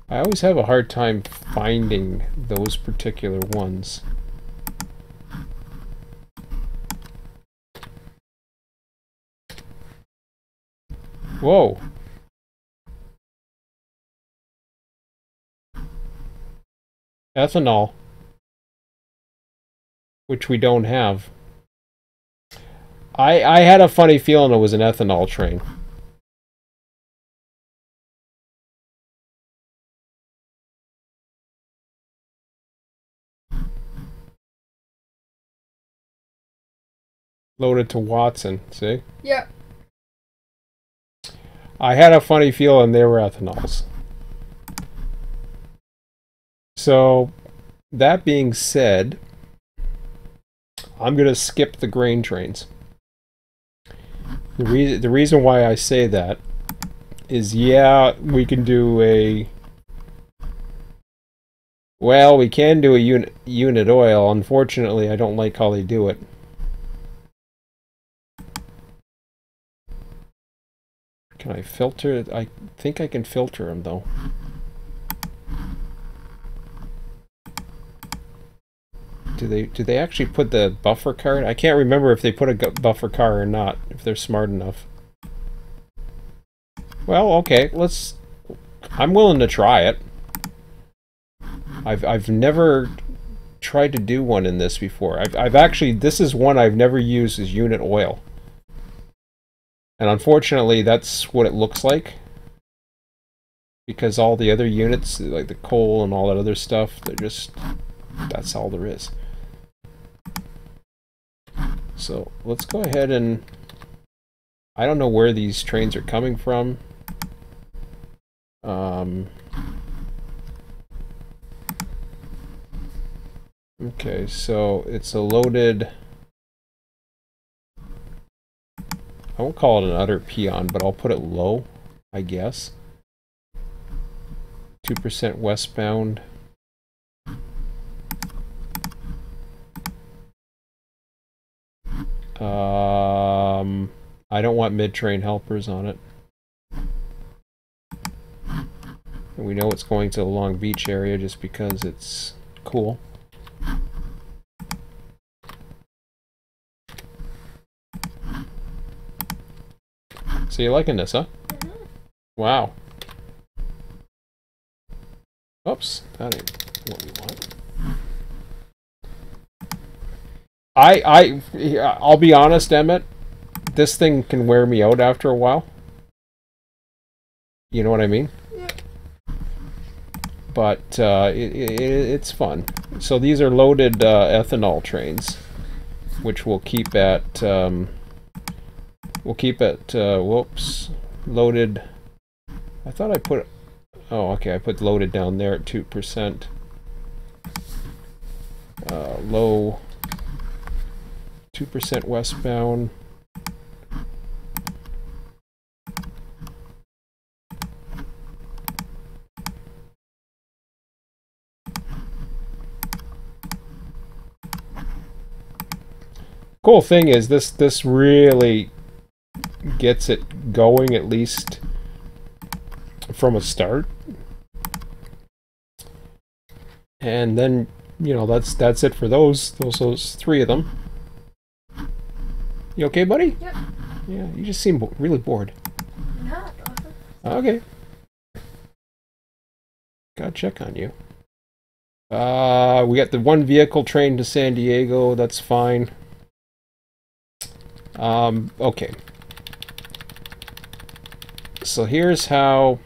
S1: I always have a hard time finding those particular ones. Whoa. Ethanol. Which we don't have. I had a funny feeling it was an ethanol train. Loaded to Watson, see?
S2: Yeah.
S1: I had a funny feeling they were ethanols. So, that being said, I'm going to skip the grain trains. The reason why I say that is, yeah, we can do a... Well, we can do a unit oil. Unfortunately, I don't like how they do it. Can I filter? I think I can filter them, though. Do they actually put the buffer card? I can't remember if they put a buffer card or not, if they're smart enough. Well, okay, I'm willing to try it. I've never tried to do one in this before. I've actually, this is one I've never used as unit oil. And unfortunately, that's what it looks like. Because all the other units, like the coal and all that other stuff, they're just, that's all there is. So let's go ahead and, I don't know where these trains are coming from. Okay, so it's a loaded, I won't call it an utter peon, but I'll put it low, I guess. 2% westbound. I don't want mid-train helpers on it. And we know it's going to the Long Beach area just because it's cool. So you're liking this, huh?
S2: Mm-hmm.
S1: Wow. Oops, that ain't what we want. I'll be honest, Emmett. This thing can wear me out after a while. You know what I mean?
S2: Yeah.
S1: But it's fun. So these are loaded ethanol trains, which we'll keep at. Whoops, loaded. I thought I put. Oh, okay. I put loaded down there at 2%. Low. 2% westbound. Cool thing is this really gets it going, at least from a start. And then, you know, that's it for those three of them. You okay, buddy?
S2: Yep.
S1: Yeah, you just seem really bored.
S2: Not
S1: Okay. Gotta check on you. We got the one vehicle train to San Diego. That's fine. Okay. So here's how.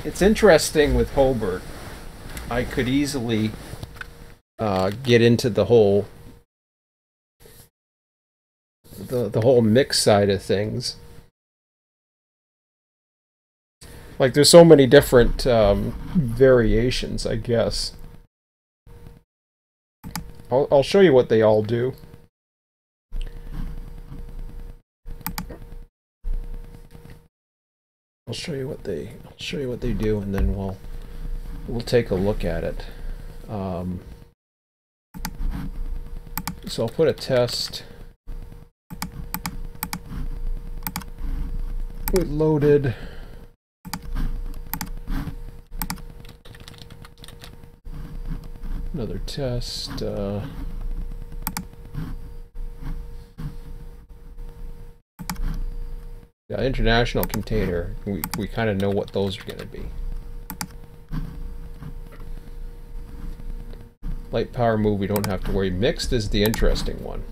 S1: It's interesting with Hobart. I could easily get into the whole the whole mix side of things. Like, there's so many different variations, I guess. I'll show you what they all do. I'll show you what they do, and then we'll take a look at it. So I'll put a test with loaded. Another test. Yeah, international container. We kind of know what those are going to be. Light power move, we don't have to worry. Mixed is the interesting one.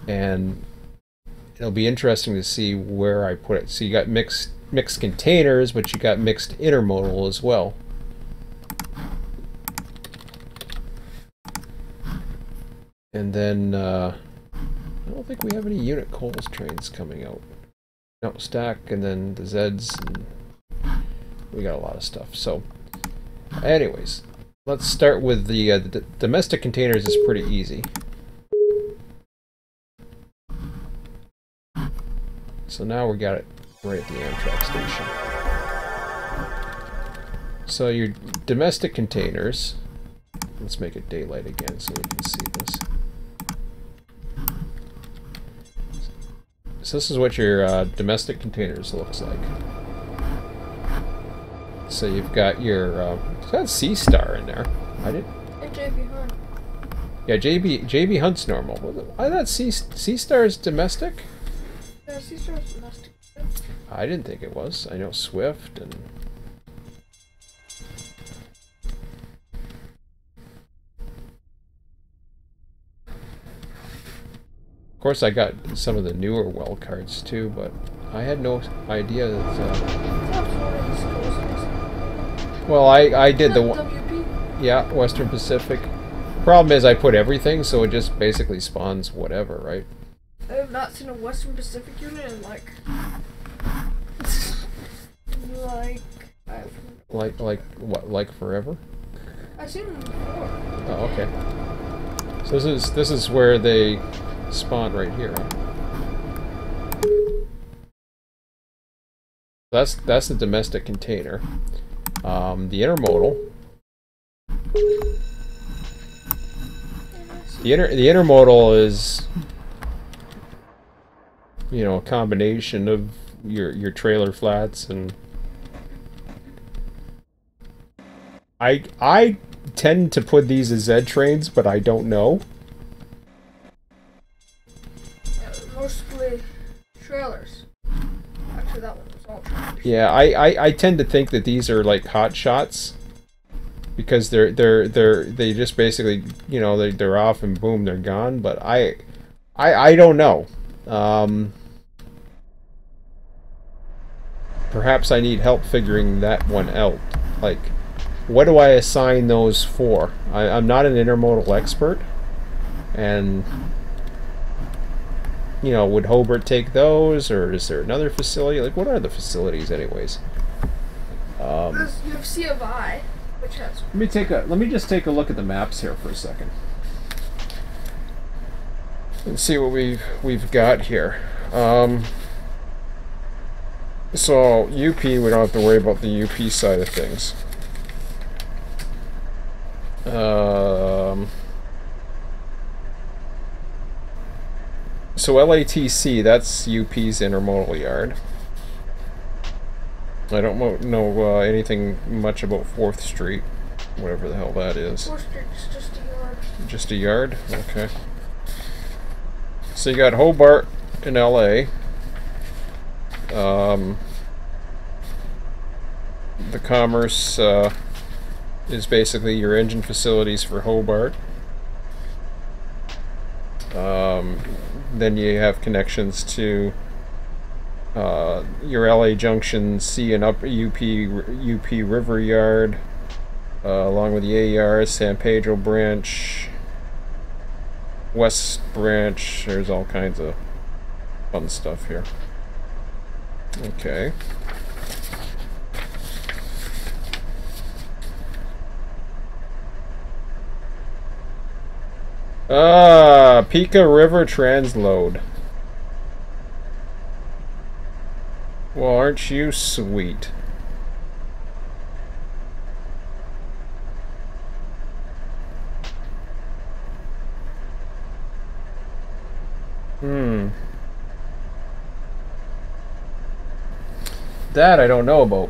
S1: And it'll be interesting to see where I put it. So you got mixed containers, but you got mixed intermodal as well. And then I don't think we have any unit coals trains coming out. No, stack, and then the Zeds, and we got a lot of stuff. So anyways, let's start with the domestic containers. Is pretty easy. So now we got it right at the Amtrak station. So your domestic containers, let's make it daylight again so we can see this. So this is what your domestic containers looks like. So you've got your it's got C Star in there. I didn't.
S2: And JB Hunt.
S1: Yeah, JB Hunt's normal. I thought C Star is domestic.
S2: Yeah, C Star is domestic.
S1: I didn't think it was. I know Swift and. Of course, I got some of the newer well cards too, but I had no idea that. Well, I did the one.
S2: WP.
S1: Yeah, Western Pacific. Problem is, I put everything, so it just basically spawns whatever, right?
S2: I have not seen a Western Pacific unit in like
S1: like what? Like forever?
S2: I've seen them before.
S1: Oh, okay. So this is where they spawn right here. That's the domestic container. The intermodal. The intermodal is, you know, a combination of your trailer flats and I tend to put these as Z trains, but I don't know.
S2: Mostly trailers. Actually, that one was all trailers.
S1: Yeah, I tend to think that these are like hot shots because they just basically, you know, they're off and boom, they're gone. But I don't know. Perhaps I need help figuring that one out. Like, what do I assign those for? I'm not an intermodal expert, and you know, would Hobart take those, or is there another facility? Like, what are the facilities, anyways?
S2: You have C of I, which has.
S1: Let me just take a look at the maps here for a second, and see what we've got here. So UP, we don't have to worry about the UP side of things. So LATC, that's UP's intermodal yard. I don't know anything much about 4th Street, whatever the hell that is.
S2: 4th Street is just a yard.
S1: Just a yard? Okay. So you got Hobart in LA. The Commerce is basically your engine facilities for Hobart. Then you have connections to your LA Junction C and Upper UP River Yard, along with the AER, San Pedro branch. West Branch. There's all kinds of fun stuff here. Okay. Pika River transload. Well, aren't you sweet? That I don't know about.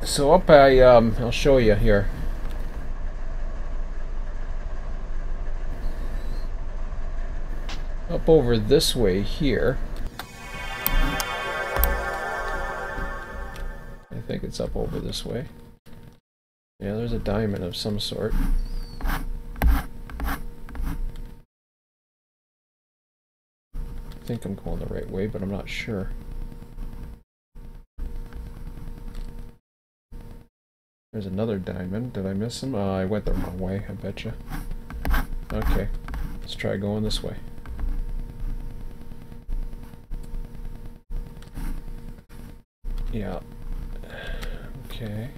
S1: So up I'll show you here. Up over this way here. I think it's up over this way. Yeah, there's a diamond of some sort. I think I'm going the right way, but I'm not sure. There's another diamond. Did I miss him? I went the wrong way, I betcha. Okay, let's try going this way. Yeah. Okay.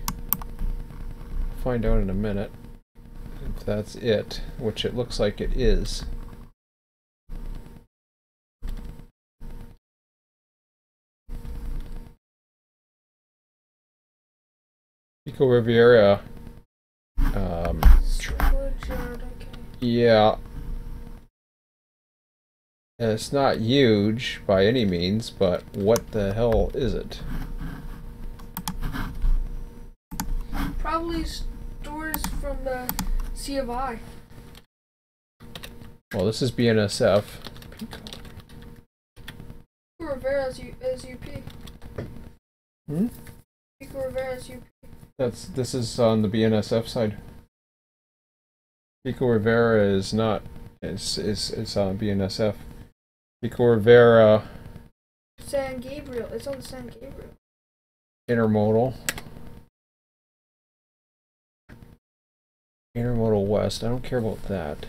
S1: Find out in a minute if that's it, which it looks like it is. Pico Riviera. Yeah. And it's not huge by any means, but what the hell is it?
S2: Probably stores from the C of I.
S1: Well, this is BNSF. Pico.
S2: Rivera is UP.
S1: Hmm?
S2: Pico Rivera is UP.
S1: This is on the BNSF side. Pico Rivera is not. It's on BNSF. Pico Rivera.
S2: San Gabriel. It's on San Gabriel.
S1: Intermodal. Intermodal West. I don't care about that.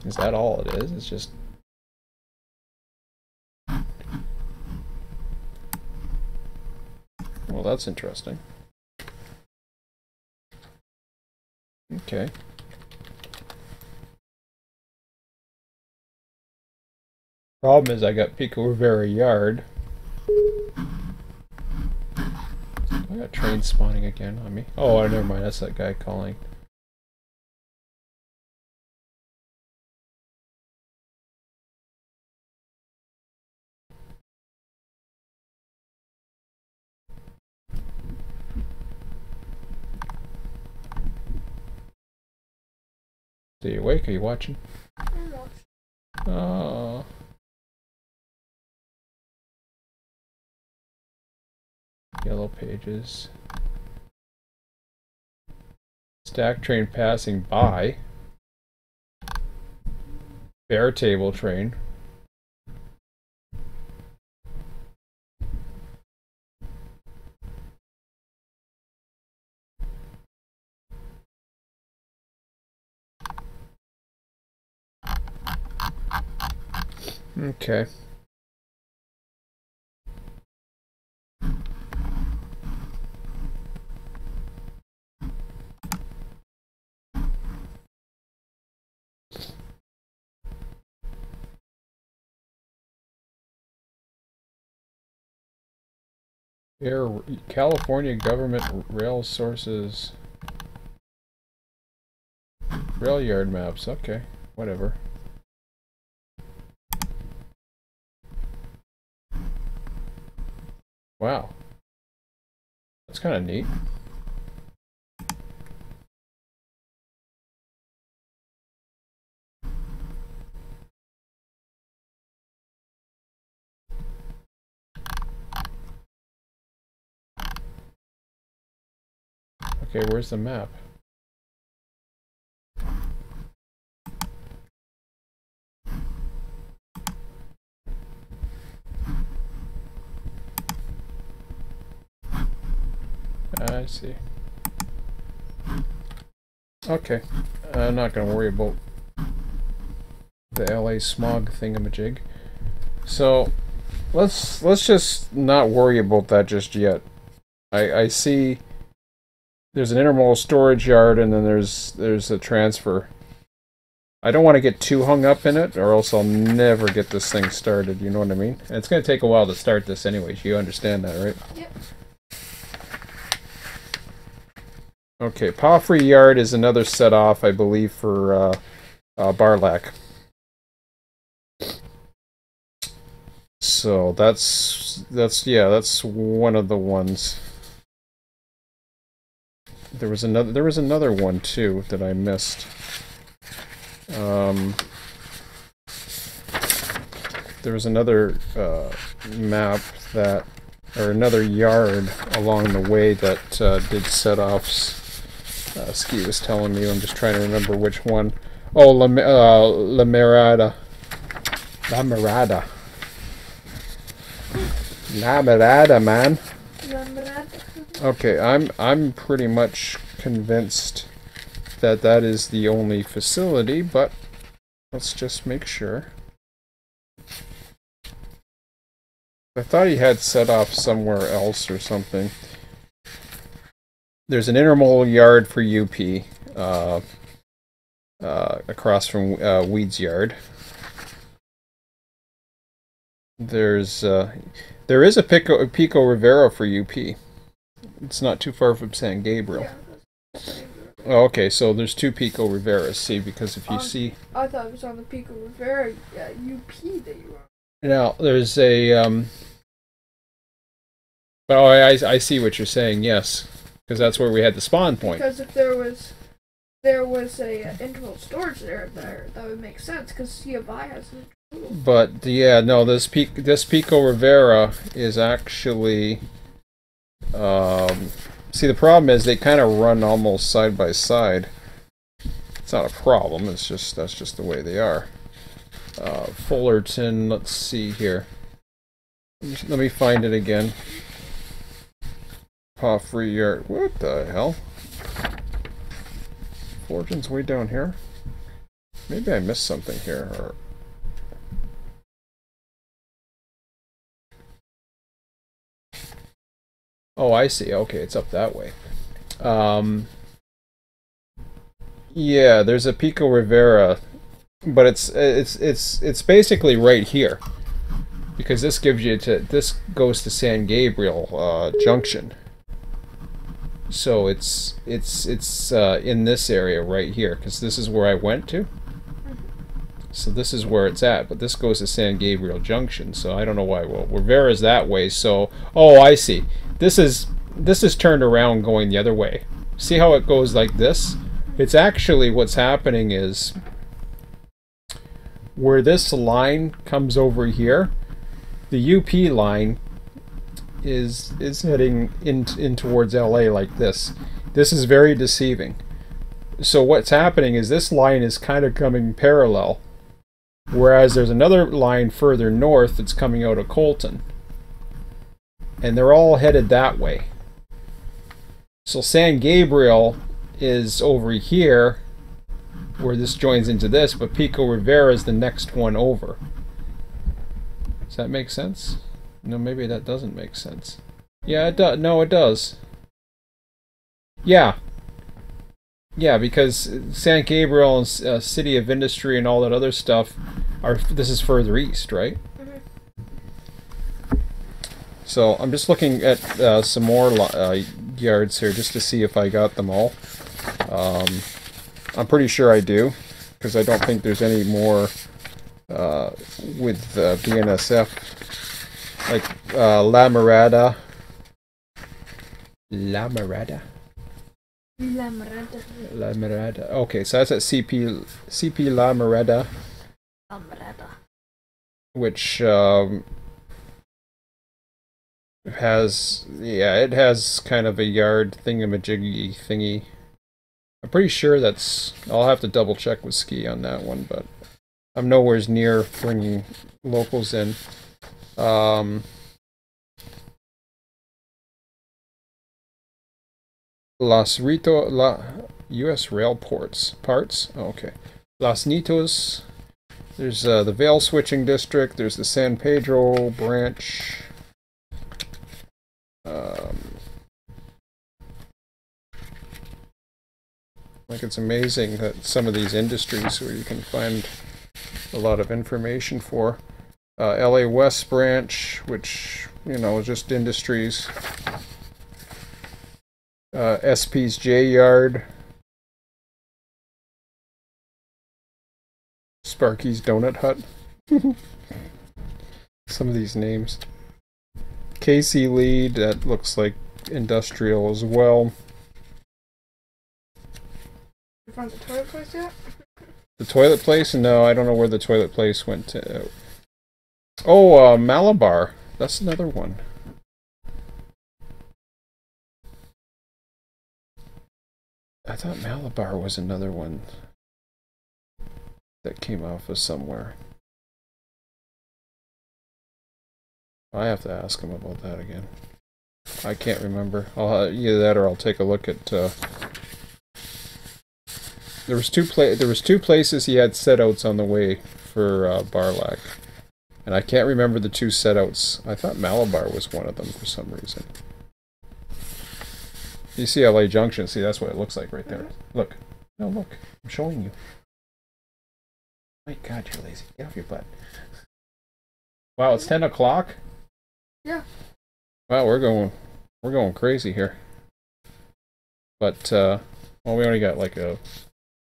S1: Is that all it is? It's just... Well, that's interesting. Okay. Problem is I got Pico Rivera Yard. I got trains spawning again on me. Oh, never mind. That's that guy calling. Are you awake? Are you watching?
S2: I'm watching.
S1: Oh. Yellow pages. Stack train passing by. Bear table train. Okay. California government rail sources. Rail yard maps. Okay, whatever. Wow. That's kind of neat. Okay, where's the map? I see. Okay. I'm not going to worry about the LA smog thingamajig. So, let's just not worry about that just yet. I see there's an intermodal storage yard, and then there's a transfer. I don't want to get too hung up in it, or else I'll never get this thing started, you know what I mean? And it's going to take a while to start this anyways, you understand that, right?
S2: Yep.
S1: Okay, Paw-Free Yard is another set-off, I believe, for Barlack. So that's one of the ones. There was another one too that I missed. There was another map that, or another yard along the way that did set-offs. Ski was telling me. I'm just trying to remember which one. Oh, La Mirada. La Mirada. La Mirada, man.
S2: La Mirada.
S1: Okay, I'm pretty much convinced that that is the only facility, but let's just make sure. I thought he had set off somewhere else or something. There's an intermodal yard for UP across from Weed's Yard. There is a Pico Rivera for UP. It's not too far from San Gabriel.
S2: Yeah.
S1: Oh, okay, so there's two Pico Riveras. See, because if you see,
S2: I thought it was on the Pico Rivera UP that you were.
S1: Now there's a Oh, I see what you're saying. Yes, because that's where we had the spawn point.
S2: Because if there was a interval storage there, that would make sense. Because C of I has an interval.
S1: But yeah, no, this Pico Rivera is actually. See, the problem is they kind of run almost side by side. It's not a problem. It's just that's just the way they are. Fullerton. Let's see here. Let me find it again. Paw-Free Yard. What the hell? Fullerton's way down here. Maybe I missed something here. Or... Oh, I see. Okay, it's up that way. Yeah, there's a Pico Rivera, but it's basically right here, because this gives you this goes to San Gabriel Junction. So it's in this area right here, because this is where I went to. So this is where it's at, but this goes to San Gabriel Junction. So I don't know why. Well, Rivera's that way. So oh, I see. This is turned around going the other way. See how it goes like this? It's actually what's happening is where this line comes over here, the UP line is heading in towards LA like this. This is very deceiving. So what's happening is this line is kind of coming parallel, whereas there's another line further north that's coming out of Colton. And they're all headed that way. So San Gabriel is over here, where this joins into this, but Pico Rivera is the next one over. Does that make sense? No, maybe that doesn't make sense. Yeah, it does. No, it does. Yeah. Yeah, because San Gabriel and City of Industry and all that other stuff this is further east, right? So I'm just looking at some more yards here just to see if I got them all. I'm pretty sure I do, because I don't think there's any more with BNSF. Like La Mirada. La Mirada?
S2: La Mirada.
S1: La Mirada. Okay, so that's at CP La Mirada.
S2: La Mirada.
S1: Which it has kind of a yard thingamajiggy thingy. I'm pretty sure I'll have to double check with Ski on that one, but I'm nowhere near bringing locals in. U.S. rail parts. Oh, okay. Los Nitos. There's the Vale switching district. There's the San Pedro branch. Like, it's amazing that some of these industries where you can find a lot of information for. LA West branch, which, you know, is just industries. SP's J Yard. Sparky's Donut Hut. Some of these names. Casey Lead, that looks like industrial as well.
S2: You found the toilet place yet?
S1: The toilet place? No, I don't know where the toilet place went to. Oh, Malabar. That's another one. I thought Malabar was another one that came off of somewhere. I have to ask him about that again. I can't remember. Either that or I'll take a look at. There was two places he had setouts on the way for Barlack, and I can't remember the two setouts. I thought Malabar was one of them for some reason. You see LA Junction? See, that's what it looks like right there. Look. No, look. I'm showing you. My God, you're lazy. Get off your butt. Wow, it's 10 o'clock?
S2: Yeah.
S1: Wow, we're going crazy here. But, well, we only got like a...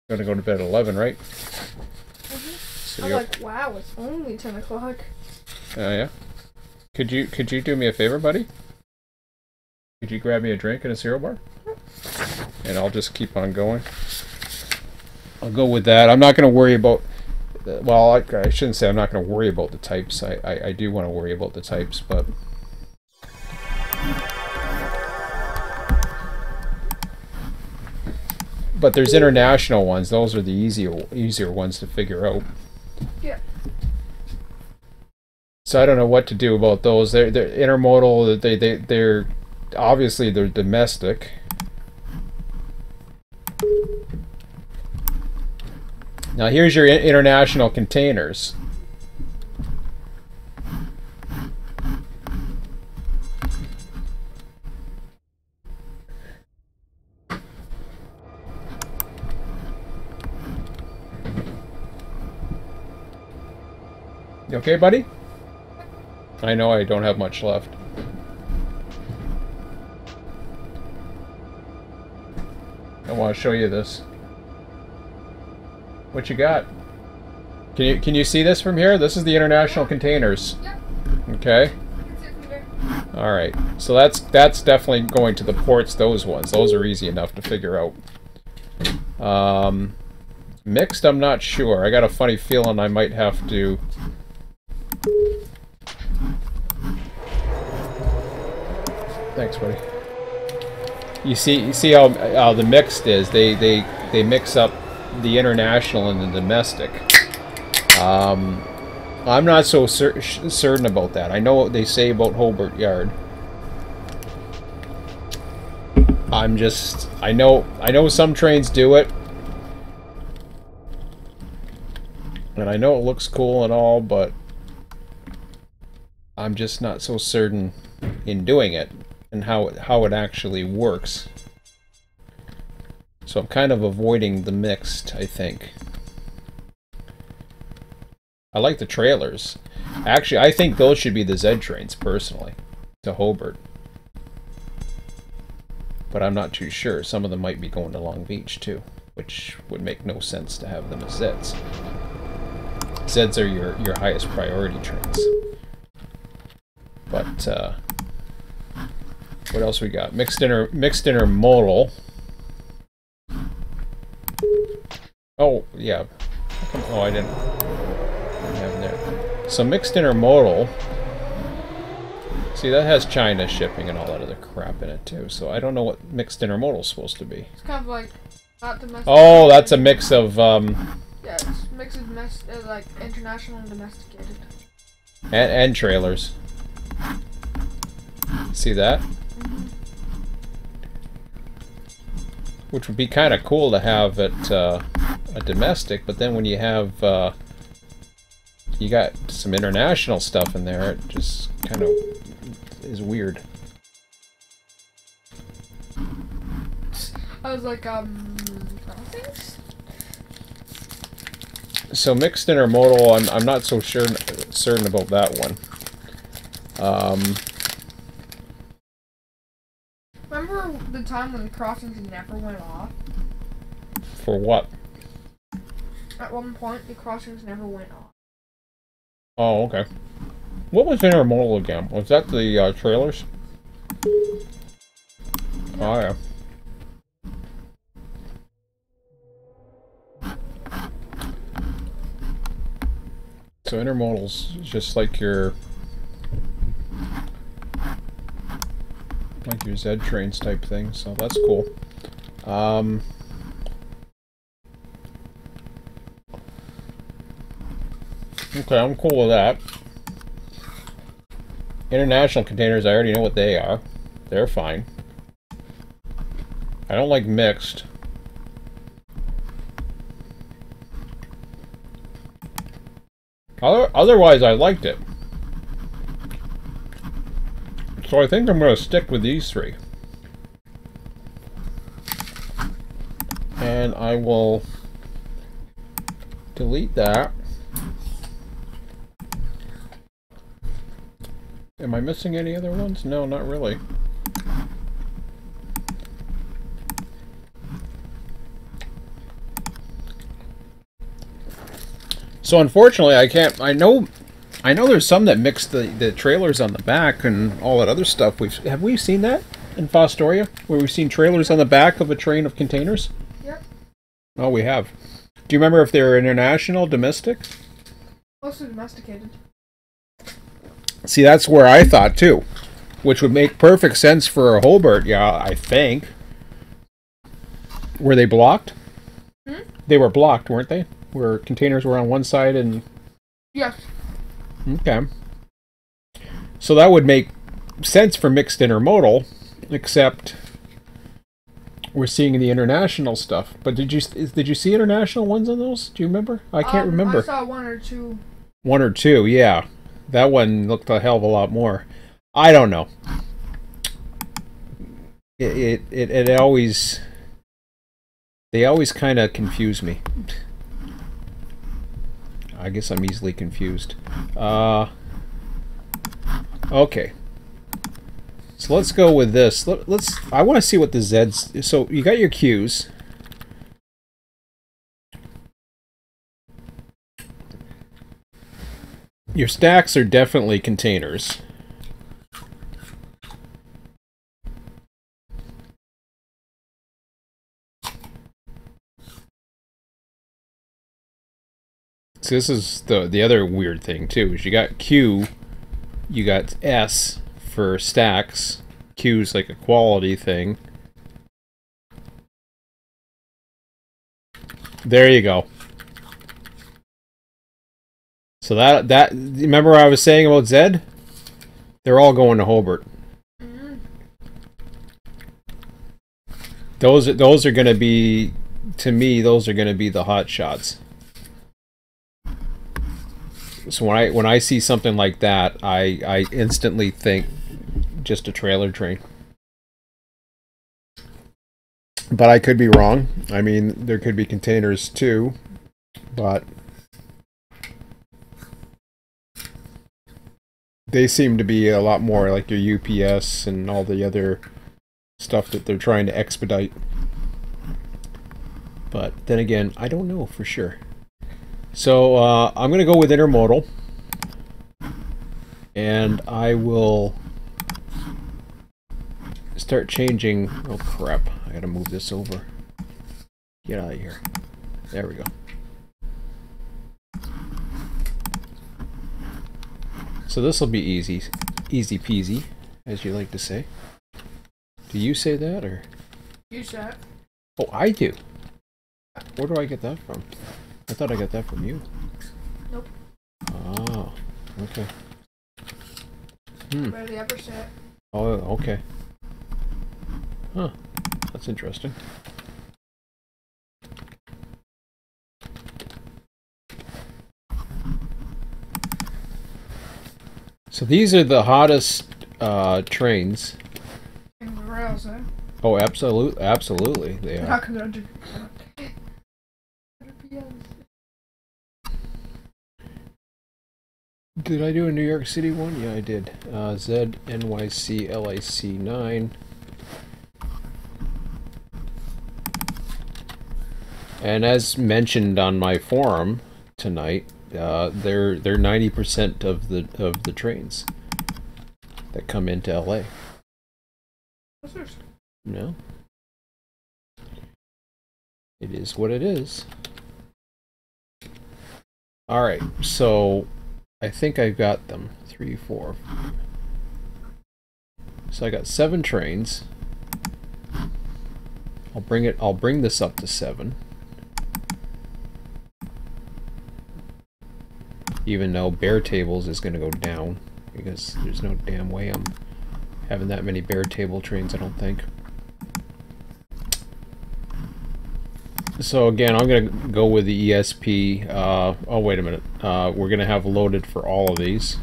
S1: We're gonna go to bed at 11, right? So
S2: I'm like, wow, it's only 10 o'clock.
S1: Yeah. Could you do me a favor, buddy? Could you grab me a drink and a cereal bar? And I'll just keep on going. I'll go with that. I'm not going to worry about... Well, I shouldn't say I'm not going to worry about the types. I do want to worry about the types, but... But there's international ones. Those are the easier ones to figure out.
S2: Yeah.
S1: So I don't know what to do about those. They're intermodal. They're obviously they're domestic. Now here's your international containers. You okay, buddy? I know I don't have much left. I want to show you this. What you got? Can you see this from here? This is the international containers.
S2: Yep.
S1: Okay. All right. So that's definitely going to the ports. Those ones. Those are easy enough to figure out. Mixed, I'm not sure. I got a funny feeling I might have to. Thanks, buddy. You see how the mixed is. They mix up the international and the domestic. I'm not so certain about that. I know what they say about Hobart Yard. I know some trains do it, and I know it looks cool and all, but I'm just not so certain in doing it and how it actually works. So I'm kind of avoiding the mixed, I think. I like the trailers. Actually, I think those should be the Z trains, personally, to Hobart. But I'm not too sure. Some of them might be going to Long Beach, too, which would make no sense to have them as Zs. Zs are your highest priority trains. But, what else we got? Mixed intermodal. Oh, yeah. Oh, I didn't have it there. So mixed intermodal. See, that has China shipping and all that other crap in it, too. So I don't know what mixed intermodal is supposed to be.
S2: It's kind of like not domestic.
S1: Oh, that's a mix of,
S2: yeah, it's mixed of like international and domesticated.
S1: And trailers. See that? which would be kind of cool to have at a domestic, but then when you have you got some international stuff in there, it just kind of is weird.
S2: I was like, crossings?
S1: So mixed intermodal, I'm not so certain about that one.
S2: Remember the time when the crossings never went off?
S1: For what?
S2: At one point, the crossings never went off.
S1: Oh, okay. What was intermodal again? Was that the trailers?
S2: No.
S1: Oh, yeah. So intermodal's just like your Z trains type thing, so that's cool. Okay, I'm cool with that. International containers, I already know what they are. They're fine. I don't like mixed. Otherwise, I liked it. So I think I'm going to stick with these three. And I will delete that. Am I missing any other ones? No, not really. So unfortunately, I can't. I know there's some that mix the trailers on the back and all that other stuff. Have we seen that in Fostoria, where we've seen trailers on the back of a train of containers?
S2: Yep.
S1: Oh, we have. Do you remember if they're international, domestic?
S2: Mostly domesticated.
S1: See, that's where I thought too, which would make perfect sense for a Hobart. Yeah, I think. Were they blocked?
S2: Hmm?
S1: They were blocked, weren't they? Where containers were on one side and...
S2: Yes.
S1: Okay. So that would make sense for mixed intermodal, except we're seeing the international stuff. But did you see international ones on those? Do you remember? I can't remember.
S2: I saw one or two.
S1: One or two, yeah. That one looked a hell of a lot more. I don't know. It always... They always kind of confuse me. I guess I'm easily confused. Okay. So let's go with this. I want to see what the Z's... So you got your Q's. Your stacks are definitely containers. So this is the other weird thing too, is you got Q, you got S for stacks. Q's like a quality thing. There you go. So that remember what I was saying about Zed? They're all going to Hobart.
S2: Mm-hmm.
S1: Those are going to be, to me, those are going to be the hot shots. So when I see something like that, I instantly think just a trailer train. But I could be wrong. I mean, there could be containers too, but they seem to be a lot more like your UPS and all the other stuff that they're trying to expedite. But then again, I don't know for sure. So I'm going to go with intermodal. And I will start changing... Oh crap, I gotta move this over. Get out of here. There we go. So this will be easy peasy, as you like to say. Do you say that, or?
S2: You said.
S1: Oh, I do. Where do I get that from? I thought I got that from you.
S2: Nope.
S1: Oh, okay.
S2: Barely ever said.
S1: Oh, okay. Huh. That's interesting. So these are the hottest trains.
S2: In the rails, eh?
S1: Oh, absolutely, they
S2: How
S1: are.
S2: come they're under?
S1: Did I do a New York City one? Yeah, I did. ZNYC LIC 9. And as mentioned on my forum tonight, they're 90% of the trains that come into LA. No. It is what it is. Alright, so I think I've got them. 3, 4. So I got 7 trains. I'll bring this up to 7. Even though bare tables is gonna go down, because there's no damn way I'm having that many bare table trains, I don't think. So again, I'm going to go with the ESP. Oh, wait a minute. We're going to have loaded for all of these.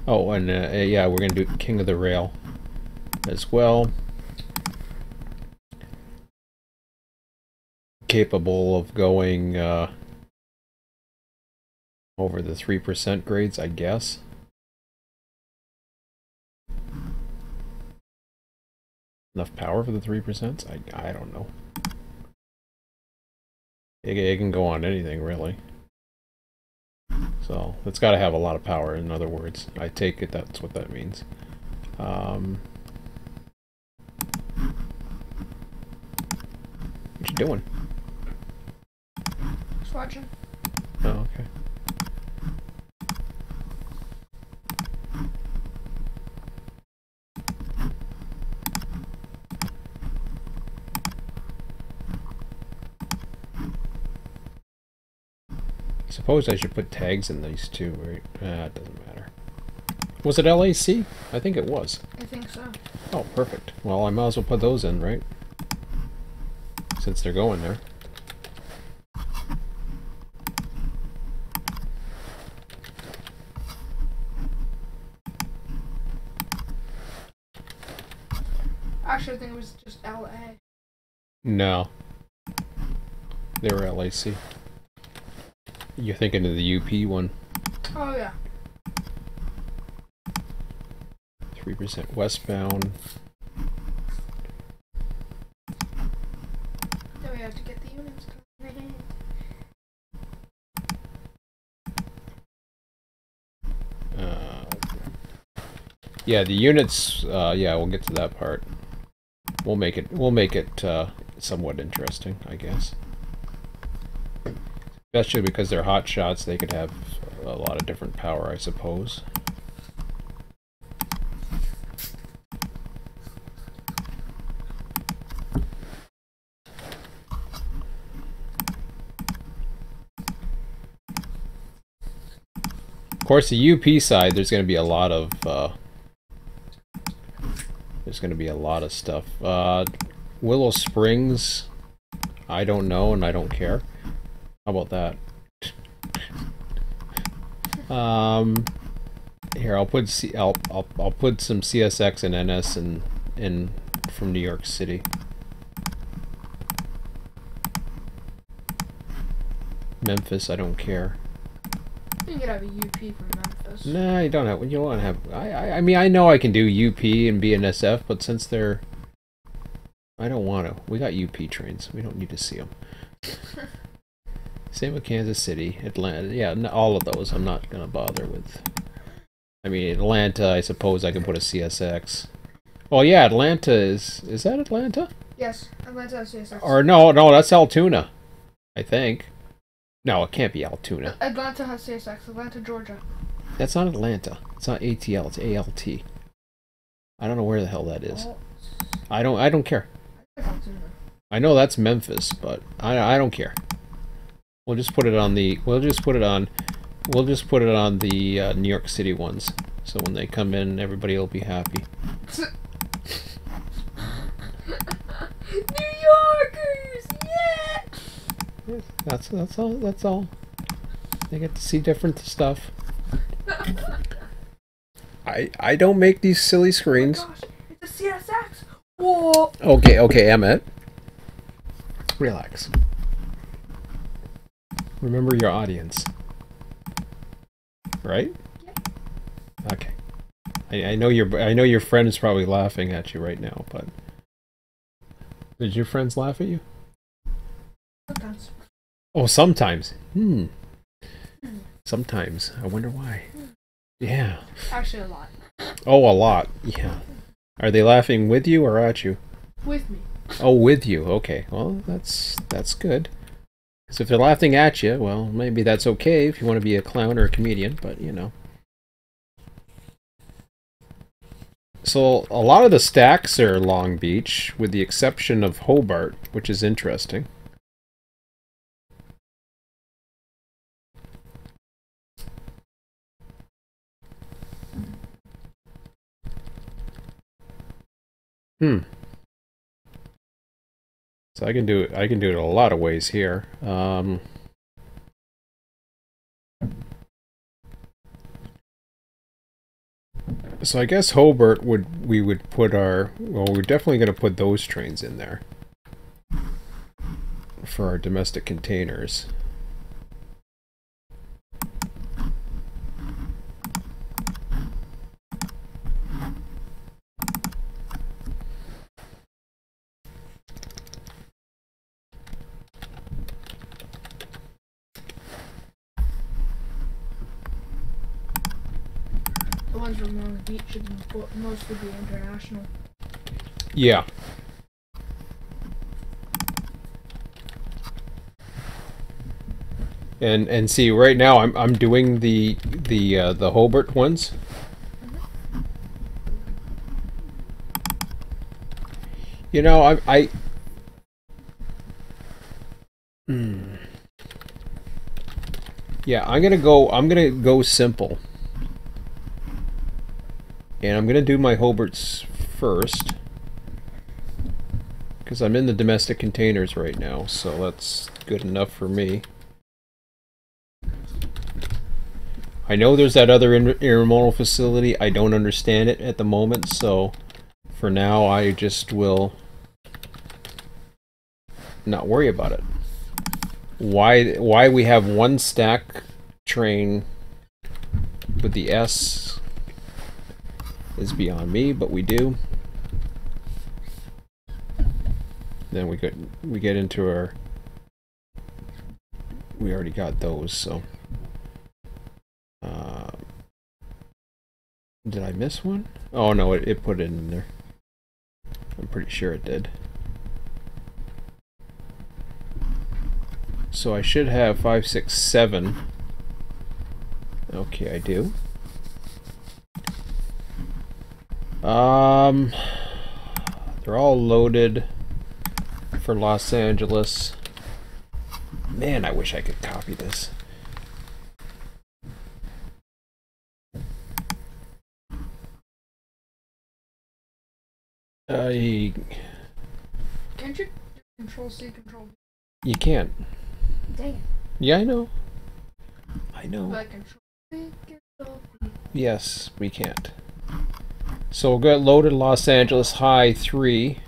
S1: Oh, and yeah, we're going to do King of the Rail as well. Capable of going over the 3% grades, I guess. Enough power for the 3%? I don't know. It can go on anything, really. So, it's got to have a lot of power, in other words. I take it that's what that means. What you doing?
S2: Just watching.
S1: Oh, okay. Suppose I should put tags in these too, right? It doesn't matter. Was it LAC? I think it was.
S2: I think so.
S1: Oh, perfect. Well, I might as well put those in, right? Since they're going there.
S2: Actually, I think it was just LA.
S1: No. They were LAC. You're thinking of the UP one.
S2: Oh, yeah.
S1: 3% westbound.
S2: Then we have to get the units going.
S1: Yeah, the units, yeah, we'll get to that part. We'll make it somewhat interesting, I guess. Especially because they're hot shots, they could have a lot of different power, I suppose. Of course, the UP side, there's going to be a lot of stuff. Willow Springs, I don't know, and I don't care. How about that? Here, I'll put I'll put some CSX and NS in from New York City. Memphis, I don't care.
S2: You could have a UP from Memphis.
S1: Nah, you don't have. You don't want to have. I mean, I know I can do UP and BNSF, but since they're, I don't want to. We got UP trains. We don't need to see them. Same with Kansas City, Atlanta. Yeah, all of those. I'm not gonna bother with. I mean, Atlanta. I suppose I can put a CSX. Well, yeah, Atlanta is that Atlanta?
S2: Yes, Atlanta has CSX.
S1: Or no, that's Altoona. I think. No, it can't be Altoona.
S2: Atlanta has CSX. Atlanta, Georgia.
S1: That's not Atlanta. It's not ATL. It's ALT. I don't know where the hell that is.
S2: Oh.
S1: I don't care. I know that's Memphis, but I don't care. We'll just put it on the. We'll just put it on the New York City ones. So when they come in, everybody will be happy.
S2: New Yorkers, yeah.
S1: That's all. They get to see different stuff. I don't make these silly screens.
S2: Oh my gosh, it's a CSX. Whoa.
S1: Okay, Emmett. Relax. Remember your audience. Right?
S2: Yep.
S1: Okay. I know your friend is probably laughing at you right now, but did your friends laugh at you?
S2: Sometimes.
S1: Oh, sometimes. Sometimes. I wonder why. Yeah.
S2: Actually, a lot.
S1: Oh, a lot. Yeah. Are they laughing with you or at you?
S2: With me.
S1: Oh, with you. Okay. Well, that's good. Because if they're laughing at you, well, maybe that's okay if you want to be a clown or a comedian, but you know. So a lot of the stacks are Long Beach, with the exception of Hobart, which is interesting. So I can do it a lot of ways here. So I guess Hobart we would put our, well, we're definitely going to put those trains in there for our domestic containers.
S2: The ones from Long Beach should mostly be international.
S1: Yeah. And see, right now I'm doing the Hobart ones. You know, yeah, I'm gonna go simple. And I'm gonna do my Hobarts first. Because I'm in the domestic containers right now, so that's good enough for me. I know there's that other intermodal facility. I don't understand it at the moment, so for now I just will not worry about it. Why we have one stack train with the S is beyond me, but we do. Then we get into our, we already got those, so did I miss one? Oh no, it put it in there. I'm pretty sure it did. So I should have 5, 6, 7. Okay, I do. They're all loaded for Los Angeles. Man, I wish I could copy this.
S2: Can't you control C, control V?
S1: You can't.
S2: Dang it.
S1: Yeah, I know. I know.
S2: But control C, control V.
S1: Yes, we can't. So we'll get loaded Los Angeles high 3.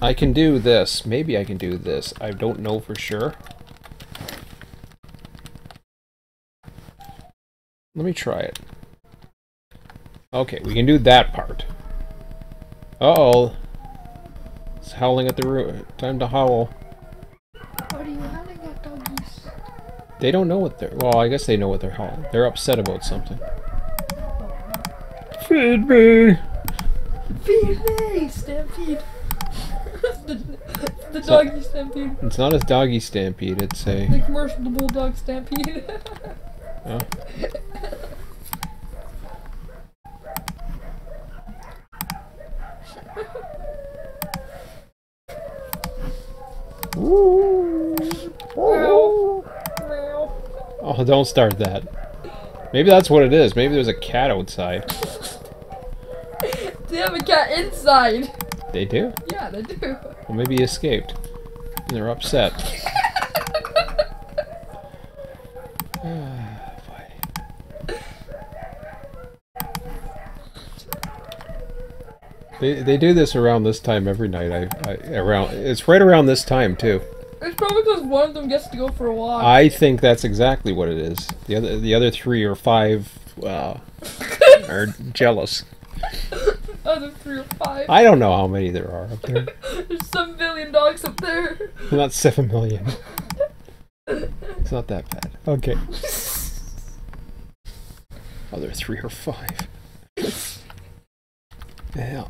S1: I can do this. Maybe I can do this. I don't know for sure. Let me try it. Okay, we can do that part. Uh-oh. It's howling at the room. Time to howl.
S2: What are you howling at, doggies?
S1: They don't know what they're... Well, I guess they know what they're howling. They're upset about something. Feed me!
S2: Feed me! Stampede! the doggy stampede.
S1: It's not a doggy stampede, it's a...
S2: The commercial, the bulldog stampede.
S1: Oh. Ooh. Oh. Oh, don't start that. Maybe that's what it is. Maybe there's a cat outside.
S2: They have a cat inside.
S1: They do?
S2: Yeah, they do.
S1: Well, maybe he escaped. And they're upset. They do this around this time every night. It's right around this time too.
S2: It's probably because one of them gets to go for a walk.
S1: I think that's exactly what it is. The other 3 or 5 are jealous.
S2: Other 3 or 5.
S1: I don't know how many there are up there.
S2: There's 7 billion dogs up there.
S1: Not 7 million. It's not that bad. Okay. Other 3 or 5. Yeah.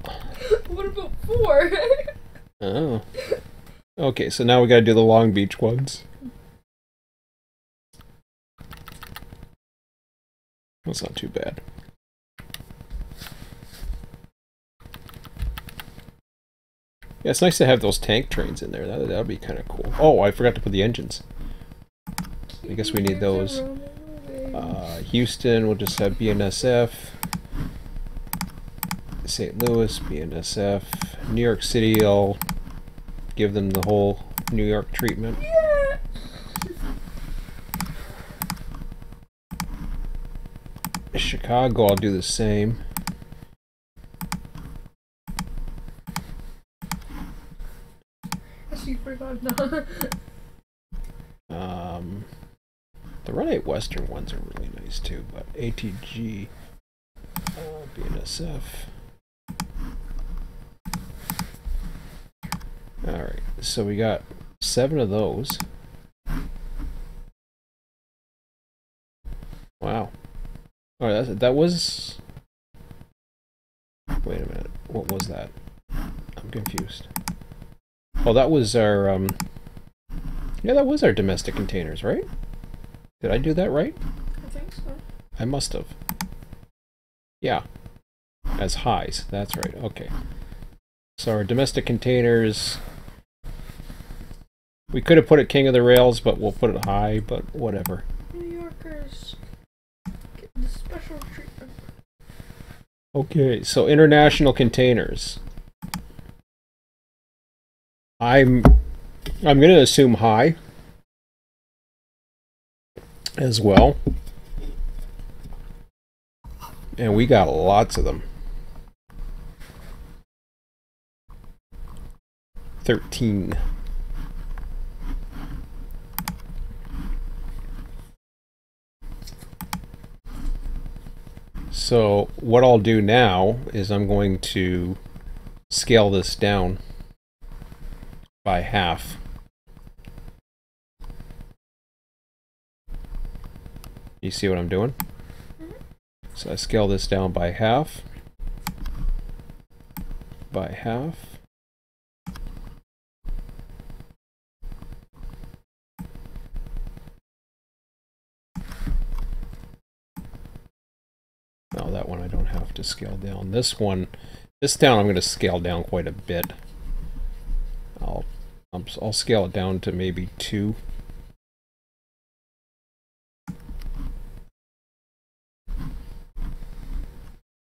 S2: What about 4?
S1: Oh. Okay, so now we gotta do the Long Beach ones. That's not too bad. Yeah, it's nice to have those tank trains in there. That'd be kind of cool. Oh, I forgot to put the engines. I guess we need those. Houston, we'll just have BNSF. St. Louis, BNSF. New York City, I'll give them the whole New York treatment.
S2: Yeah.
S1: Chicago, I'll do the same.
S2: I see 45 now.
S1: The Run8 Western ones are really nice too, but ATG, BNSF. Alright, so we got 7 of those. Wow. Alright, that was... Wait a minute, what was that? I'm confused. Oh, that was our, yeah, that was our domestic containers, right? Did I do that right?
S2: I think so.
S1: I must have. Yeah. As highs, that's right, okay. So our domestic containers... We could have put it king of the rails, but we'll put it high, but whatever.
S2: New Yorkers get the special treatment.
S1: Okay, so international containers. I'm gonna assume high as well. And we got lots of them. 13. So what I'll do now is I'm going to scale this down by half. You see what I'm doing? Mm-hmm. So I scale this down by half. By half. No, that one I don't have to scale down. This one, this down I'm going to scale down quite a bit. I'll scale it down to maybe 2.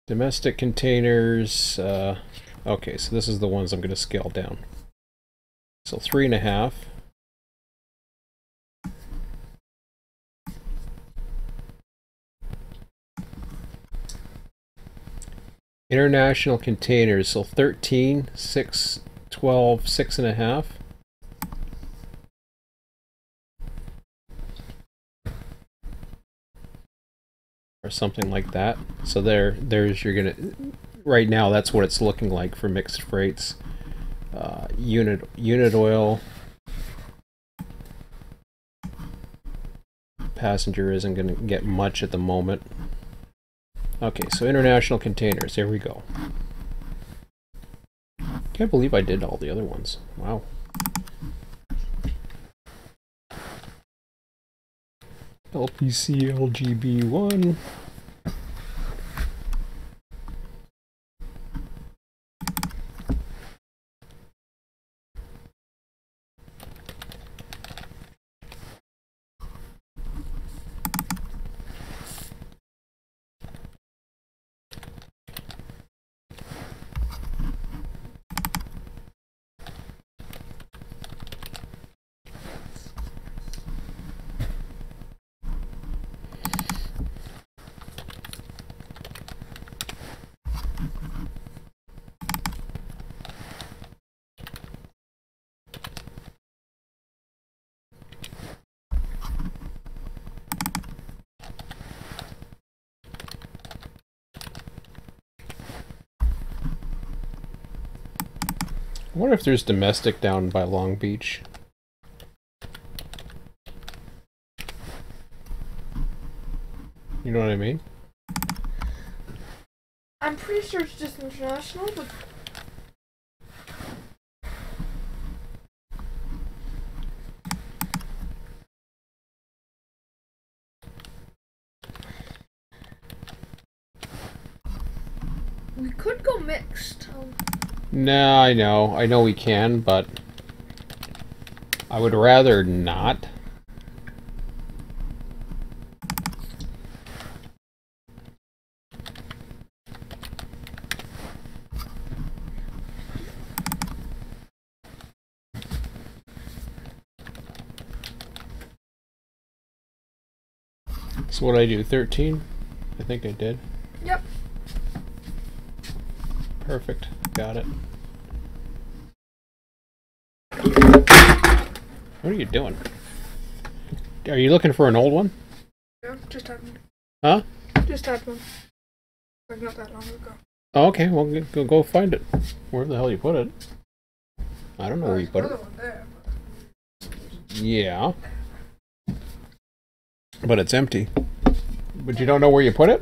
S1: Domestic containers, okay, so this is the ones I'm going to scale down. So 3.5. International containers, so 13, 6, 12, 6.5. Or something like that. So there's you're gonna, right now that's what it's looking like for mixed freights. Unit oil. Passenger isn't gonna get much at the moment. Okay, so international containers, here we go. Can't believe I did all the other ones. Wow. LPC LGB1. I wonder if there's domestic down by Long Beach. You know what I mean?
S2: I'm pretty sure it's just international, but... We could go mixed.
S1: No, I know we can, but I would rather not. So what did I do? 13? I think I did.
S2: Yep.
S1: Perfect. Got it. What are you doing? Are you looking for an old one?
S2: Yeah, just had one.
S1: Huh?
S2: Just had one. Like not that long ago.
S1: Oh, okay, well, go find it. Where the hell you put it? I don't know where you put it.
S2: One there,
S1: Yeah. But it's empty. But you don't know where you put it?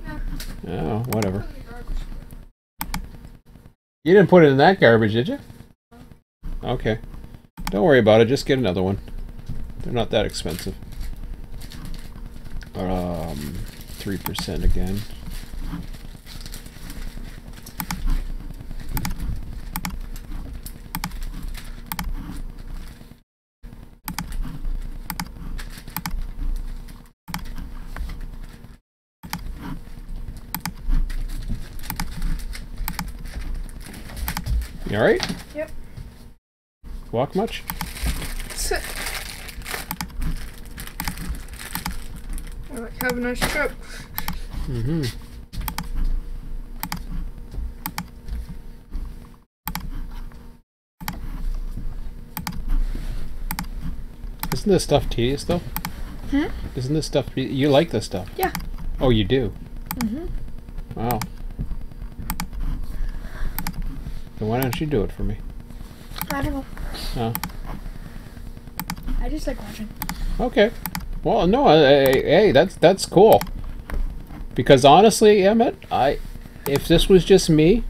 S2: No.
S1: Oh, whatever. You didn't put it in that garbage, did you? Okay. Don't worry about it, just get another one. They're not that expensive. 3% again. You alright?
S2: Yep.
S1: Walk much?
S2: Sit. Alright, have a nice trip.
S1: Mm-hmm. Isn't this stuff tedious, though?
S2: Hmm?
S1: Isn't this stuff... You like this stuff?
S2: Yeah.
S1: Oh, you do?
S2: Mm-hmm.
S1: Wow. Then why don't you do it for me?
S2: I don't know.
S1: Oh.
S2: I just like watching.
S1: Okay. Well, no, hey, that's cool. Because honestly, Emmett, if this was just me,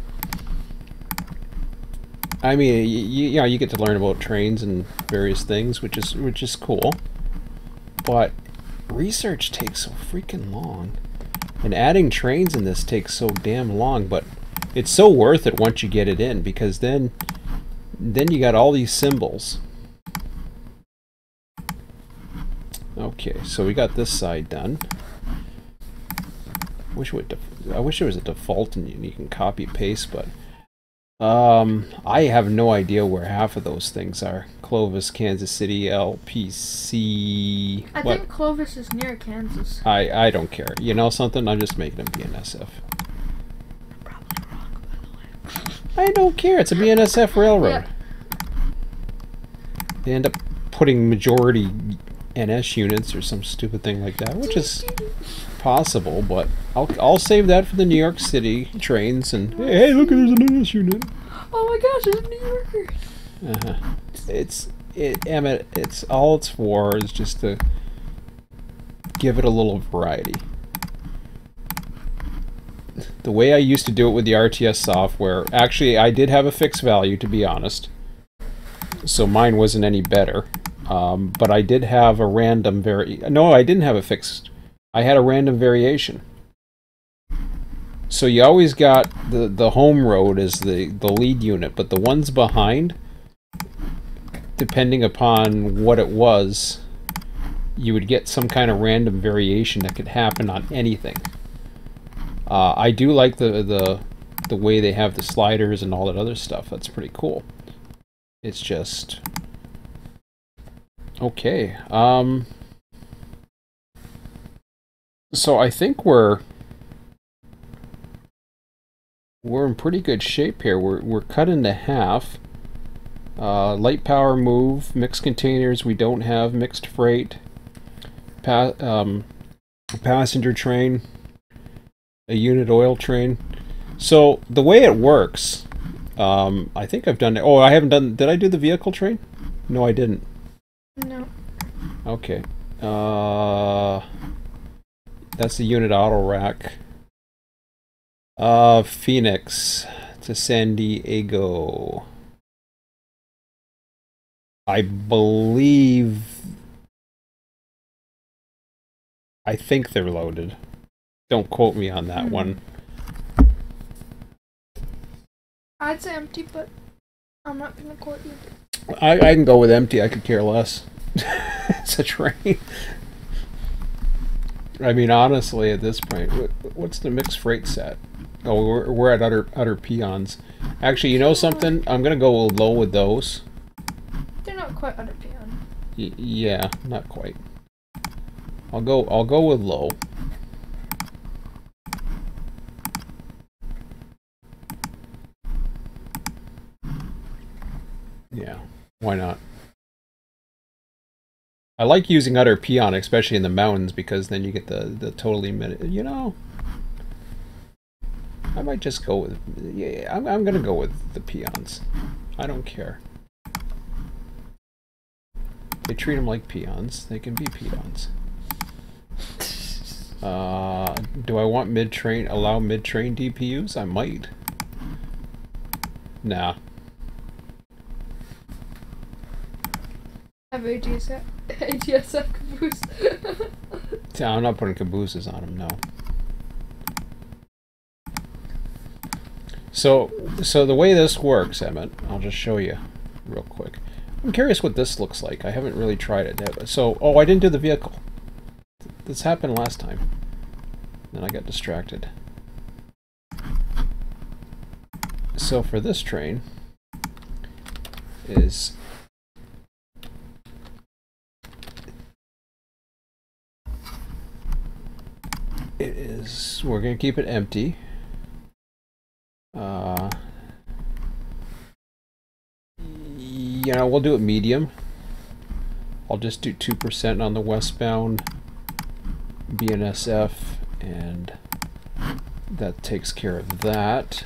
S1: I mean, you know, you get to learn about trains and various things, which is cool. But research takes so freaking long, and adding trains in this takes so damn long. But it's so worth it once you get it in, because then you got all these symbols. Okay, so we got this side done. I wish there was a default and you can copy paste, but I have no idea where half of those things are. Clovis, Kansas City, LPC.
S2: I think Clovis is near Kansas.
S1: I don't care. You know something? I'm just making them BNSF.
S2: I'm probably wrong, by the way.
S1: I don't care. It's a BNSF railroad.
S2: Yeah.
S1: They end up putting majority NS units or some stupid thing like that, which is possible, but I'll save that for the New York City trains. And hey, look, there's an NS unit.
S2: Oh my gosh, there's New Yorkers.
S1: Emmett, it's all it's for is just to give it a little variety. The way I used to do it with the RTS software, actually I did have a fixed value, to be honest, so mine wasn't any better. But I did have a random No, I didn't have a fixed. I had a random variation. So you always got the home road as the lead unit, but the ones behind, depending upon what it was, you would get some kind of random variation that could happen on anything. I do like the way they have the sliders and all that other stuff. That's pretty cool. It's just... Okay, so I think we're in pretty good shape here. We're cut into half. Light power move, mixed containers we don't have, mixed freight, passenger train, a unit oil train. So the way it works, I think I've done it. Oh, I haven't done... Did I do the vehicle train? No, I didn't.
S2: No.
S1: Okay. That's the unit auto rack. Phoenix to San Diego. I think they're loaded. Don't quote me on that one.
S2: I'd say empty, but I'm not gonna quote you.
S1: I can go with empty. I could care less. It's a train. I mean, honestly, at this point, what's the mixed freight set? Oh, we're at utter peons. Actually, you know something? I'm gonna go low with those.
S2: They're not quite utter peon.
S1: Yeah, not quite. I'll go with low. Yeah, why not? I like using utter peon, especially in the mountains, because then you get the totally you know. I might just go with... Yeah, I'm gonna go with the peons. I don't care. They treat them like peons. They can be peons. Do I want mid-train... Allow mid-train DPUs? I might. Nah.
S2: Have ATSF caboose.
S1: I'm not putting cabooses on them, no. So the way this works, Emmett, I'll just show you real quick. I'm curious what this looks like. I haven't really tried it yet. So, oh, I didn't do the vehicle. This happened last time. Then I got distracted. So for this train is... We're going to keep it empty. You know, we'll do it medium. I'll just do 2% on the westbound BNSF, and that takes care of that.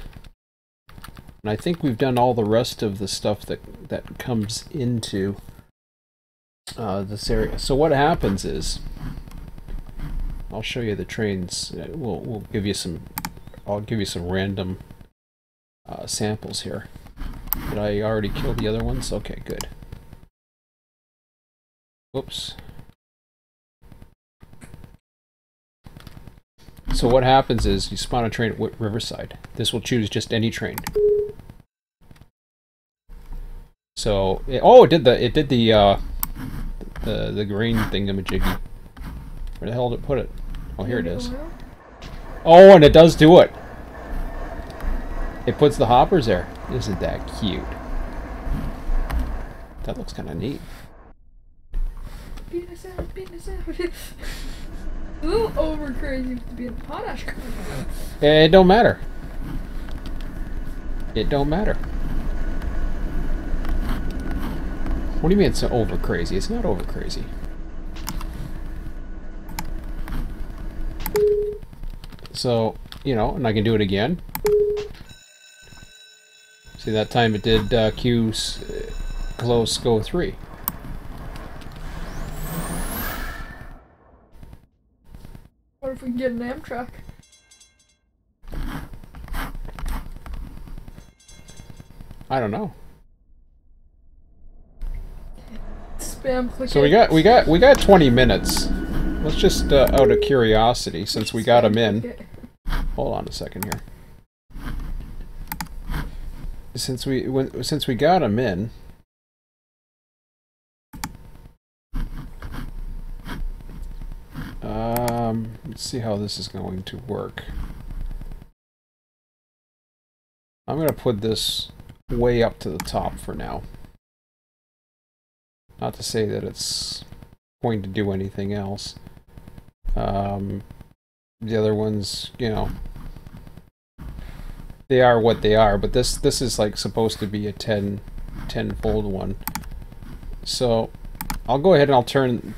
S1: And I think we've done all the rest of the stuff that comes into this area. So what happens is, I'll show you the trains. We'll give you some. I'll give you some random samples here. Did I already kill the other ones? Okay, good. Whoops. So what happens is you spawn a train at Riverside. This will choose just any train. So it did the green thingamajiggy. Where the hell did it put it? Oh, here it is. Oh, and it does do it. It puts the hoppers there. Isn't that cute? That looks kind of neat.
S2: A little over crazy to be in potash.
S1: It don't matter. It don't matter. What do you mean it's over crazy? It's not over crazy. So, you know, and I can do it again. See, that time it did Q close go 3.
S2: What if we can get an Amtrak?
S1: I don't know.
S2: Spam click.
S1: So we got 20 minutes. Let's just out of curiosity, since we got them in. Hold on a second here. Since we got them in, let's see how this is going to work. I'm going to put this way up to the top for now. Not to say that it's going to do anything else. The other ones, you know, they are what they are, but this is like supposed to be a 10-fold one. So I'll go ahead and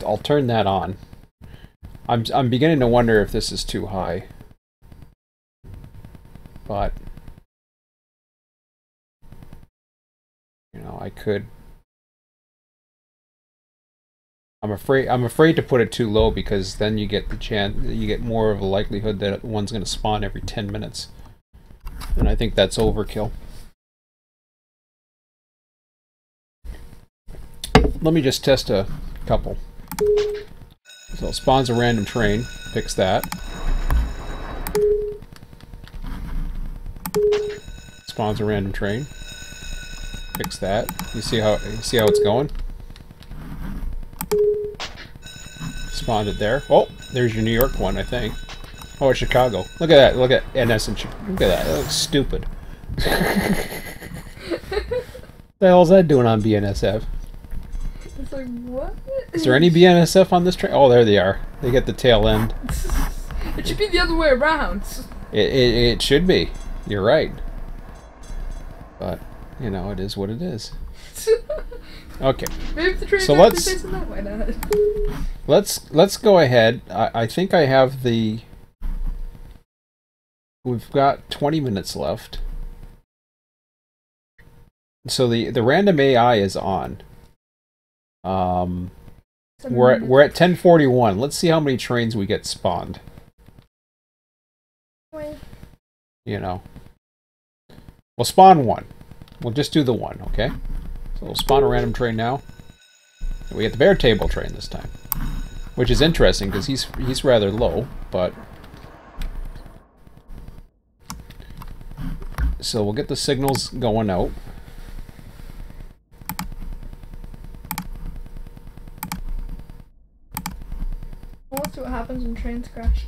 S1: I'll turn that on. I'm beginning to wonder if this is too high. But know, I could. I'm afraid to put it too low because then you get the chance, you get more of a likelihood that one's going to spawn every 10 minutes. And I think that's overkill. Let me just test a couple. So it spawns a random train, fix that. Spawns a random train, fix that. You see how it's going? Spawned it there. Oh, there's your New York one, I think. Oh, it's Chicago. Look at that. Look at NS and Chicago. Look at that. That looks stupid. What the hell's that doing on BNSF?
S2: It's like, what?
S1: Is there any BNSF on this train? Oh, there they are. They get the tail end.
S2: It should be the other way around.
S1: It should be. You're right. But, you know, it is what it is. Okay.
S2: Maybe the train's
S1: so
S2: facing that way now.
S1: let's go ahead. I think I have the... We've got 20 minutes left. So the random AI is on. We're at 10:41. Let's see how many trains we get spawned.
S2: Wait.
S1: You know. We'll spawn one. We'll just do the one, okay? So we'll spawn a random train now. And we get the bear table train this time. Which is interesting because he's rather low, but so we'll get the signals going out.
S2: Let's see what happens when trains crash.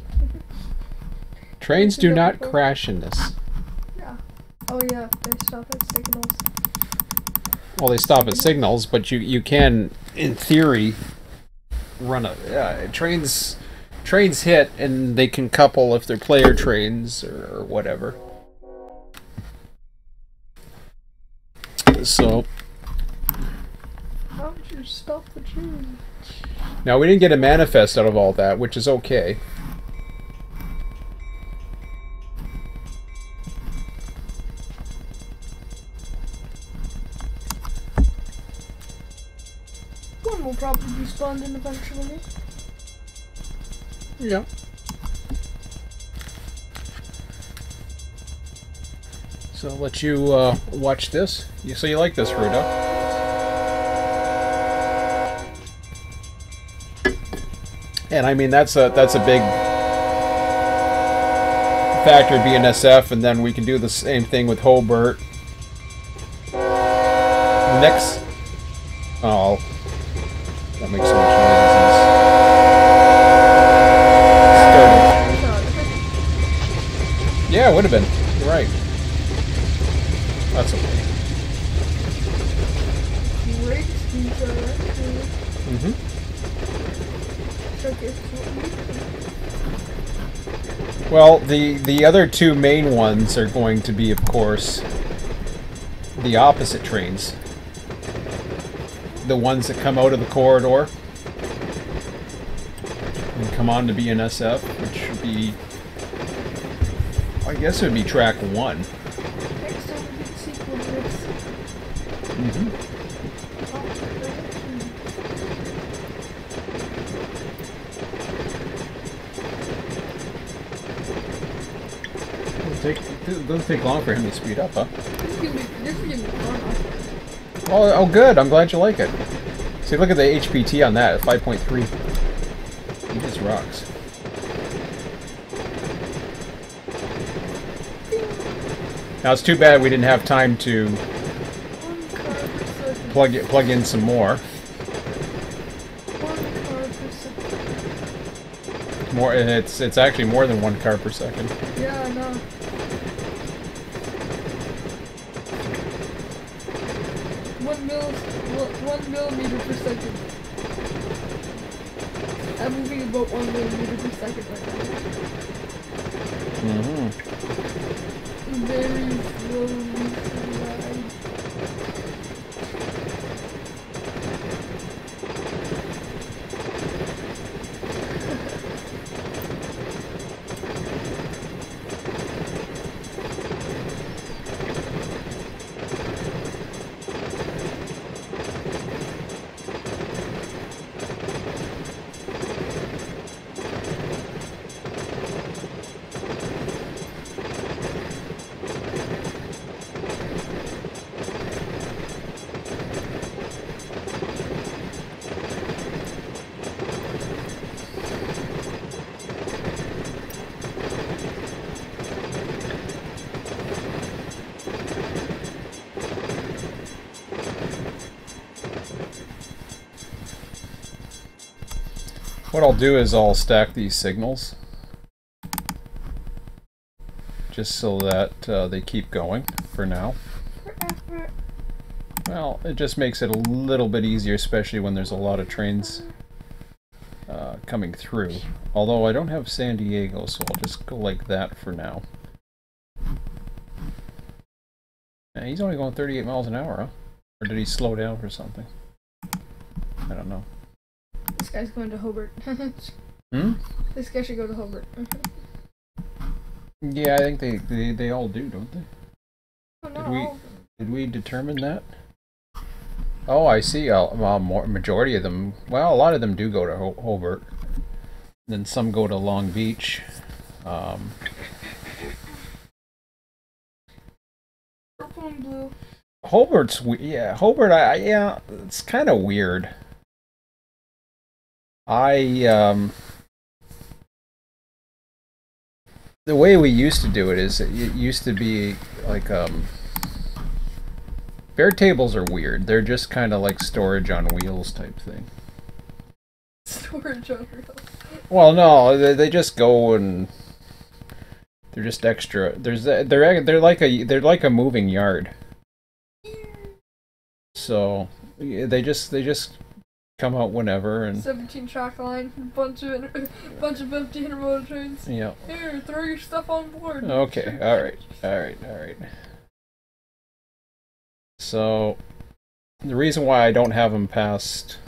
S1: Trains do not crash in this.
S2: Yeah. Oh yeah, they stop at signals.
S1: Well, they stop at signals, but you can, in theory, run a trains hit, and they can couple if they're player trains or whatever. So
S2: how would you stop the train?
S1: now we didn't get a manifest out of all that, which is okay.
S2: One will probably be spawned in eventually.
S1: Yeah. So I'll let you watch this. So you like this, Ruda? And I mean that's a big factor of BNSF, and then we can do the same thing with Hobart. Next, oh, that makes so much noise. Yeah, it would have been. You're right. That's okay. Mm-hmm. Well, the other two main ones are going to be, of course, the opposite trains. The ones that come out of the corridor and come on to BNSF, which would be, I guess it would be track 1. Mm-hmm. It doesn't take long for him to speed up, huh? Oh, good. I'm glad you like it. See, look at the HPT on that, 5.3. He just rocks. Now, it's too bad we didn't have time to plug in some more. More, it's actually more than 1 car per second.
S2: Yeah, I know. 1 millimeter per second. I'm moving about 1 millimeter per second right now.
S1: Mm-hmm.
S2: Very slowly.
S1: What I'll do is I'll stack these signals just so that they keep going for now. Well, it just makes it a little bit easier, especially when there's a lot of trains coming through. Although I don't have San Diego, so I'll just go like that for now. And he's only going 38 miles an hour, huh? Or did he slow down for something? I don't know.
S2: This guy's going to Hobart. This guy should go to Hobart.
S1: Yeah, I think they all do, don't they?
S2: Oh, no.
S1: Did we determine that? Oh, I see. Majority of them. Well, a lot of them do go to Hobart. Then some go to Long Beach.
S2: Purple and blue.
S1: Hobart's Hobart. Yeah, it's kind of weird. The way we used to do it is it used to be like fare tables are weird. They're just kind of like storage on wheels type thing.
S2: Storage on wheels.
S1: Well, no, they just go and they're just extra. They're like a moving yard. So they just come out whenever and
S2: 17 track line, bunch of empty intermodal trains.
S1: Yeah.
S2: Here, throw your stuff on board.
S1: Okay. All right. So the reason why I don't have them past,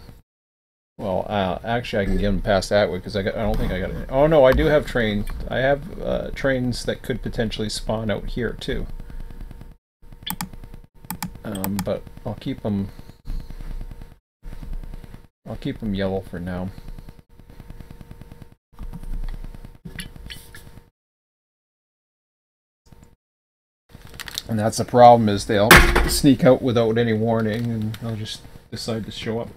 S1: well, actually I can get them past that way because I don't think I got it. Oh no, I do have trains. I have trains that could potentially spawn out here too. But I'll keep them yellow for now. And that's the problem, is they'll sneak out without any warning and they'll just decide to show up.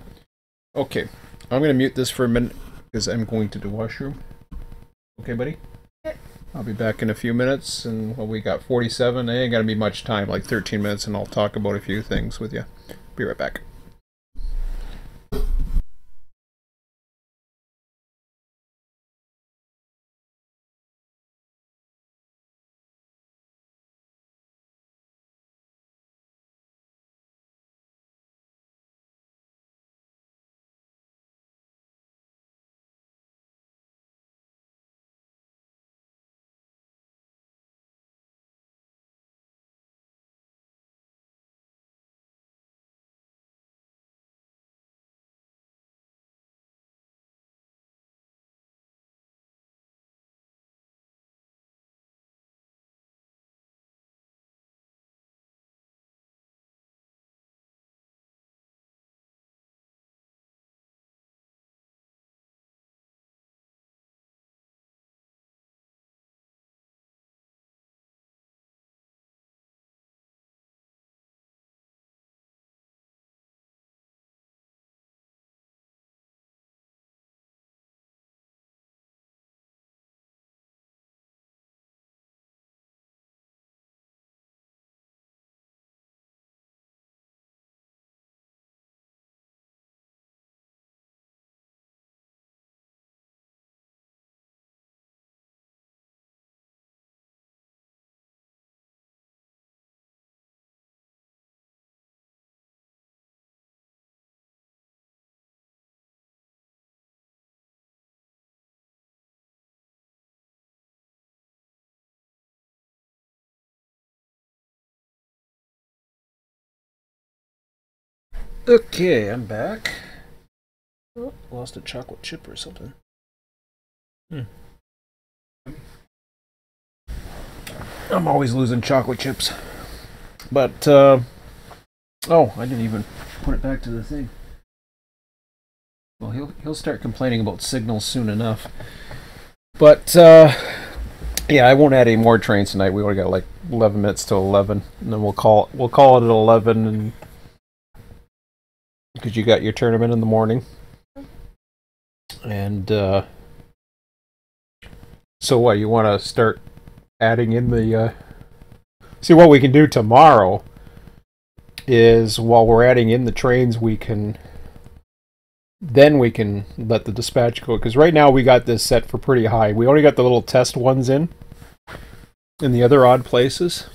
S1: Okay, I'm going to mute this for a minute because I'm going to the washroom. Okay, buddy?
S2: Yep.
S1: I'll be back in a few minutes, and well, we got 47. It ain't going to be much time, like 13 minutes, and I'll talk about a few things with you. Be right back. Okay, I'm back. Oh, lost a chocolate chip or something. I'm always losing chocolate chips. But, oh, I didn't even put it back to the thing. Well, he'll start complaining about signals soon enough. But, yeah, I won't add any more trains tonight. We only got like 11 minutes to 11, and then we'll call it at 11, and because you got your tournament in the morning. And so what, you want to start adding in the see, what we can do tomorrow is, while we're adding in the trains, we can then we can let the dispatch go. Because right now we got this set for pretty high. We only got the little test ones in the other odd places.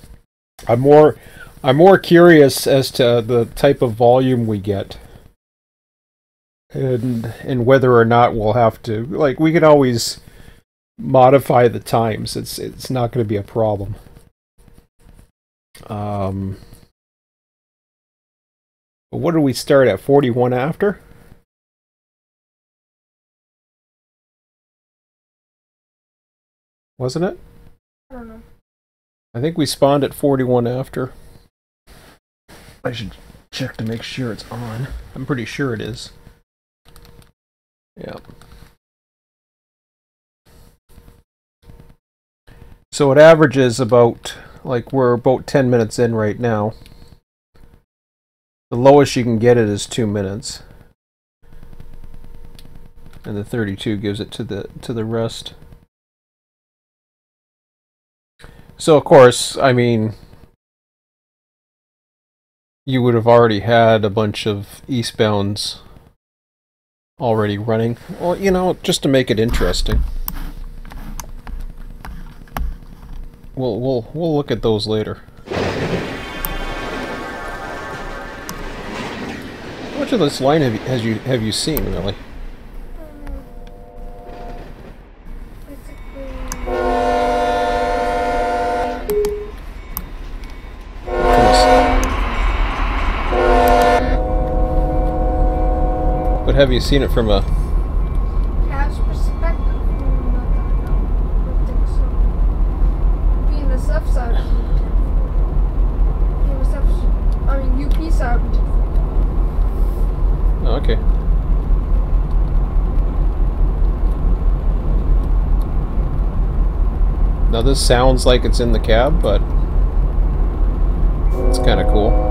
S1: I'm more curious as to the type of volume we get. And whether or not we'll have to, like, we can always modify the times. It's not going to be a problem. But what did we start at? 41 after? Wasn't it?
S2: I don't know.
S1: I think we spawned at 41 after. I should check to make sure it's on. I'm pretty sure it is. Yeah. So it averages about, like, we're about 10 minutes in right now. The lowest you can get it is 2 minutes. And the 32 gives it to the rest. So of course, I mean, you would have already had a bunch of eastbounds already running. Well, you know, just to make it interesting. We'll look at those later. How much of this line have you seen, really? But have you seen it from a
S2: Cash perspective? I don't think so. Being the left side would be different. Being the left, I mean UP side would be different.
S1: Oh, okay. Now this sounds like it's in the cab, but it's kind of cool.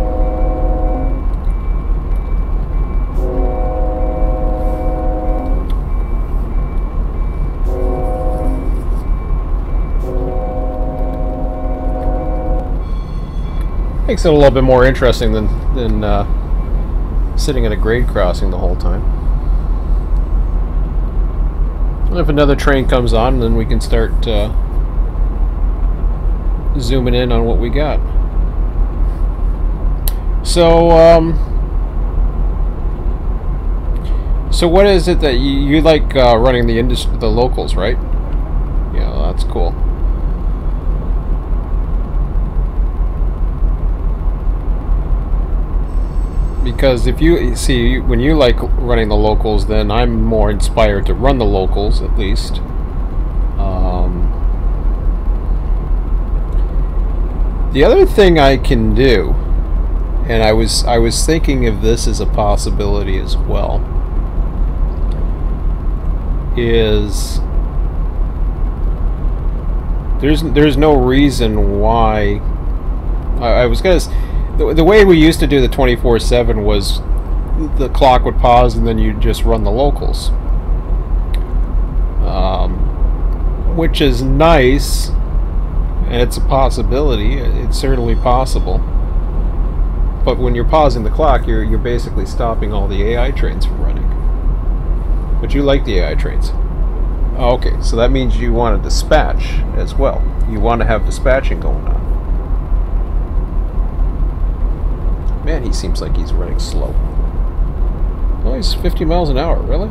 S1: Makes it a little bit more interesting than sitting at a grade crossing the whole time. And if another train comes on, then we can start zooming in on what we got. So, so what is it that you like running the locals, right? Yeah, well, that's cool. Because if you see, when you like running the locals, then I'm more inspired to run the locals, at least. The other thing I can do, and I was thinking of this as a possibility as well, is there's no reason why I was gonna. The way we used to do the 24/7 was the clock would pause and then you'd just run the locals. Which is nice, and it's a possibility. It's certainly possible. But when you're pausing the clock, you're basically stopping all the AI trains from running. But you like the AI trains. Oh, okay, so that means you want to dispatch as well. You want to have dispatching going on. Man, he seems like he's running slow. Oh, he's 50 miles an hour, really?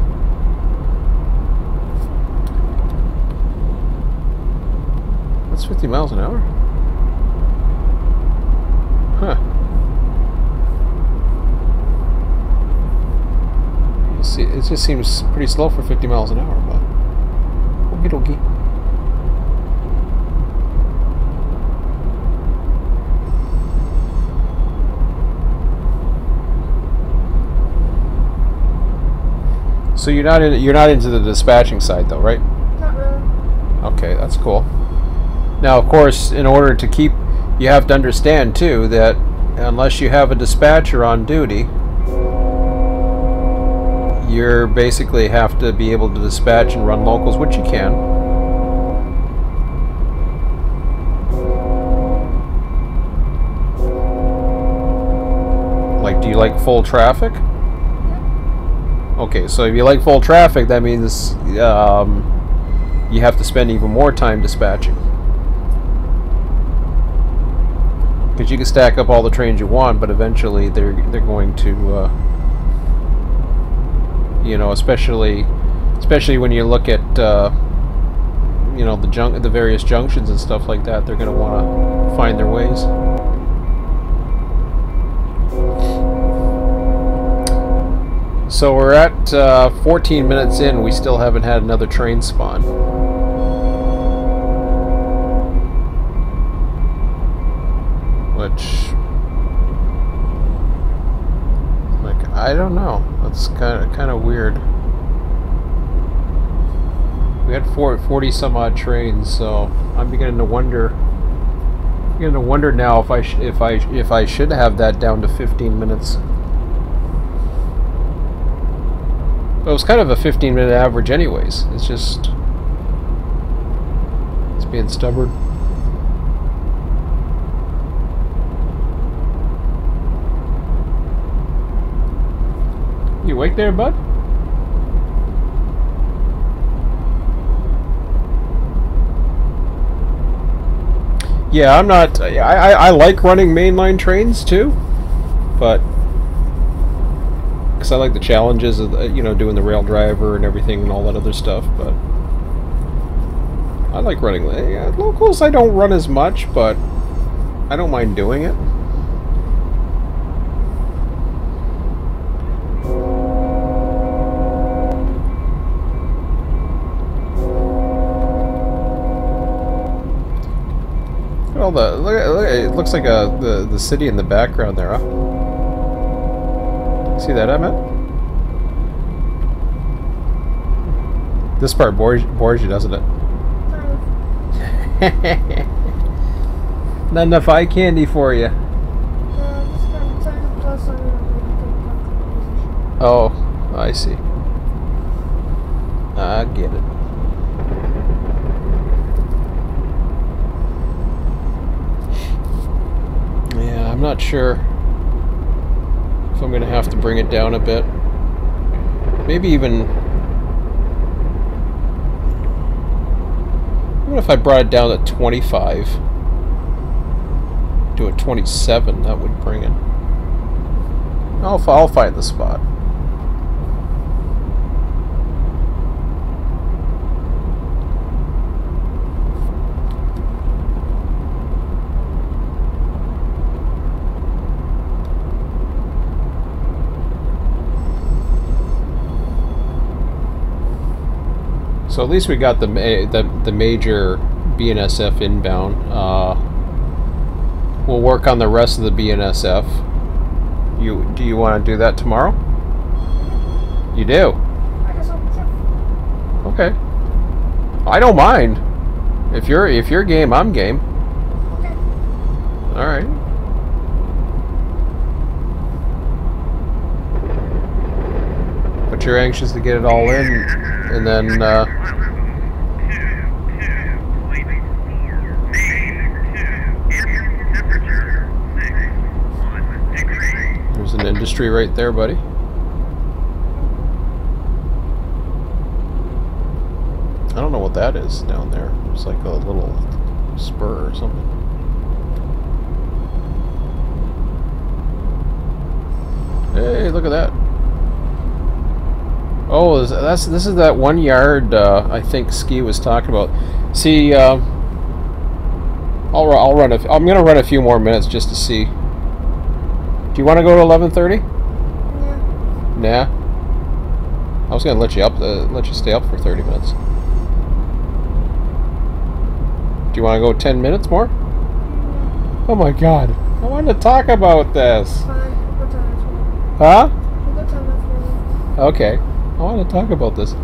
S1: That's 50 miles an hour? Huh. You see, it just seems pretty slow for 50 miles an hour, but... Okie dokie. So you're not into the dispatching side though, right?
S2: Not really.
S1: Okay, that's cool. Now, of course, in order to keep, you have to understand too that unless you have a dispatcher on duty, you basically have to be able to dispatch and run locals, which you can. Like, do you like full traffic? Okay, so if you like full traffic, that means you have to spend even more time dispatching. Because you can stack up all the trains you want, but eventually they're going to, you know, especially when you look at you know, the various junctions and stuff like that, they're going to want to find their ways. So we're at 14 minutes in. We still haven't had another train spawn. Which, like, I don't know. That's kind of weird. We had 40 some odd trains, so I'm beginning to wonder. Now if I should have that down to 15 minutes. But it was kind of a 15-minute average, anyways. It's just it's being stubborn. You awake there, bud? Yeah, I'm not. I like running mainline trains too, but because I like the challenges of you know, doing the rail driver and everything and all that other stuff. But I like running locals. I don't run as much, but I don't mind doing it. Look, it looks like the city in the background there, huh? See that, Emmett? This part bores you, doesn't it? Not enough eye candy for you. Oh, I see. I get it. I'm not sure if I'm going to have to bring it down a bit. Maybe even if I brought it down to 25, do a 27, that would bring it. I'll find the spot. So at least we got the major BNSF inbound. We'll work on the rest of the BNSF. Do you want to do that tomorrow? You do?
S2: I guess I'll check.
S1: Okay. I don't mind. If you're game, I'm game.
S2: Okay.
S1: All right. But you're anxious to get it all in, and then there's an industry right there, buddy. I don't know what that is down there. It's like a little spur or something. Hey, look at that. Oh, this is that 1 yard I think Ski was talking about. See, I'm gonna run a few more minutes just to see. Do you want to go to 11:30?
S2: Yeah.
S1: Nah. I was gonna let you stay up for 30 minutes. Do you want to go 10 minutes more?
S2: Yeah.
S1: Oh my God! I wanted to talk about this.
S2: Fine. What time is it?
S1: Huh?
S2: What time is it?
S1: Okay. I want to talk about this.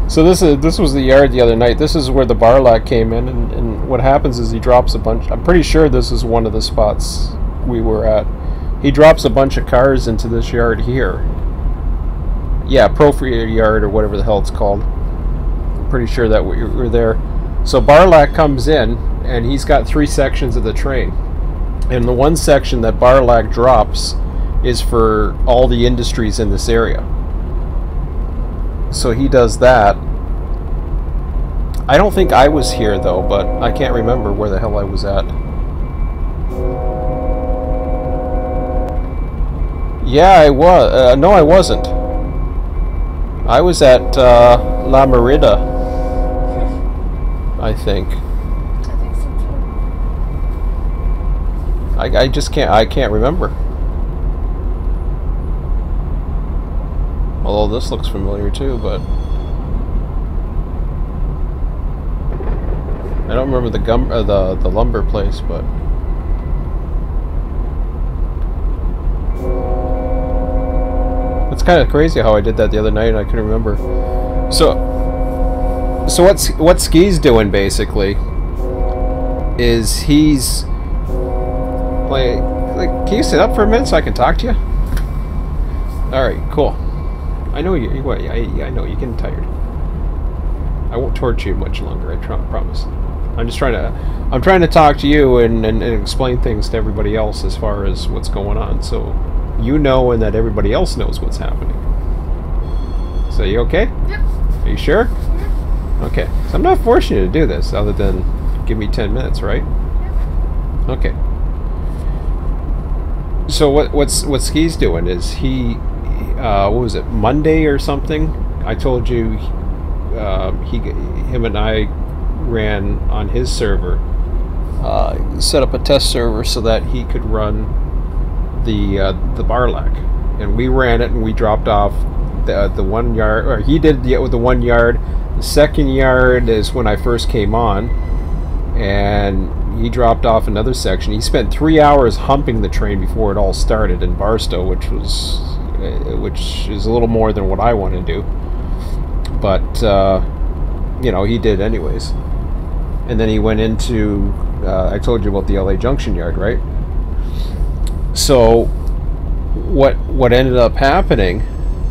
S1: So this was the yard the other night. This is where the Barlack came in, and what happens is he drops a bunch. I'm pretty sure this is one of the spots we were at. He drops a bunch of cars into this yard here. Yeah, Profre yard or whatever the hell it's called. I'm pretty sure that we were there. So Barlack comes in, and he's got 3 sections of the train. And the one section that Barlack drops is for all the industries in this area. So he does that. I don't think I was here though, but I can't remember where the hell I was at. Yeah, I was. No, I wasn't. I was at La Merida, I think.
S2: I think so too.
S1: I just can't. I can't remember. Although this looks familiar too, but I don't remember the lumber place, but. It's kind of crazy how I did that the other night and I couldn't remember. So what Ski's doing basically is he's like, can you sit up for a minute so I can talk to you? All right, cool. I know you. I know you're getting tired. I won't torture you much longer. I promise. I'm trying to talk to you and explain things to everybody else as far as what's going on. So. You know, and that everybody else knows what's happening. So you okay?
S2: Yep.
S1: Are you sure?
S2: Mm-hmm.
S1: Okay. So I'm not forcing you to do this, other than give me 10 minutes, right?
S2: Yep.
S1: Okay. So what Ski's doing is what was it, Monday or something? I told you him and I ran on his server, set up a test server so that he could run the Barlac, and we ran it and we dropped off the 1 yard, or he did with the 1 yard. The second yard is when I first came on, and he dropped off another section. He spent 3 hours humping the train before it all started in Barstow, which is a little more than what I want to do, but you know, he did anyways. And then he went into I told you about the LA Junction yard, right? So what ended up happening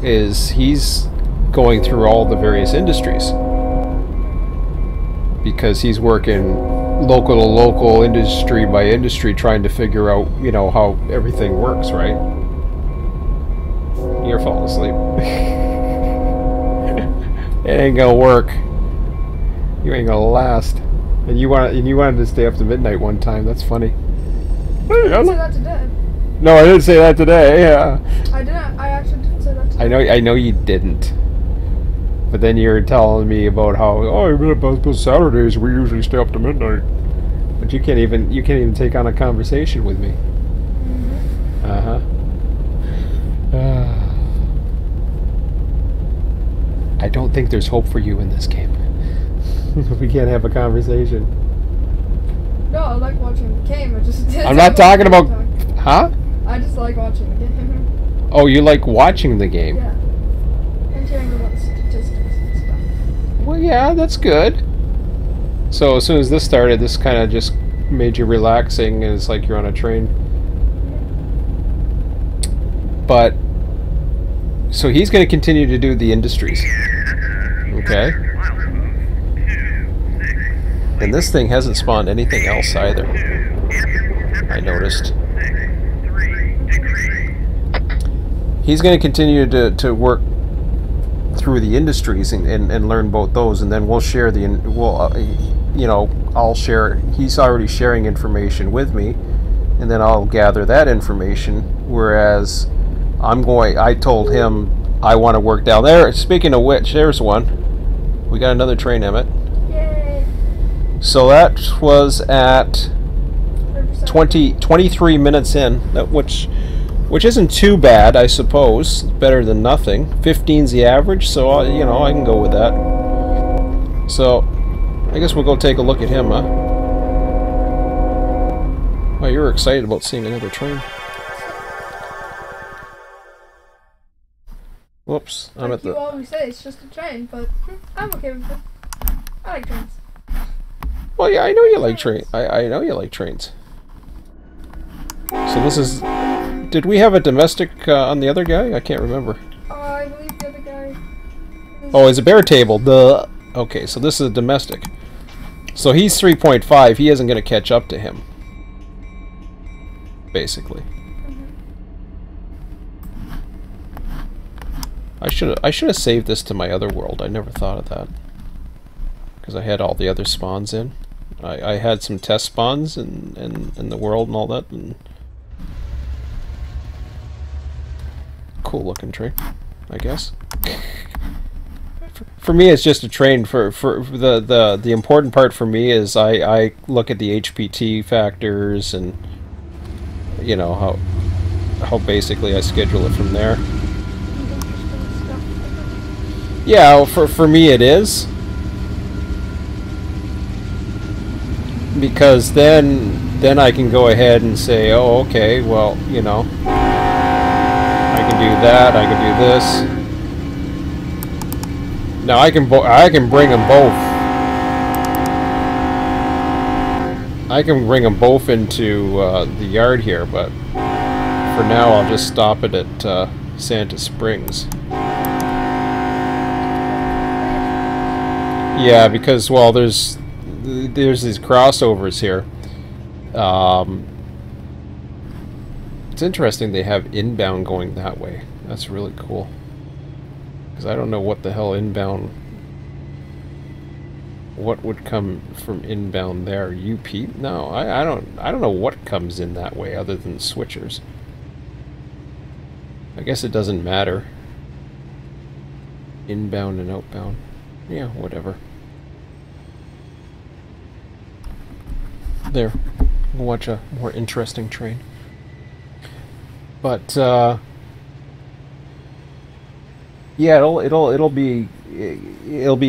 S1: is he's going through all the various industries because he's working local to local, industry by industry, trying to figure out, you know, how everything works, right? You're falling asleep. It ain't gonna work. You ain't gonna last. And you wanted to stay up to midnight one time. That's funny.
S2: I didn't say that today.
S1: No, I didn't say that today. Yeah.
S2: I didn't. I actually didn't say that today.
S1: I know you didn't. But then you're telling me about how about Saturdays we usually stay up to midnight. But you can't even take on a conversation with me.
S2: Mm-hmm.
S1: I don't think there's hope for you in this game. We can't have a conversation.
S2: No, I like watching the game.
S1: I'm not talking about. Huh?
S2: I just like watching the game.
S1: Oh, you like watching the game?
S2: Yeah. And hearing about the statistics and stuff.
S1: Well, yeah, that's good. So as soon as this started, this kind of just made you relaxing, and it's like you're on a train. But so he's going to continue to do the industries. Okay. And this thing hasn't spawned anything else either, I noticed. He's going to continue to work through the industries and learn both those, and then we'll share the, you know, I'll share, he's already sharing information with me, and then I'll gather that information, whereas I told him I want to work down there. Speaking of which, there's one. We got another train, Emmett.
S2: Yay.
S1: So that was at 23 minutes in, which isn't too bad, I suppose. Better than nothing. 15's the average, so you know, I can go with that. So I guess we'll go take a look at him, huh? Well, you're excited about seeing another train. Whoops, I'm at the...
S2: You always say it's just a train, but I'm okay with it. I like trains.
S1: Well, yeah, I know you like trains. I know you like trains. So this is... Did we have a domestic on the other guy? I can't remember.
S2: I believe the other guy...
S1: Oh, it's a bare table. Okay, so this is a domestic. So he's 3.5. He isn't going to catch up to him. Basically. I should have saved this to my other world. I never thought of that. Because I had all the other spawns in. I had some test spawns in the world and all that. And cool looking train, I guess. For me, it's just a train. For the important part for me is I look at the HPT factors and you know how basically I schedule it from there. Yeah, for me it is. Because then I can go ahead and say, oh, okay, well, you know, I can do that, I can do this. Now I can bring them both. I can bring them both into the yard here, but for now I'll just stop it at Santa Springs. Yeah, because well, there's these crossovers here. It's interesting they have inbound going that way. That's really cool. Because I don't know what the hell inbound... What would come from inbound there? UP? No, I don't know what comes in that way other than switchers. I guess it doesn't matter. Inbound and outbound. Yeah, whatever. There. We'll watch a more interesting train. But yeah, it'll be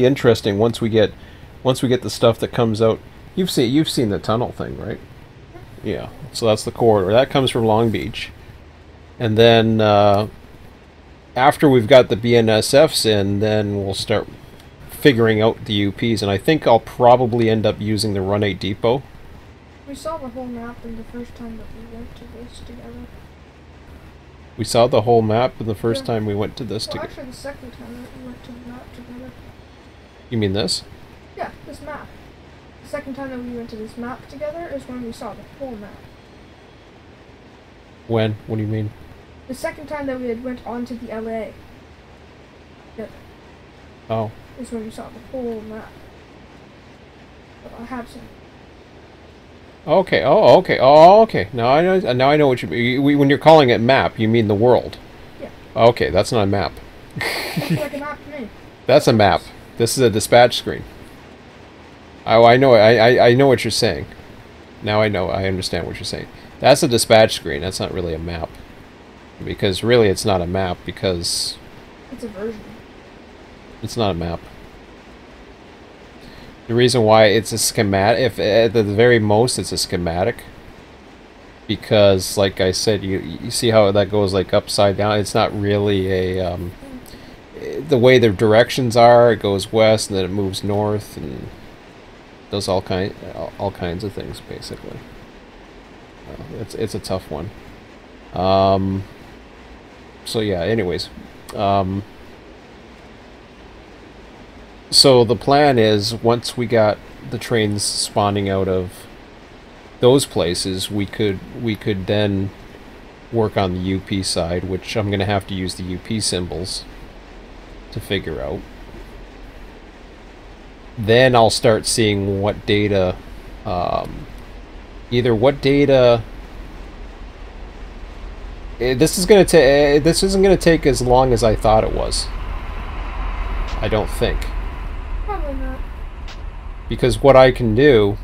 S1: interesting once we get the stuff that comes out. You've seen the tunnel thing, right? Yeah. So that's the corridor. That comes from Long Beach. And then after we've got the BNSFs in, then we'll start figuring out the UPs, and I think I'll probably end up using the Run8 Depot.
S2: We saw the whole map in the first time that we went to this together.
S1: We saw the whole map in the first time we went to this together.
S2: Actually, the second time that we went to the map together.
S1: You mean this?
S2: Yeah, this map. The second time that we went to this map together is when we saw the whole map.
S1: When? What do you mean?
S2: The second time that we had went on to the LA. Together.
S1: Oh.
S2: Is when we saw the whole map. But I have some.
S1: Okay. Oh, okay. Oh, okay. Now I know. Now I know what you mean. When you're calling it map, you mean the world.
S2: Yeah.
S1: Okay, that's not a map.
S2: Looks like a map to me.
S1: That's a map. This is a dispatch screen. Oh, I know. I know what you're saying. Now I know. I understand what you're saying. That's a dispatch screen. That's not really a map. Because really, it's not a map because
S2: it's a version.
S1: It's not a map. The reason why it's a schematic, if at the very most it's a schematic, because like I said, you see how that goes like upside down. It's not really a the way the directions are. It goes west and then it moves north and does all kinds of things basically. It's a tough one. So yeah. Anyways. So the plan is, once we got the trains spawning out of those places, we could then work on the UP side, which I'm going to have to use the UP symbols to figure out. Then I'll start seeing what data, either what data. This isn't going to take as long as I thought it was. I don't think.
S2: Probably not.
S1: Because what I can do,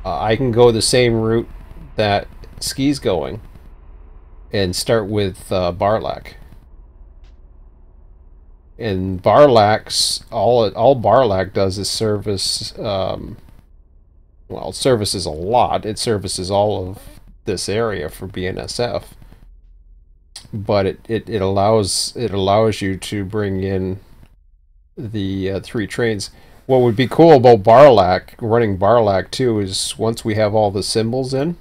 S1: I can go the same route that Ski's going and start with Barlack. And Barlack's, all Barlack does is service, well, it services a lot. It services all of this area for BNSF. But it allows you to bring in the 3 trains. What would be cool about Barlack, running Barlack too, is once we have all the symbols in,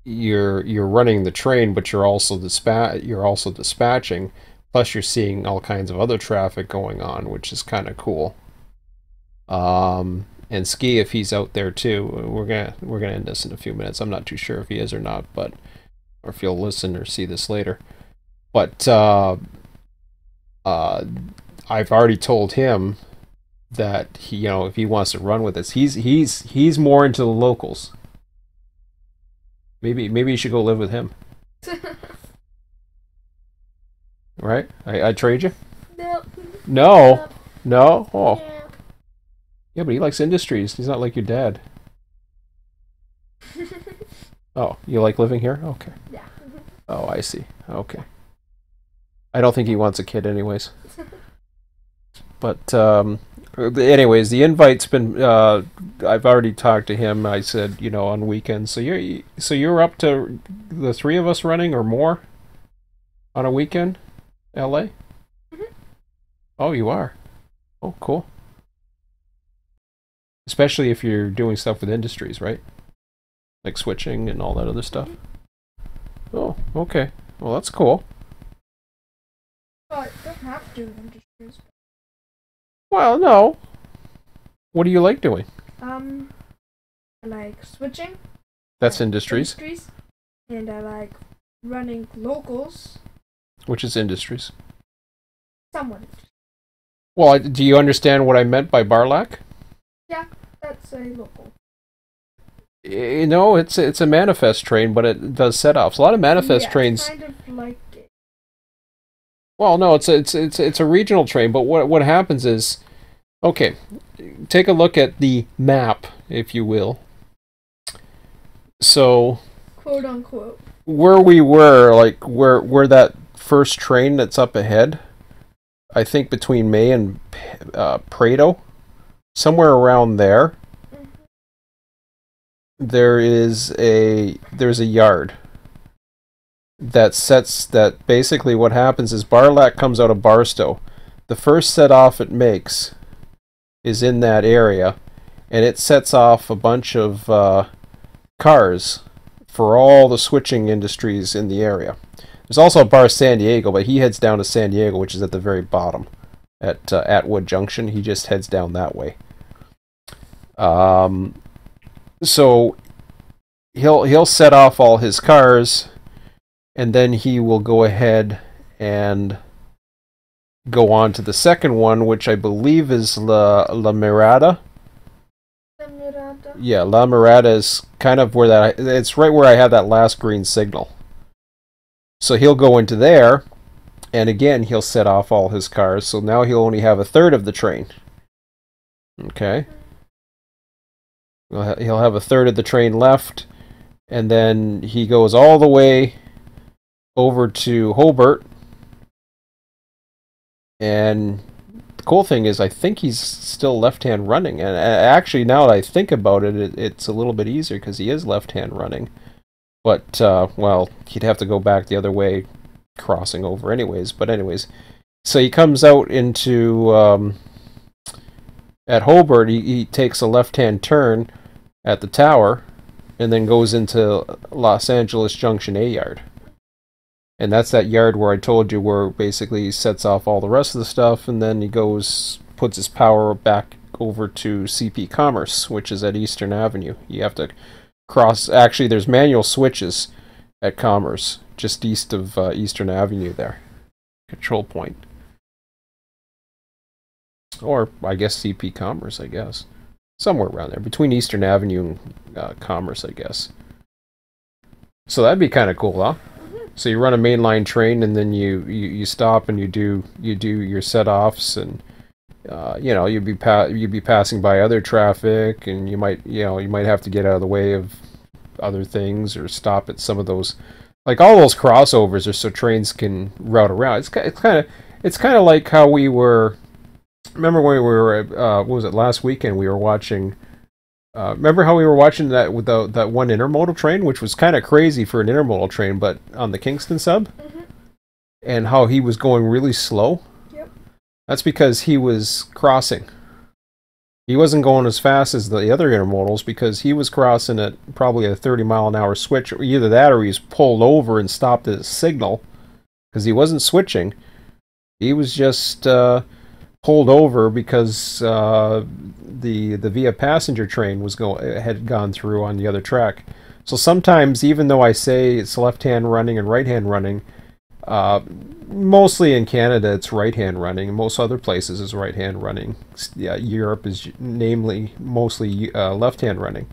S1: you're running the train, but you're also dispatching. Plus, you're seeing all kinds of other traffic going on, which is kind of cool. And Ski, if he's out there too, we're gonna end this in a few minutes. I'm not too sure if he is or not, but or if you'll listen or see this later. But I've already told him that he, you know, if he wants to run with us, he's more into the locals. Maybe you should go live with him. Right? I trade you?
S2: No.
S1: No. No? Oh.
S2: Yeah.
S1: Yeah, but he likes industries. He's not like your dad. Oh, you like living here? Okay.
S2: Yeah.
S1: Oh, I see. Okay. I don't think he wants a kid anyways. But anyways, the invite's been I've already talked to him. I said, you know, on weekends. So you're up to the three of us running or more on a weekend? LA? Oh, you are. Oh, cool. Especially if you're doing stuff with industries, right? Like switching and all that other stuff. Oh, okay. Well, that's cool.
S2: But don't have to industries.
S1: Well, no. What do you like doing?
S2: I like switching.
S1: That's
S2: like
S1: industries.
S2: And I like running locals.
S1: Which is industries.
S2: Somewhat.
S1: Well, do you understand what I meant by Barlack?
S2: Yeah, that's a local.
S1: You know, it's a manifest train, but it does set-offs. A lot of manifest trains.
S2: It's kind of like it.
S1: Well, no, it's a regional train, but what happens is, okay, take a look at the map, if you will. So,
S2: Quote unquote.
S1: where we were, like where that first train that's up ahead, I think between May and Prado, somewhere around there, there's a yard that basically what happens is Barlack comes out of Barstow. The first set off it makes is in that area, and it sets off a bunch of cars for all the switching industries in the area. There's also a bar San Diego, but he heads down to San Diego, which is at the very bottom at Atwood Junction. He just heads down that way. So he'll set off all his cars, and then he will go ahead and go on to the second one, which I believe is La Mirada.
S2: La Mirada.
S1: Yeah, La Mirada is kind of where it's right where I have that last green signal. So he'll go into there, and again he'll set off all his cars. So now he'll only have a third of the train. Okay. He'll have a third of the train left, and then he goes all the way over to Hobart. And the cool thing is, I think he's still left-hand running. And actually, now that I think about it, it's a little bit easier because he is left-hand running. But, well, he'd have to go back the other way, crossing over anyways. But anyways, so he comes out into... at Hobart, he takes a left-hand turn at the tower, and then goes into Los Angeles Junction A yard. And that's that yard where I told you where basically he sets off all the rest of the stuff, and then he puts his power back over to CP Commerce, which is at Eastern Avenue. You have to cross, actually there's manual switches at Commerce, just east of Eastern Avenue there. Control point. Or, I guess, CP Commerce, I guess. Somewhere around there. Between Eastern Avenue and Commerce, I guess. So that'd be kind of cool, huh? So you run a mainline train, and then you stop and you do your set-offs, and you know, you'd be passing by other traffic, and you might have to get out of the way of other things, or stop at some of those, like all those crossovers are so trains can route around. It's kind of like how we were. Remember when we were, what was it, last weekend we were watching, remember how we were watching that with that one intermodal train, which was kind of crazy for an intermodal train, but on the Kingston sub? Mm-hmm. And how he was going really slow?
S2: Yep.
S1: That's because he was crossing. He wasn't going as fast as the other intermodals because he was crossing at probably a 30-mile-an-hour switch, or either that or he's pulled over and stopped at a signal because he wasn't switching. He was just... pulled over because the Via passenger train had gone through on the other track. So sometimes, even though I say it's left-hand running and right-hand running, Mostly in Canada, it's right-hand running. Most other places is right-hand running. Yeah, Europe is mostly left-hand running.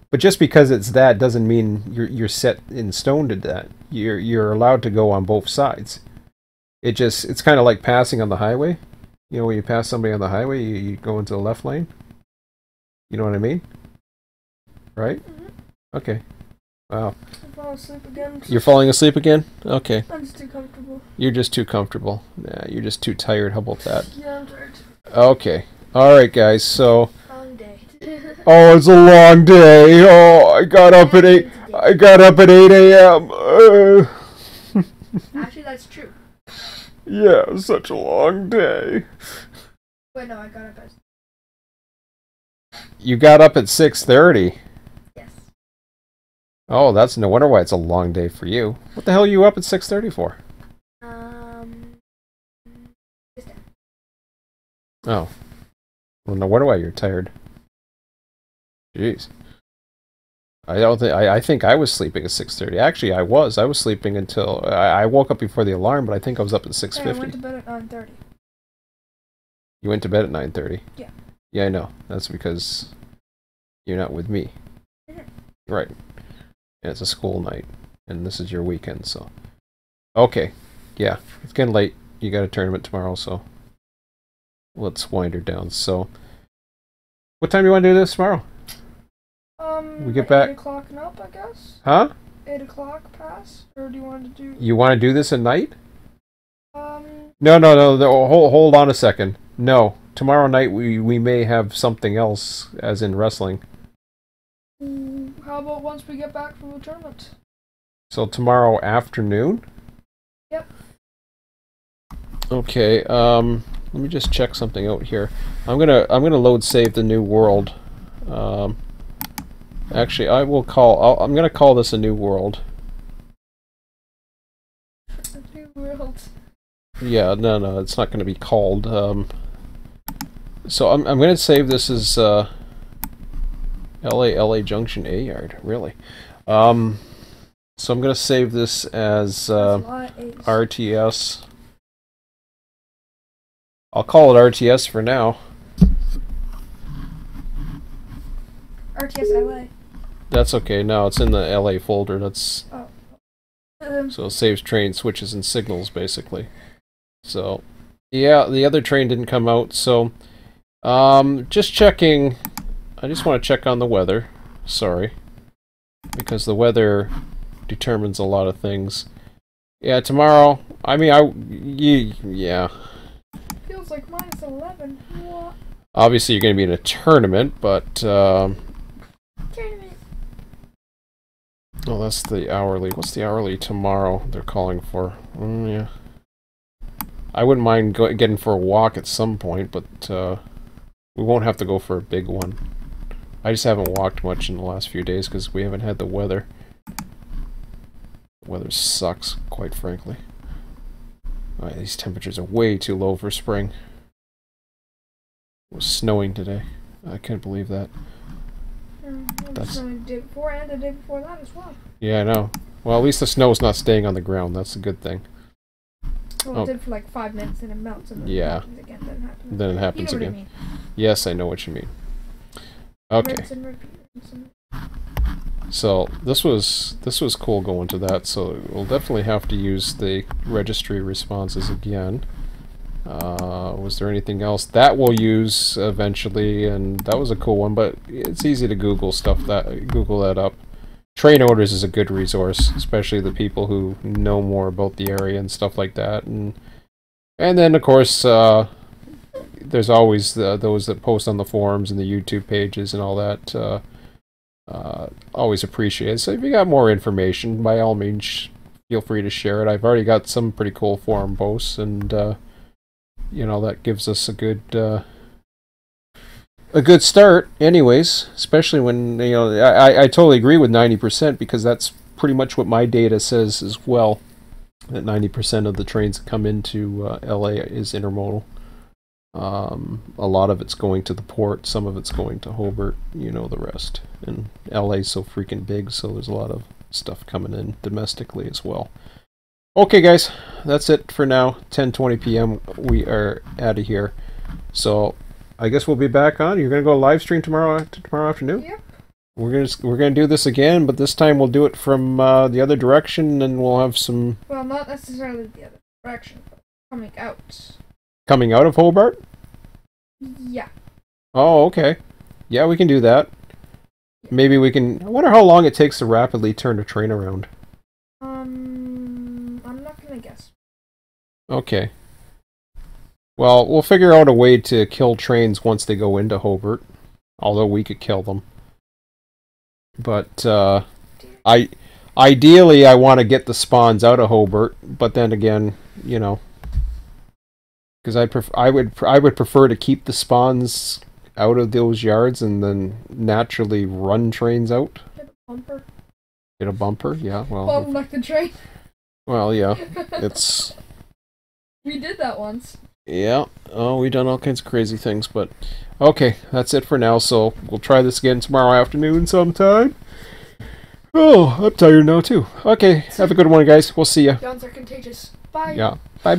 S1: But just because it's that doesn't mean you're set in stone to that. You're allowed to go on both sides. It's kind of like passing on the highway. You know, when you pass somebody on the highway, you go into the left lane. You know what I mean? Right?
S2: Mm-hmm.
S1: Okay. Wow.
S2: I'm falling asleep again.
S1: You're falling asleep again? Okay.
S2: I'm just too comfortable.
S1: You're just too comfortable. Yeah, you're just too tired. How about that?
S2: Yeah, I'm tired.
S1: Okay. Alright, guys, so...
S2: Long day.
S1: Oh, it's a long day. Oh, I got up at 8 a.m.
S2: Actually, that's true.
S1: Yeah, such a long day.
S2: Wait, no, I got up at...
S1: You got up at 6:30.
S2: Yes.
S1: Oh, that's no wonder why it's a long day for you. What the hell are you up at 6:30 for?
S2: Just that.
S1: Oh. Well, no wonder why you're tired. Jeez. I think I was sleeping at 6:30. Actually, I was sleeping until I woke up before the alarm, but I think I was up at 6:50.
S2: Hey, I went to bed at 9:30.
S1: You went to bed at 9:30?
S2: Yeah.
S1: Yeah, I know. That's because you're not with me.
S2: Mm-hmm.
S1: Right. And it's a school night, and this is your weekend, so. Okay. Yeah, it's getting late. You got a tournament tomorrow, so let's wind her down. So, what time do you want to do this tomorrow? We get back
S2: 8 o'clock and up, I guess.
S1: Huh?
S2: 8 o'clock pass, or do you want to do?
S1: You want to do this at night?
S2: No.
S1: No. Hold on a second. No, tomorrow night we may have something else, as in wrestling.
S2: How about once we get back from the tournament?
S1: So tomorrow afternoon?
S2: Yep.
S1: Okay. Let me just check something out here. I'm gonna load save the new world. Actually, I'm gonna call this a new world.
S2: A new world.
S1: Yeah, no, it's not gonna be called. So I'm gonna save this as LA Junction A Yard. Really. So I'm gonna save this as RTS. I'll call it RTS for now.
S2: RTS LA.
S1: That's okay. No, it's in the LA folder. That's so it saves train switches and signals basically. So yeah, the other train didn't come out. So just checking. I just want to check on the weather. Sorry, because the weather determines a lot of things. Yeah, tomorrow. I mean, yeah.
S2: Feels like minus 11. What?
S1: Obviously, you're going to be in a tournament, but
S2: Tournament.
S1: oh, that's the hourly. What's the hourly tomorrow they're calling for? Yeah. I wouldn't mind getting for a walk at some point, but we won't have to go for a big one. I just haven't walked much in the last few days because we haven't had the weather. The weather sucks, quite frankly. These temperatures are way too low for spring. It was snowing today. I can't believe that.
S2: It was snowing the day before and the day before that as well.
S1: Yeah, I know. Well, at least the snow's not staying on the ground. That's a good thing.
S2: Well, it did for like 5 minutes and it melts and then it happens again.
S1: Then it happens
S2: you know
S1: again.
S2: What I mean.
S1: Yes, I know what you mean. Okay.
S2: Rinse and repeat, rinse and
S1: So this was cool going to that. So we'll definitely have to use the registry responses again. Was there anything else that we'll use eventually? And that was a cool one, but it's easy to Google that up. Train orders is a good resource, especially the people who know more about the area and stuff like that. And then of course there's always those that post on the forums and the YouTube pages and all that. Always appreciate it. So if you got more information, by all means, feel free to share it. I've already got some pretty cool forum posts, and you know, that gives us a good start. Anyways, especially when I totally agree with 90% because that's pretty much what my data says as well. That 90% of the trains that come into LA is intermodal. A lot of it's going to the port, some of it's going to Hobart, you know the rest. And LA's so freaking big, so there's a lot of stuff coming in domestically as well. Okay, guys, that's it for now. 10:20 p.m. We are out of here. So I guess we'll be back on. You're gonna go live stream tomorrow afternoon.
S2: Yep.
S1: We're gonna do this again, but this time we'll do it from the other direction, and we'll have some
S2: Well, not necessarily the other direction, but coming out.
S1: coming out of Hobart.
S2: Yeah.
S1: Oh, okay. Yeah, we can do that. Maybe we can. I wonder how long it takes to rapidly turn a train around.
S2: I'm not gonna guess.
S1: Okay. Well, we'll figure out a way to kill trains once they go into Hobart. Although we could kill them. But, ideally I want to get the spawns out of Hobart, but then again, you know, because I would prefer to keep the spawns out of those yards and then naturally run trains out.
S2: Get a bumper.
S1: Get a bumper, yeah. Well,
S2: Bump like the train.
S1: well, yeah. It's
S2: We did that once.
S1: yeah. Oh, we've done all kinds of crazy things, but okay, that's it for now. So we'll try this again tomorrow afternoon sometime. Oh, I'm tired now too. Okay, have a good one, guys. We'll see ya.
S2: Yawns are contagious. Bye.
S1: Yeah. Bye.